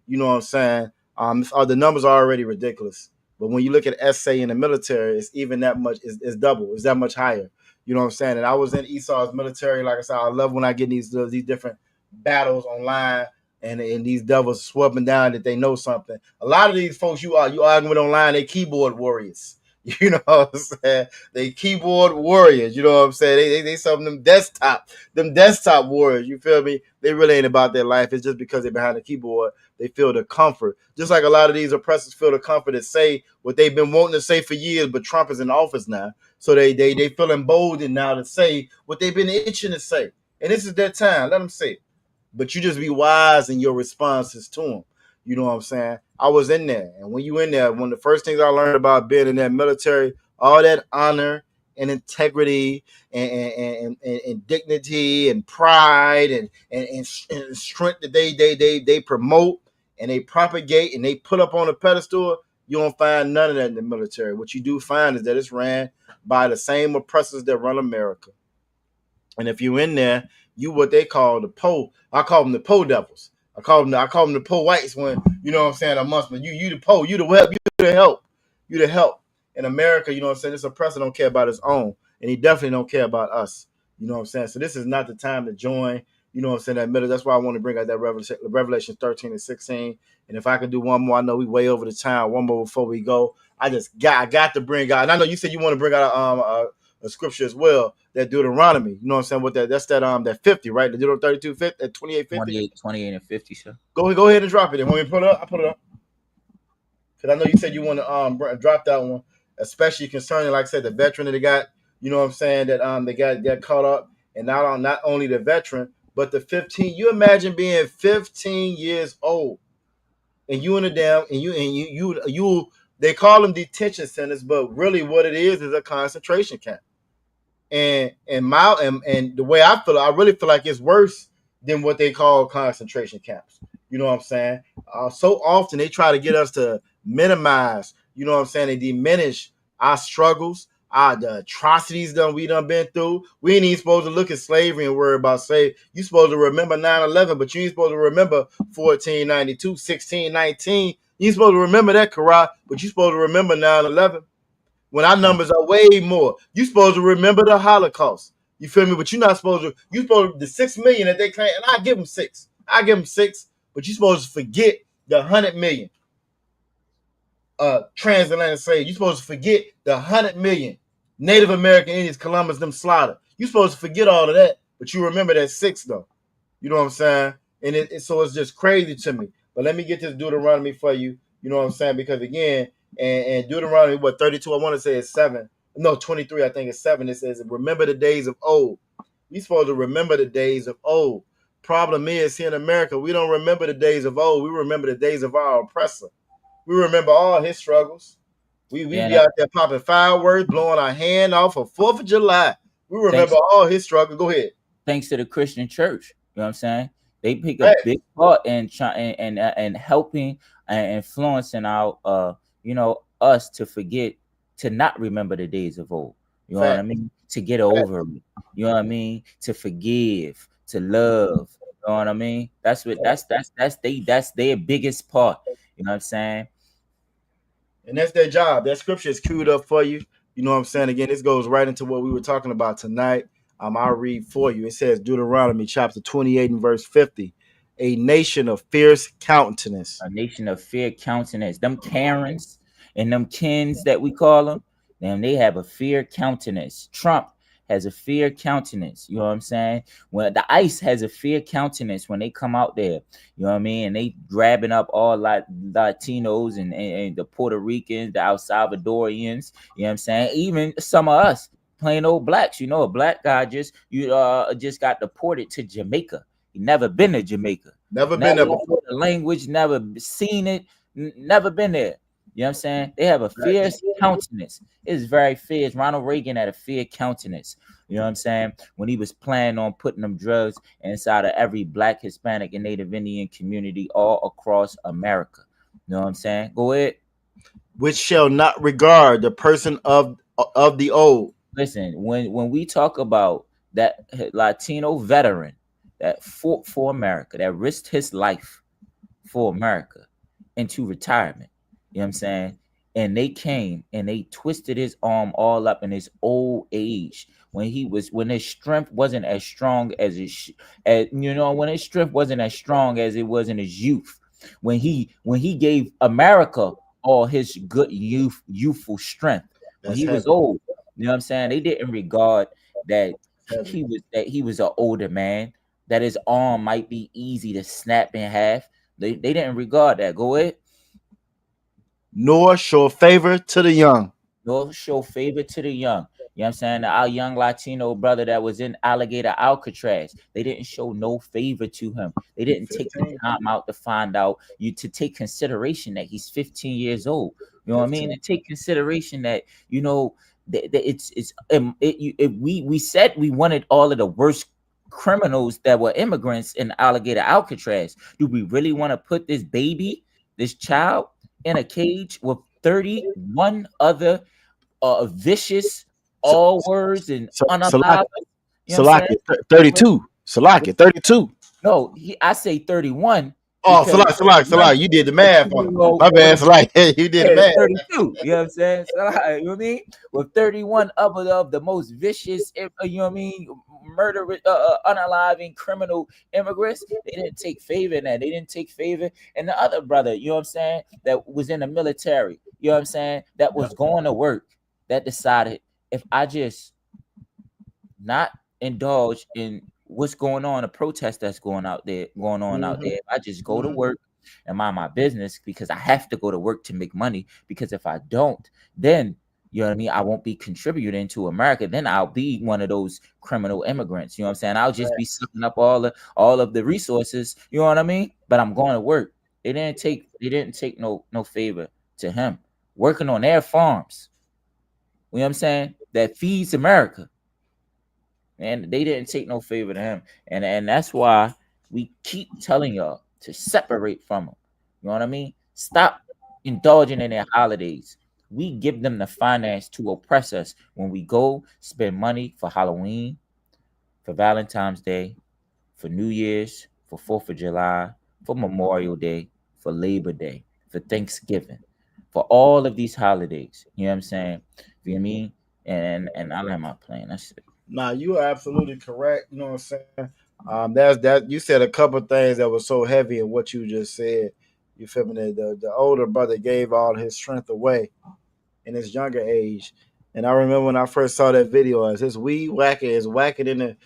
you know what I'm saying? The numbers are already ridiculous. But when you look at SA in the military, it's even that much, it's double, it's that much higher. You know what I'm saying? And I was in Esau's military. Like I said, I love when I get these different battles online and these devils swapping down that they know something. A lot of these folks you arguing with online, they keyboard warriors. You know what I'm saying? They keyboard warriors. You know what I'm saying? They some of them desktop warriors. You feel me? They really ain't about their life. It's just because they're behind the keyboard. They feel the comfort. Just like a lot of these oppressors feel the comfort to say what they've been wanting to say for years, but Trump is in office now. So they feel emboldened now to say what they've been itching to say. And this is their time. Let them say it. But you just be wise in your responses to them. You know what I'm saying? I was in there. And when you in there, one of the first things I learned about being in that military, all that honor and integrity and dignity and pride and strength that they promote and they propagate and they put up on a pedestal, you don't find none of that in the military. What you do find is that it's ran by the same oppressors that run America. And if you're in there, you what they call the Po. I call them the Po devils. I call them the Po whites when, you know what I'm saying, amongst them. You the Po, you the web, you the help. You the help. In America, you know what I'm saying, this oppressor don't care about his own. And he definitely don't care about us. You know what I'm saying? So this is not the time to join, you know what I'm saying, that middle. That's why I want to bring out that Revelation 13 and 16. And if I can do one more, I know we way over the time. One more before we go. I got to bring out, and I know you said you want to bring out a scripture as well, that Deuteronomy. You know what I'm saying? With that's that 50, right? The Deuteronomy 32, 50, at 28, 50. 28 and 50, sir. Go ahead and drop it. And when we put it up, I put it up. Because I know you said you want to drop that one, especially concerning, like I said, the veteran that they got, you know what I'm saying, that they got caught up. And not only the veteran, but the 15. You imagine being 15 years old. And you in a damn, and you they call them detention centers, but really what it is a concentration camp. And the way I feel, I really feel like it's worse than what they call concentration camps. You know what I'm saying? So often they try to get us to minimize, you know what I'm saying, they diminish our struggles, the atrocities we done been through. We ain't even supposed to look at slavery and worry about slavery. You supposed to remember 9/11, but you ain't supposed to remember 1492, 1619. You ain't supposed to remember that, Karat, but you supposed to remember 9/11. When our numbers are way more. You supposed to remember the Holocaust. You feel me? But you're not supposed to. You supposed to, the 6 million that they claim, and I give them 6. But you supposed to forget the 100 million transatlantic slaves. You supposed to forget the 100 million Native American Indians, Columbus them slaughtered. You supposed to forget all of that, but you remember that 6 though. You know what I'm saying? And so it's just crazy to me. But let me get this Deuteronomy for you. You know what I'm saying? Because again. And Deuteronomy, 32? I want to say it's 7. No, 23, I think it's 7. It says, remember the days of old. We're supposed to remember the days of old. Problem is, here in America, we don't remember the days of old. We remember the days of our oppressor. We remember all his struggles. We be out there popping fireworks, blowing our hand off for 4th of July. We remember all his struggles. Go ahead. Thanks to the Christian church. You know what I'm saying? They pick a big part in and helping and influencing our us to forget, to not remember the days of old. You know what I mean? To get over it. You know what I mean? To forgive, to love. You know what I mean? That's their biggest part. You know what I'm saying? And that's their job. That scripture is queued up for you. You know what I'm saying? Again, this goes right into what we were talking about tonight. I'll read for you. It says Deuteronomy chapter 28 and verse 50. A nation of fierce countenance. A nation of fair countenance. Them Karens and them Kens that we call them, they have a fair countenance. Trump has a fair countenance. You know what I'm saying? When the ICE has a fair countenance when they come out there, you know what I mean? And they grabbing up all Latinos and the Puerto Ricans, the El Salvadorians, you know what I'm saying? Even some of us plain old blacks. You know, a black guy just got deported to Jamaica. He never been to Jamaica. Never been there before. The language, never seen it, never been there. You know what I'm saying? They have a fierce countenance. It's very fierce. Ronald Reagan had a fierce countenance. You know what I'm saying? When he was planning on putting them drugs inside of every black, Hispanic, and Native Indian community all across America. You know what I'm saying? Go ahead. Which shall not regard the person of the old. Listen, when we talk about that Latino veteran that fought for America, that risked his life for America into retirement, you know what I'm saying? And they came and they twisted his arm all up in his old age when his strength wasn't as strong as when his strength wasn't as strong as it was in his youth. When he gave America all his good youthful strength. When he was old, you know what I'm saying? They didn't regard that he was an older man, that his arm might be easy to snap in half. They didn't regard that. Go ahead. Nor show favor to the young. Nor show favor to the young. You know what I'm saying? Our young Latino brother that was in Alligator Alcatraz, they didn't show no favor to him. They didn't take the time out to find out, to take consideration that he's 15 years old. You know what I mean? And take consideration that, you know, we said we wanted all of the worst criminals that were immigrants in Alligator Alcatraz. Do we really want to put this child in a cage with 31 other vicious words and unalive? Salaki, 32. Salaki, 32. No, I say 31. Oh, Salaki, you did the math on it. My bad, Salaki, you did the math. 32. You know what I'm saying? Salaki, you know what I mean? With 31 of the most vicious, you know what I mean, murderous, unaliving criminal immigrants, they didn't take favor in that. They didn't take favor in the other brother, you know what I'm saying, that was in the military, you know what I'm saying, that was going to work, that decided, if I just not indulge in what's going on, a protest that's going on out there, if I just go to work and mind my business, because I have to go to work to make money, because if I don't, then, you know what I mean, I won't be contributing to America. Then I'll be one of those criminal immigrants. You know what I'm saying? I'll just be sucking up all of the resources. You know what I mean? But I'm going to work. They didn't take no favor to him working on their farms. You know what I'm saying? That feeds America. And they didn't take no favor to him. And that's why we keep telling y'all to separate from them. You know what I mean? Stop indulging in their holidays. We give them the finance to oppress us when we go spend money for Halloween, for Valentine's Day, for New Year's, for 4th of July, for Memorial Day, for Labor Day, for Thanksgiving, for all of these holidays. You know what I'm saying? You know what I mean? And I land my plane. That's it. Nah, you are absolutely correct. You know what I'm saying? That you said a couple things that was so heavy in what you just said. You feel me? The older brother gave all his strength away in his younger age. And I remember when I first saw that video, as his weed whacker is whacking in the,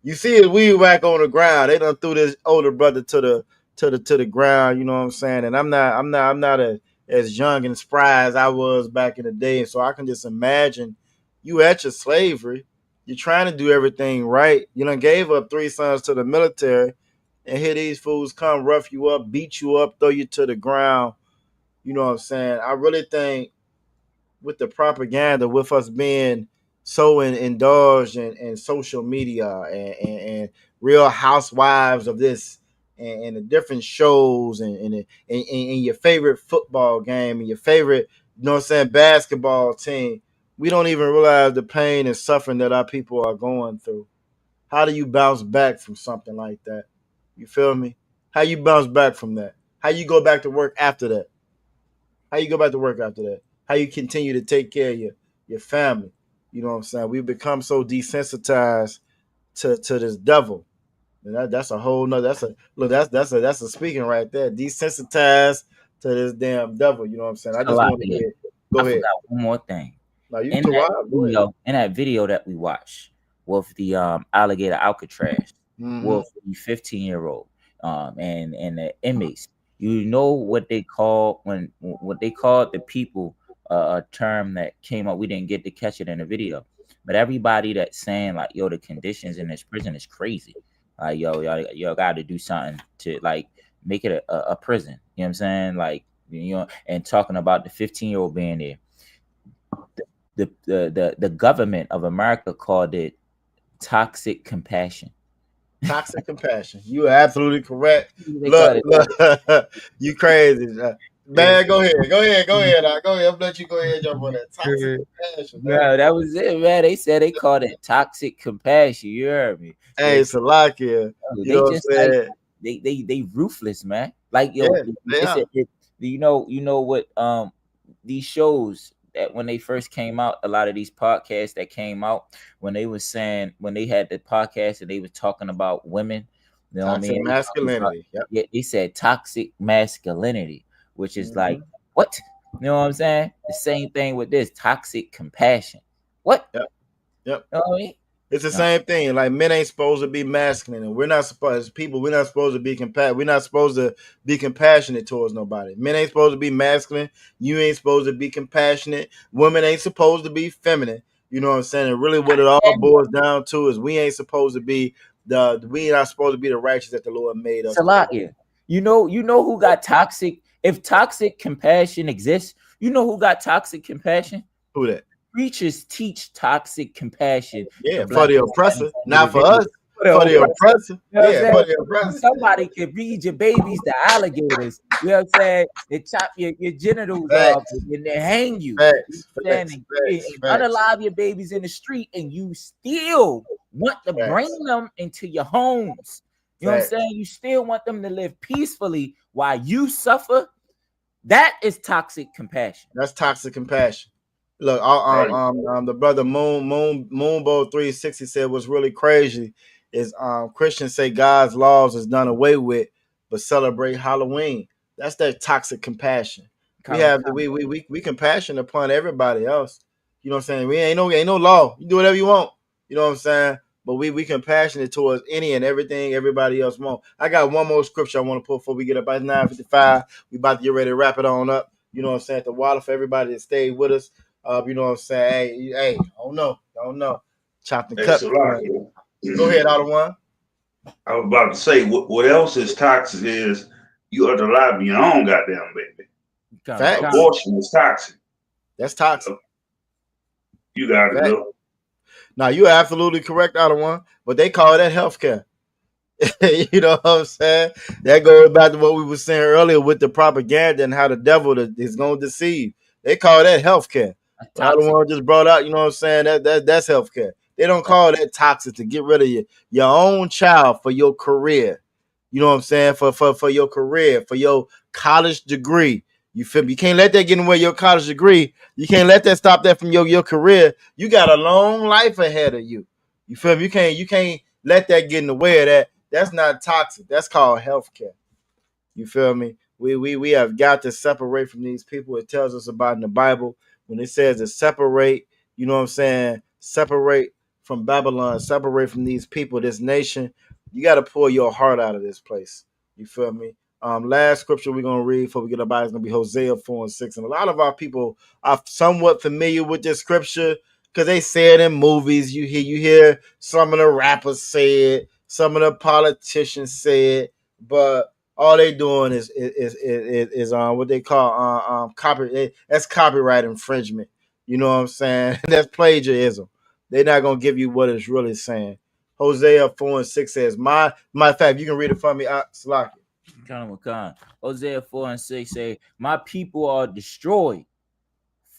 you see his weed whack on the ground. They done threw this older brother to the ground. You know what I'm saying? And I'm not as young and spry as I was back in the day. So I can just imagine you at your slavery. You're trying to do everything right. You done gave up 3 sons to the military, and here these fools come rough you up, beat you up, throw you to the ground. You know what I'm saying? I really think with the propaganda, with us being so indulged in social media and Real Housewives of this and the different shows and your favorite football game and your favorite, you know what I'm saying, basketball team, we don't even realize the pain and suffering that our people are going through. How do you bounce back from something like that? You feel me? How you bounce back from that? How you go back to work after that? How you continue to take care of your family? You know what I'm saying? We've become so desensitized to this devil. And that's a whole nother, that's a speaking right there. Desensitized to this damn devil. You know what I'm saying? I just want to go ahead. Forgot one more thing. No, in that video that we watched with the Alligator Alcatraz, with the 15-year-old and the inmates, you know what they call the people, a term that came up, we didn't get to catch it in the video, But everybody that's saying like, yo, the conditions in this prison is crazy. Like, yo, y'all got to do something to like make it a prison. You know what I'm saying? Like, you know, and talking about the 15-year-old being there. The government of America called it toxic compassion. Toxic compassion. You are absolutely correct. Look, you crazy. Man, go ahead. Go ahead. I'm let you go ahead and jump on that. Toxic compassion. No, that was it, man. They said they called it toxic compassion. You heard me. Hey, Salakia. They just like, they ruthless, man. Like, yo, you know what these shows that when they first came out, a lot of these podcasts that came out when they was saying, when they had the podcast and they was talking about women, you know what I mean? Masculinity. Yeah, they said toxic masculinity, which is like, what? You know what I'm saying? The same thing with this toxic compassion. What? Yep. You know what I mean? It's the same thing. Like, men ain't supposed to be masculine, and we're not supposed, as people, we're not supposed to be we're not supposed to be compassionate towards nobody. Men ain't supposed to be masculine. You ain't supposed to be compassionate. Women ain't supposed to be feminine. You know what I'm saying? And really, what it all boils down to is we ain't supposed to be we not supposed to be the righteous that the Lord made us. Salakia. You know who got toxic? If toxic compassion exists, you know who got toxic compassion? Who that? Preachers teach toxic compassion. Yeah, for the oppressor, not for us. For the oppressor. Yeah, for the oppressor. Somebody can read your babies to alligators. You know what I'm saying? They chop your genitals off and they hang you. And unalive your babies in the street, and you still want to bring them into your homes. You know what I'm saying? You still want them to live peacefully while you suffer. That is toxic compassion. That's toxic compassion. Look, the brother Moonbow 360 said what's really crazy is Christians say God's laws is done away with, but celebrate Halloween. That's that toxic compassion. We compassion upon everybody else. You know what I'm saying? We ain't no law. You do whatever you want. You know what I'm saying? But we compassionate towards any and everything everybody else want. I got one more scripture I want to put before we get up at 9:55. We about to get ready to wrap it on up. You know what I'm saying? The water for everybody that stayed with us. You know what I'm saying? Hey, don't know. Chop and cut. Go ahead, Otto. I was about to say, what else is toxic is you are alive your own goddamn baby. Abortion is toxic. That's toxic. You got to go. Now, you're absolutely correct, Otto, but they call that healthcare. You know what I'm saying? That goes back to what we were saying earlier with the propaganda and how the devil is going to deceive. They call that healthcare. Otto just brought out, you know what I'm saying? That's healthcare. They don't call that toxic to get rid of your own child for your career. You know what I'm saying? For your career, for your college degree. You feel me? You can't let that get in the way of your college degree. You can't let that stop that from your career. You got a long life ahead of you. You feel me? You can't let that get in the way of that. That's not toxic. That's called healthcare. You feel me? We have got to separate from these people. It tells us about in the Bible when it says to separate, you know what I'm saying? Separate from Babylon, separate from these people, this nation. You got to pull your heart out of this place. You feel me? Last scripture we're going to read before we get up out is going to be Hosea 4:6. And a lot of our people are somewhat familiar with this scripture because they say it in movies. You hear some of the rappers say it, some of the politicians say it, but all they doing is what they call copy. That's copyright infringement. You know what I'm saying? That's plagiarism. They're not gonna give you what it's really saying. Hosea 4:6 says, "My fact, you can read it for me, Salaki." Hosea 4:6 say, "My people are destroyed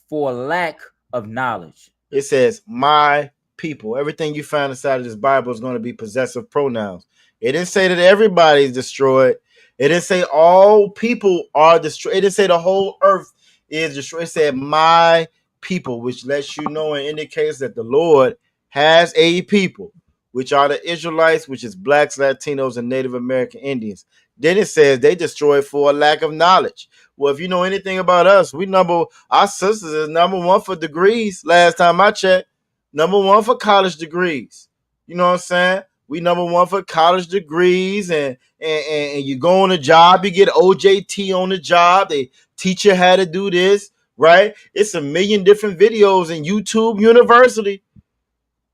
for lack of knowledge." It says, "My people." Everything you find inside of this Bible is going to be possessive pronouns. It didn't say that everybody's destroyed. It didn't say all people are destroyed. It didn't say the whole earth is destroyed. It said my people, which lets you know and indicates that the Lord has a people, which are the Israelites, which is blacks, Latinos, and Native American Indians. Then it says they destroyed for a lack of knowledge. Well, if you know anything about us, our sisters is number one for degrees. Last time I checked, number one for college degrees. You know what I'm saying? We number one for college degrees, and you go on a job, you get OJT on the job. They teach you how to do this, right? It's a million different videos in YouTube University.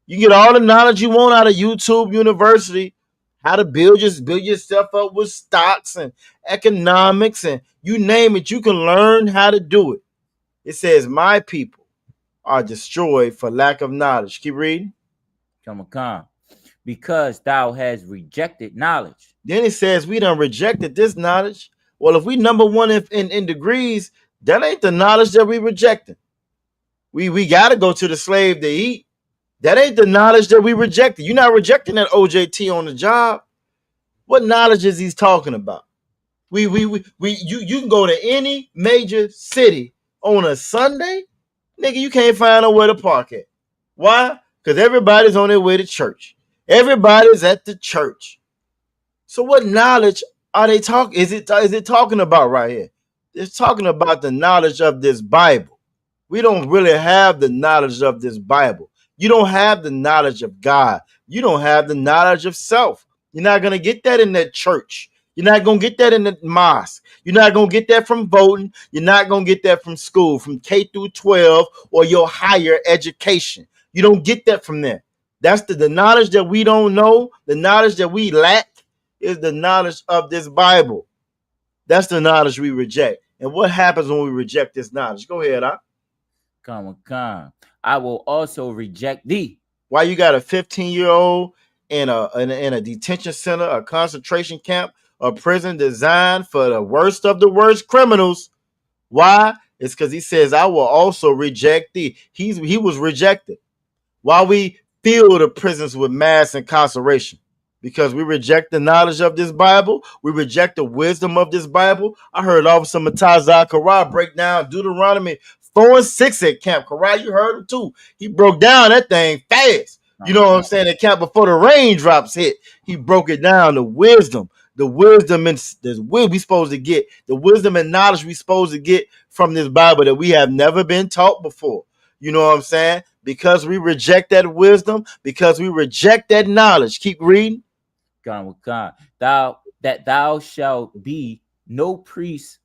You get all the knowledge you want out of YouTube University, how to build yourself up with stocks and economics and you name it. You can learn how to do it. It says, my people are destroyed for lack of knowledge. Keep reading. Come on. Because thou has rejected knowledge. Then it says we done rejected this knowledge. Well, if we number one in degrees, that ain't the knowledge that we rejecting. We got to go to the slave to eat. That ain't the knowledge that we rejected. You're not rejecting that OJT on the job. What knowledge is he talking about? You can go to any major city on a Sunday, nigga, you can't find nowhere to park at. Why? Because everybody's on their way to church. Everybody's at the church. So what knowledge are they talking? Is it talking about right here? It's talking about the knowledge of this Bible. We don't really have the knowledge of this Bible. You don't have the knowledge of God. You don't have the knowledge of self. You're not going to get that in that church. You're not going to get that in the mosque. You're not going to get that from voting. You're not going to get that from school, from K through 12 or your higher education. You don't get that from there. That's the knowledge that we don't know. The knowledge that we lack is the knowledge of this Bible. That's the knowledge we reject. And what happens when we reject this knowledge? Go ahead, Come. I will also reject thee. Why you got a 15-year-old in a detention center, a concentration camp, a prison designed for the worst of the worst criminals? Why? It's because he says, I will also reject thee. He was rejected. Why we fill the prisons with mass incarceration? Because we reject the knowledge of this Bible. We reject the wisdom of this Bible. I heard Officer Matazah Karah break down Deuteronomy 4 and 6 at Camp Karah. You heard him too. He broke down that thing fast. You know what I'm saying? At camp before the raindrops hit, he broke it down. The wisdom and we supposed to get, the wisdom and knowledge we supposed to get from this Bible that we have never been taught before. You know what I'm saying? Because we reject that wisdom, because we reject that knowledge. Keep reading. God. Thou shalt be no priest.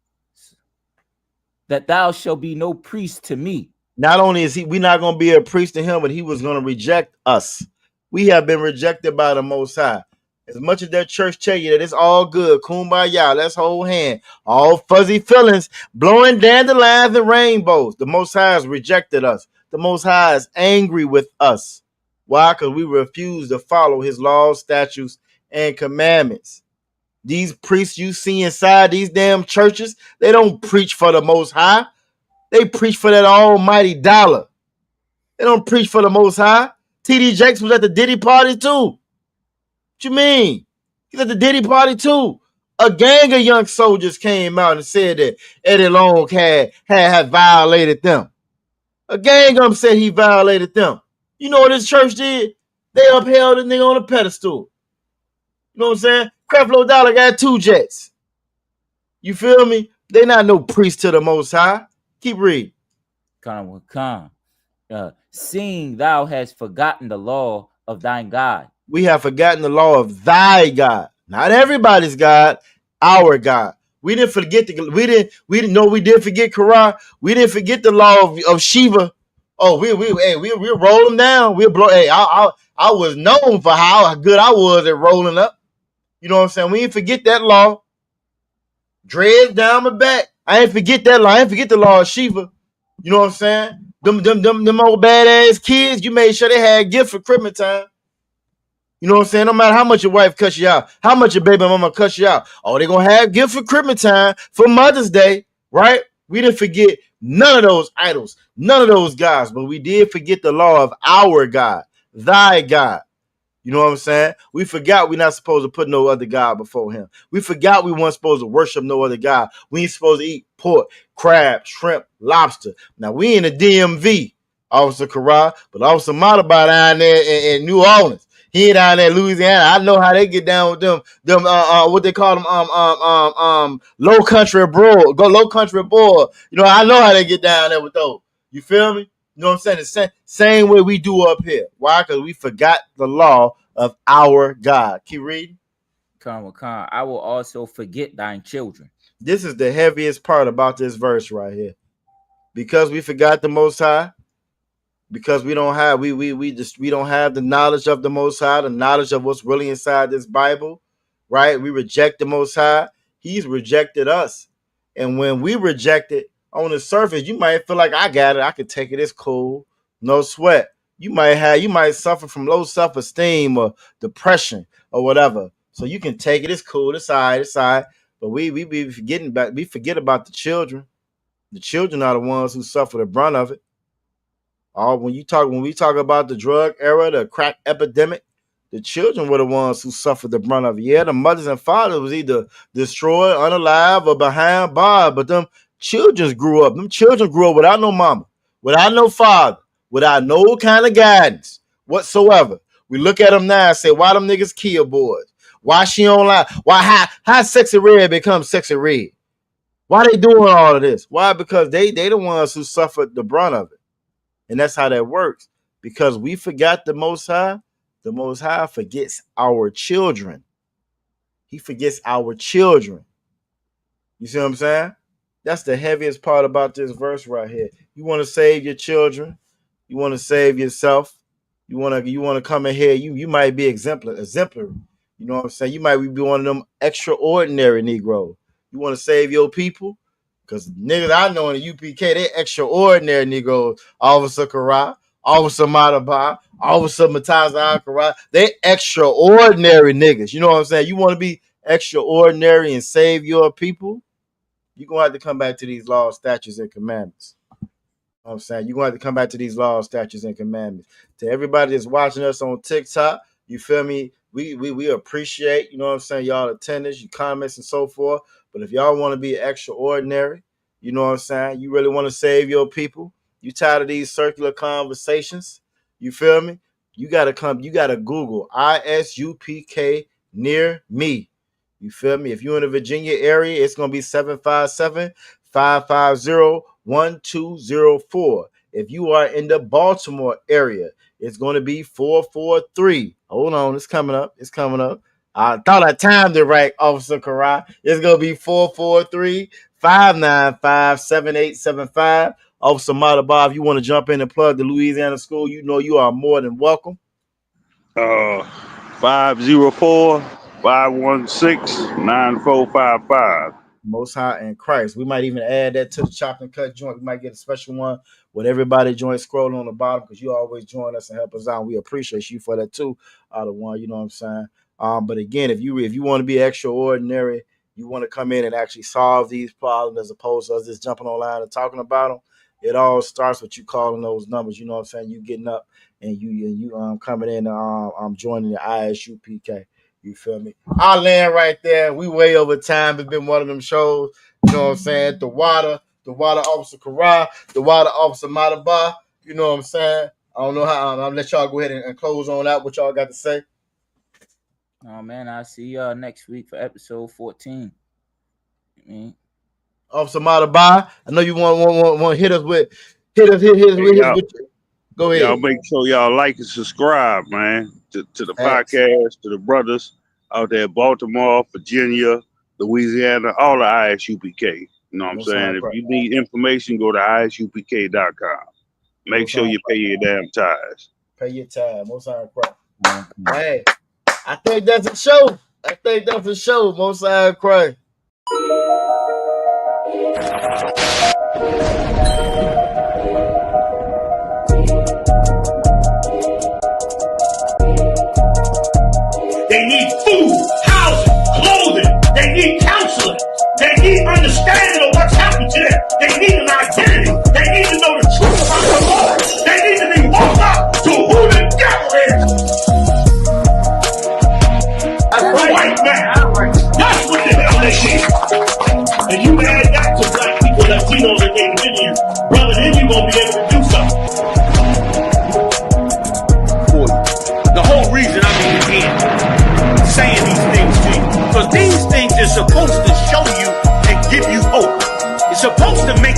That thou shalt be no priest to me. Not only is we not going to be a priest to him, but he was going to reject us. We have been rejected by the Most High. As much as that church tell you that it's all good, kumbaya, let's hold hand, all fuzzy feelings, blowing dandelions and rainbows. The Most High has rejected us. The Most High is angry with us. Why? Because we refuse to follow his laws, statutes, and commandments. These priests you see inside these damn churches, they don't preach for the Most High. They preach for that almighty dollar. They don't preach for the Most High. T.D. Jakes was at the Diddy party too. What you mean? He's at the Diddy party too. A gang of young soldiers came out and said that Eddie Long had violated them. A gang of them said he violated them. You know what this church did? They upheld the nigga on a pedestal. You know what I'm saying? Creflo Dollar got 2 jets. You feel me? They not no priest to the Most High. Keep reading. Seeing thou hast forgotten the law of thine God. We have forgotten the law of thy God. Not everybody's God, our God. We didn't forget we didn't know we did forget Korah. We didn't forget the law of Shiva. Oh, we'll roll them down. We'll blow. Hey, I was known for how good I was at rolling up. You know what I'm saying? We didn't forget that law. Dreads down my back. I ain't forget that law. I ain't forget the law of Shiva. You know what I'm saying? Them old badass kids, you made sure they had a gift for Christmas time. You know what I'm saying? No matter how much your wife cuts you out, how much your baby mama cuts you out. Oh, they're going to have a gift for Christmas time, for Mother's Day, right? We didn't forget none of those idols, none of those gods, but we did forget the law of our God, thy God. You know what I'm saying? We forgot we're not supposed to put no other God before him. We forgot we weren't supposed to worship no other God. We ain't supposed to eat pork, crab, shrimp, lobster. Now, we in the DMV, Officer Karah, but Officer Malabar down there in New Orleans. He down there in Louisiana. I know how they get down with them what they call them, low country abroad. Go low country abroad. You know, I know how they get down there with those. You feel me? You know what I'm saying? The same way we do up here. Why? Because we forgot the law of our God. Keep reading. I will also forget thine children. This is the heaviest part about this verse right here. Because we forgot the Most High, because we don't have we don't have the knowledge of the Most High, the knowledge of what's really inside this Bible, right? We reject the Most High. He's rejected us, and when we reject it on the surface, you might feel like I got it, I can take it, it's cool, no sweat. You might suffer from low self-esteem or depression or whatever. So you can take it, it's cool, it's all right. But we forget about the children. The children are the ones who suffer the brunt of it. When we talk about the drug era, the crack epidemic, the children were the ones who suffered the brunt of it. Yeah, the mothers and fathers was either destroyed, unalive, or behind bars, but them children grew up. Them children grew up without no mama, without no father, without no kind of guidance whatsoever. We look at them now and say, why them niggas kill boys? Why she online? Why how Sexy Red become Sexy Red? Why they doing all of this? Why? Because they the ones who suffered the brunt of it. And that's how that works. Because we forgot the Most High. The Most High forgets our children. He forgets our children. You see what I'm saying? That's the heaviest part about this verse right here. You want to save your children. You want to save yourself. You want to come in here. You might be exemplary. You know what I'm saying? You might be one of them extraordinary Negroes. You want to save your people? Because niggas I know in the UPK, they extraordinary Negroes. Officer Kara, Officer Madaba, Officer Mataza Kara, they extraordinary niggas. You know what I'm saying? You want to be extraordinary and save your people? You're going to have to come back to these laws, statutes, and commandments. You know what I'm saying? You're going to have to come back to these laws, statutes, and commandments. To everybody that's watching us on TikTok, you feel me? We appreciate, you know what I'm saying, y'all attendance, your comments, and so forth. But if y'all want to be extraordinary, you know what I'm saying, you really want to save your people, you tired of these circular conversations, you feel me? You got to Google ISUPK near me. You feel me? If you're in the Virginia area, it's going to be 757-550-1204. If you are in the Baltimore area, it's going to be 443. Hold on, it's coming up. I thought I timed it right, Officer Karai. It's going to be 443-595-7875. Officer Madaba, if you want to jump in and plug the Louisiana School, you know you are more than welcome. 504-516-9455. Most High in Christ. We might even add that to the Chop and Cut joint. We might get a special one with everybody joint scrolling on the bottom because you always join us and help us out. We appreciate you for that too, out of one. You know what I'm saying? But again, if you want to be extraordinary, you want to come in and actually solve these problems as opposed to us just jumping online and talking about them. It all starts with you calling those numbers. You know what I'm saying? You getting up and you coming in joining the ISUPK. You feel me? I'll land right there. We way over time. It's been one of them shows. You know what I'm saying? The water Officer Kara, the water Officer Madaba. You know what I'm saying? I don't know how. I'll let y'all go ahead and close on out what y'all got to say. Oh man, I'll see y'all next week for episode 14. Officer Madaba, I know you want to hit us with his go ahead. Y'all make sure y'all like and subscribe, man, to the podcast, to the brothers out there, Baltimore, Virginia, Louisiana, all the ISUPK. You know what I'm saying? If you need information, go to ISUPK.com. Make sure you pay your damn tithes. Pay your tithe. Most High Christ. Hey, I think that's a show. Most High Christ. They need food, housing, clothing. They need counseling. They need understanding of what's happened to them. They need an identity. They need to know the truth about the Lord. They need to be woke up to who the devil is. That's right. White man. That's what the hell they need. And you add that to black people, Latinos, and Native Indians, brother, then you're going to be able to do something. The whole reason I'm in here saying these things to you, because these things are supposed to show you and give you hope. It's supposed to make